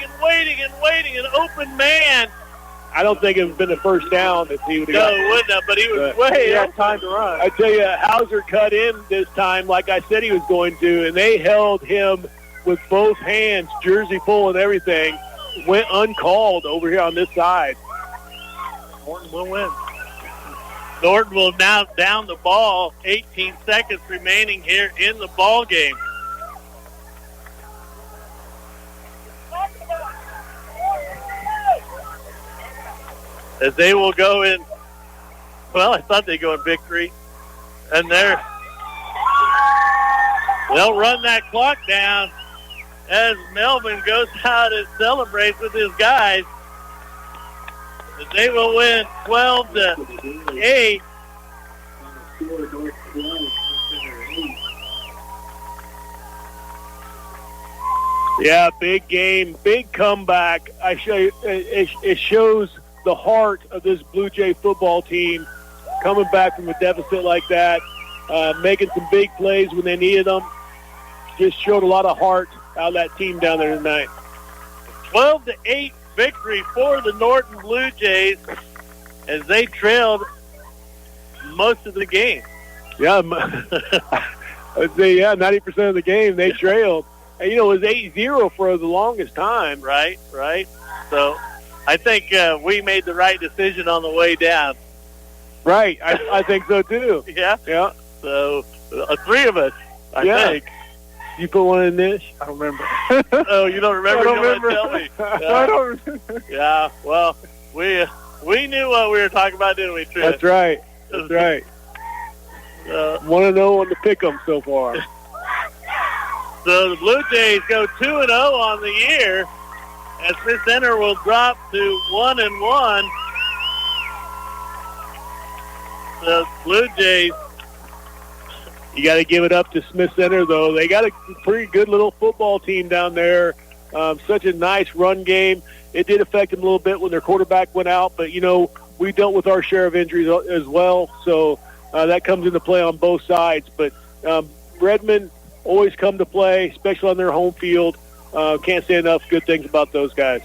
An open man. I don't think it would have been a first down if he would have. No, it wouldn't have, but he was way out of time to run. I tell you, Hauser cut in this time like I said he was going to, and they held him with both hands, jersey full and everything. Went uncalled over here on this side. Norton will win. Norton will now down the ball. 18 seconds remaining here in the ball game. As they will go in, well, I thought they'd go in victory. And they'll run that clock down as Melvin goes out and celebrates with his guys. They will win 12-8. Yeah, big game, big comeback. I show you, it shows the heart of this Bluejay football team coming back from a deficit like that, making some big plays when they needed them. Just showed a lot of heart out of that team down there tonight. 12-8 victory for the Norton Bluejays as they trailed most of the game. Yeah, I'd say, 90% of the game they trailed. And, it was 8-0 for the longest time. Right. So I think we made the right decision on the way down. Right, I think so too. Yeah? Yeah. So, three of us, I think. You put one in this? I don't remember. Oh, you don't remember? I don't remember. Tell me. I don't remember. Yeah, well, we knew what we were talking about, didn't we, Trish? That's right. 1-0 on the pick 'em so far. So the Blue Jays go 2-0 on the year as Smith Center will drop to 1-1. The Blue Jays. You got to give it up to Smith Center, though. They got a pretty good little football team down there. Such a nice run game. It did affect them a little bit when their quarterback went out, but, we dealt with our share of injuries as well, so that comes into play on both sides. But Redmond always come to play, especially on their home field. Can't say enough good things about those guys.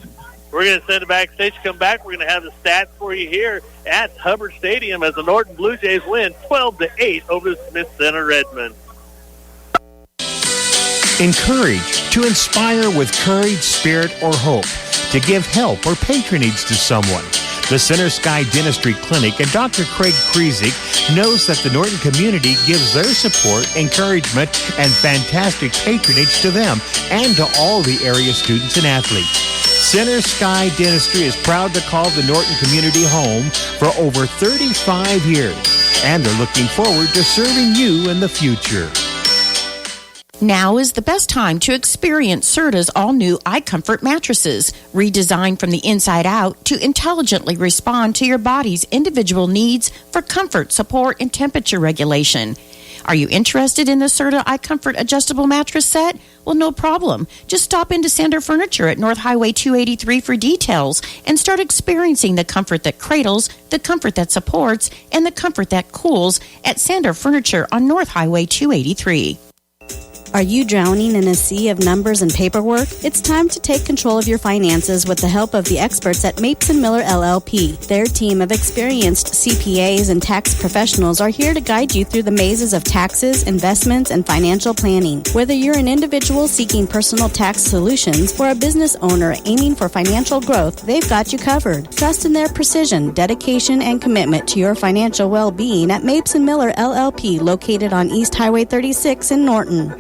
We're going to send it backstage. Come back. We're going to have the stats for you here at Hubbard Stadium as the Norton Blue Jays win 12-8 over the Smith Center Redmond. Encourage, to inspire with courage, spirit, or hope, to give help or patronage to someone. The Center Sky Dentistry Clinic and Dr. Craig Kriesig knows that the Norton community gives their support, encouragement, and fantastic patronage to them and to all the area students and athletes. Center Sky Dentistry is proud to call the Norton community home for over 35 years, and they're looking forward to serving you in the future. Now is the best time to experience Serta's all-new iComfort mattresses, redesigned from the inside out to intelligently respond to your body's individual needs for comfort, support, and temperature regulation. Are you interested in the Serta iComfort adjustable mattress set? Well, no problem. Just stop into Sander Furniture at North Highway 283 for details and start experiencing the comfort that cradles, the comfort that supports, and the comfort that cools at Sander Furniture on North Highway 283. Are you drowning in a sea of numbers and paperwork? It's time to take control of your finances with the help of the experts at Mapes & Miller LLP. Their team of experienced CPAs and tax professionals are here to guide you through the mazes of taxes, investments, and financial planning. Whether you're an individual seeking personal tax solutions or a business owner aiming for financial growth, they've got you covered. Trust in their precision, dedication, and commitment to your financial well-being at Mapes & Miller LLP, located on East Highway 36 in Norton.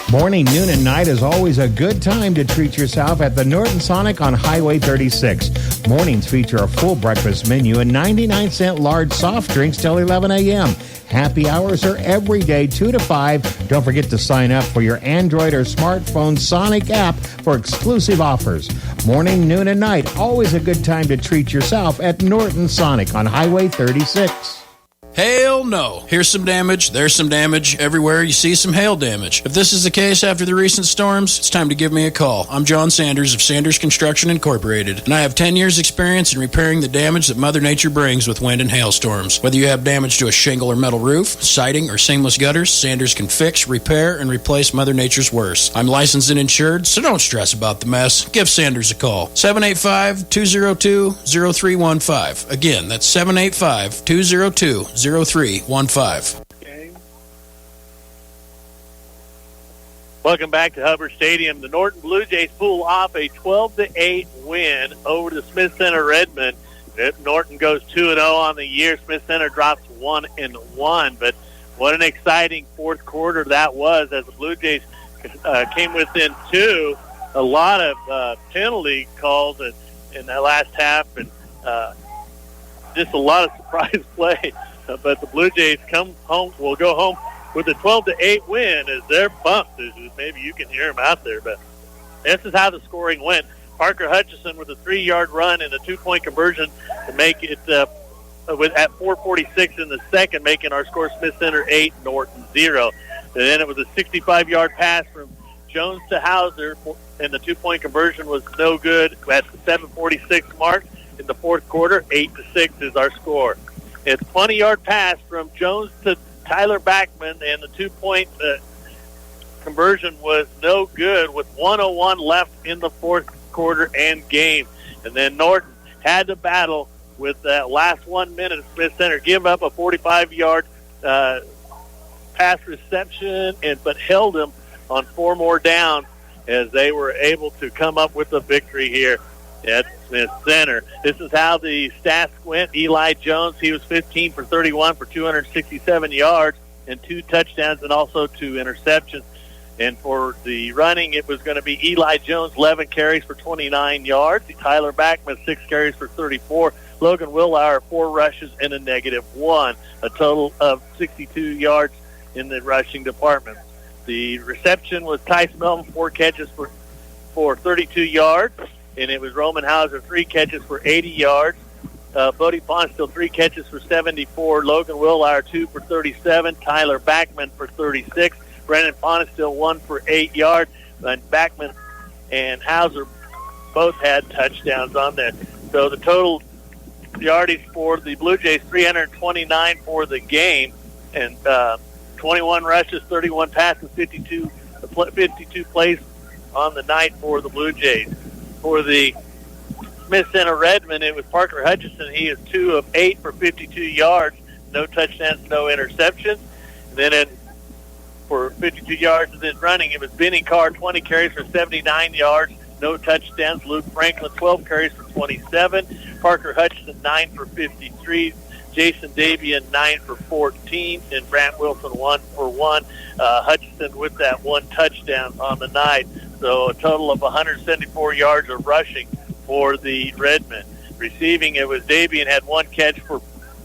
Morning, noon, and night is always a good time to treat yourself at the Norton Sonic on Highway 36. Mornings feature a full breakfast menu and 99-cent large soft drinks till 11 a.m. Happy hours are every day, 2 to 5. Don't forget to sign up for your Android or smartphone Sonic app for exclusive offers. Morning, noon, and night, always a good time to treat yourself at Norton Sonic on Highway 36. Hail no. Here's some damage, there's some damage. Everywhere you see some hail damage. If this is the case after the recent storms, it's time to give me a call. I'm John Sanders of Sanders Construction Incorporated, and I have 10 years experience in repairing the damage that Mother Nature brings with wind and hailstorms. Whether you have damage to a shingle or metal roof, siding, or seamless gutters, Sanders can fix, repair, and replace Mother Nature's worst. I'm licensed and insured, so don't stress about the mess. Give Sanders a call. 785-202-0315. Again, that's 785-202-0315. Welcome back to Hubbard Stadium. The Norton Blue Jays pull off a 12-8 win over the Smith Center Redmond. Norton goes 2-0 on the year. Smith Center drops 1-1. But what an exciting fourth quarter that was as the Blue Jays came within 2. A lot of penalty calls in that last half, and just a lot of surprise play. But the Blue Jays will go home with a 12-8 win as they're bumped. Maybe you can hear them out there, but this is how the scoring went. Parker Hutchison with a 3-yard run and a 2-point conversion to make it at 4:46 in the second, making our score Smith Center 8, Norton 0. And then it was a 65-yard pass from Jones to Hauser, and the 2-point conversion was no good at the 7:46 mark in the fourth quarter. 8-6 is our score. It's a 20-yard pass from Jones to Tyler Backman, and the 2-point conversion was no good with 1:01 left in the fourth quarter and game. And then Norton had to battle with that last 1 minute. Smith Center give up a 45-yard pass reception, but held him on 4 more downs as they were able to come up with a victory here at Smith Center. This is how the stats went. Eli Jones, he was 15 for 31 for 267 yards and 2 touchdowns and also 2 interceptions. And for the running, it was going to be Eli Jones, 11 carries for 29 yards. Tyler Backman, 6 carries for 34. Logan Willauer, 4 rushes and a -1. A total of 62 yards in the rushing department. The reception was Tyson Melton, 4 catches for 32 yards. And it was Roman Hauser, 3 catches for 80 yards. Bodie Ponstill, 3 catches for 74. Logan Willauer, 2 for 37. Tyler Backman for 36. Brennan Ponstill, 1 for 8 yards. And Backman and Hauser both had touchdowns on there. So the total yardage for the Blue Jays, 329 for the game. And 21 rushes, 31 passes, 52 plays on the night for the Blue Jays. For the Smith Center Redmond, it was Parker Hutchison. He is 2 of 8 for 52 yards, no touchdowns, no interceptions. And then for 52 yards and then running, it was Benny Carr, 20 carries for 79 yards, no touchdowns. Luke Franklin, 12 carries for 27. Parker Hutchison, 9 for 53. Jason Davian, 9 for 14. And Brant Wilson, 1 for 1. Hutchison with that 1 touchdown on the night. So a total of 174 yards of rushing for the Redmond. Receiving, it was Davian had 1 catch for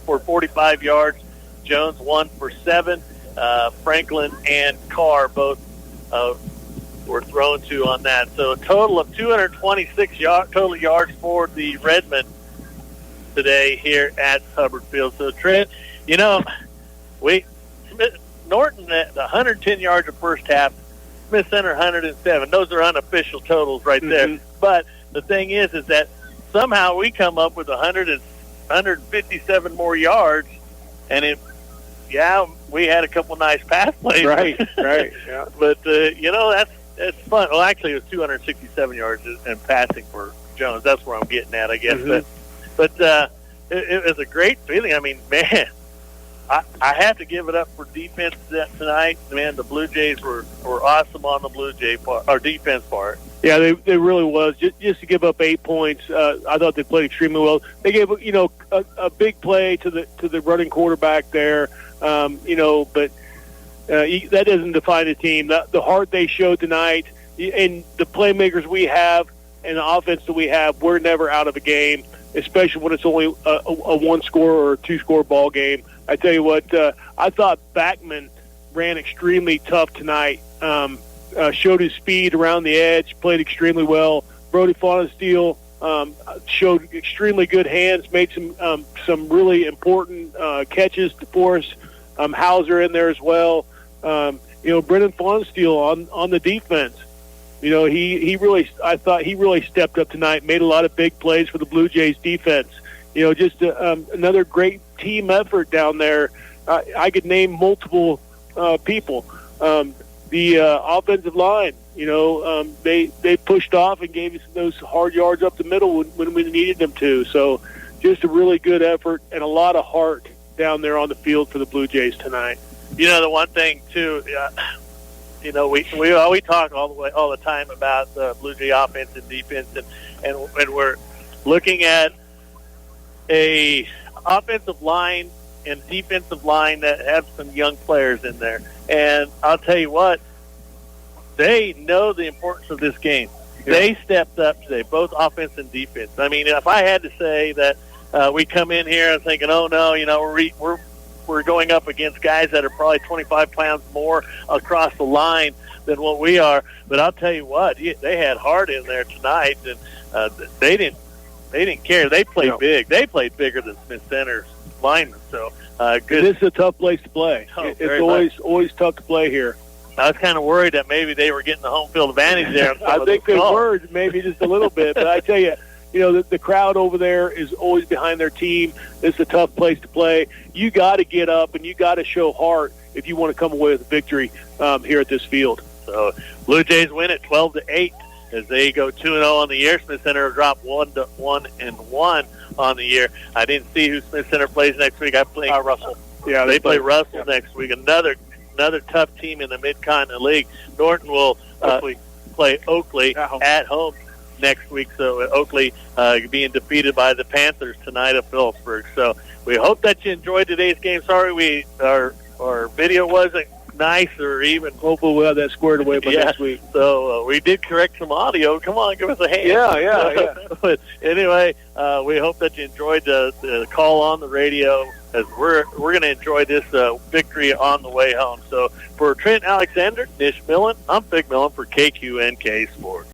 45 yards. Jones, 1 for 7. Franklin and Carr both were thrown to on that. So a total of 226 total yards for the Redmond today here at Hubbard Field. So Trent, Norton at 110 yards the first half, Smith Center 107. Those are unofficial totals right there. But the thing is that somehow we come up with 157 more yards, and we had a couple nice pass plays. Right, yeah. But that's fun. Well, actually, it was 267 yards and passing for Jones. That's where I'm getting at, I guess. But it was a great feeling. I mean, man, I have to give it up for defense tonight. Man, the Blue Jays were awesome on the Blue Jay part, or defense part. Yeah, they really was. Just to give up 8 points, I thought they played extremely well. They gave a big play to the running quarterback there, but that doesn't define the team. The heart they showed tonight, and the playmakers we have, and the offense that we have, we're never out of a game, especially when it's only a 1-score or a 2-score ball game. I tell you what, I thought Backman ran extremely tough tonight. Showed his speed around the edge, played extremely well. Brody Fonesteel showed extremely good hands, made some really important catches for us. Hauser in there as well. Brendan Fonesteel on the defense. I thought he really stepped up tonight, made a lot of big plays for the Blue Jays defense. Just another great team effort down there. I could name multiple people. The offensive line, they pushed off and gave us those hard yards up the middle when we needed them to. So just a really good effort and a lot of heart down there on the field for the Blue Jays tonight. The one thing, too, we talk all the time about the Blue Jay offense and defense, and we're looking at a offensive line and defensive line that have some young players in there. And I'll tell you what, they know the importance of this game. Yeah. They stepped up today, both offense and defense. I mean, if I had to say that we come in here and thinking, oh no, we're going up against guys that are probably 25 pounds more across the line, than what we are. But I'll tell you what, they had heart in there tonight, and they didn't care. They played big. They played bigger than Smith Center's linemen. So good. This is a tough place to play. It's always tough to play here. I was kind of worried that maybe they were getting the home field advantage there. I think they were, maybe just a little bit. But I tell you, the crowd over there is always behind their team. It's a tough place to play. You got to get up and you got to show heart if you want to come away with a victory here at this field. So Bluejays win at 12-8 as they go 2-0 on the year. Smith Center drop 1-1 on the year. I didn't see who Smith Center plays next week. I play Russell. Yeah, they play Russell next week. Another tough team in the Mid-Continent League. Norton will play Oakley at home next week. So Oakley being defeated by the Panthers tonight at Phillipsburg. So we hope that you enjoyed today's game. Sorry our video wasn't nice or even. Hopefully we'll have that squared away by next week. So we did correct some audio. Come on, give us a hand. Yeah. But anyway, we hope that you enjoyed the call on the radio, as we're going to enjoy this victory on the way home. So for Trent Alexander, Nish Millen, I'm Big Millen for KQNK Sports.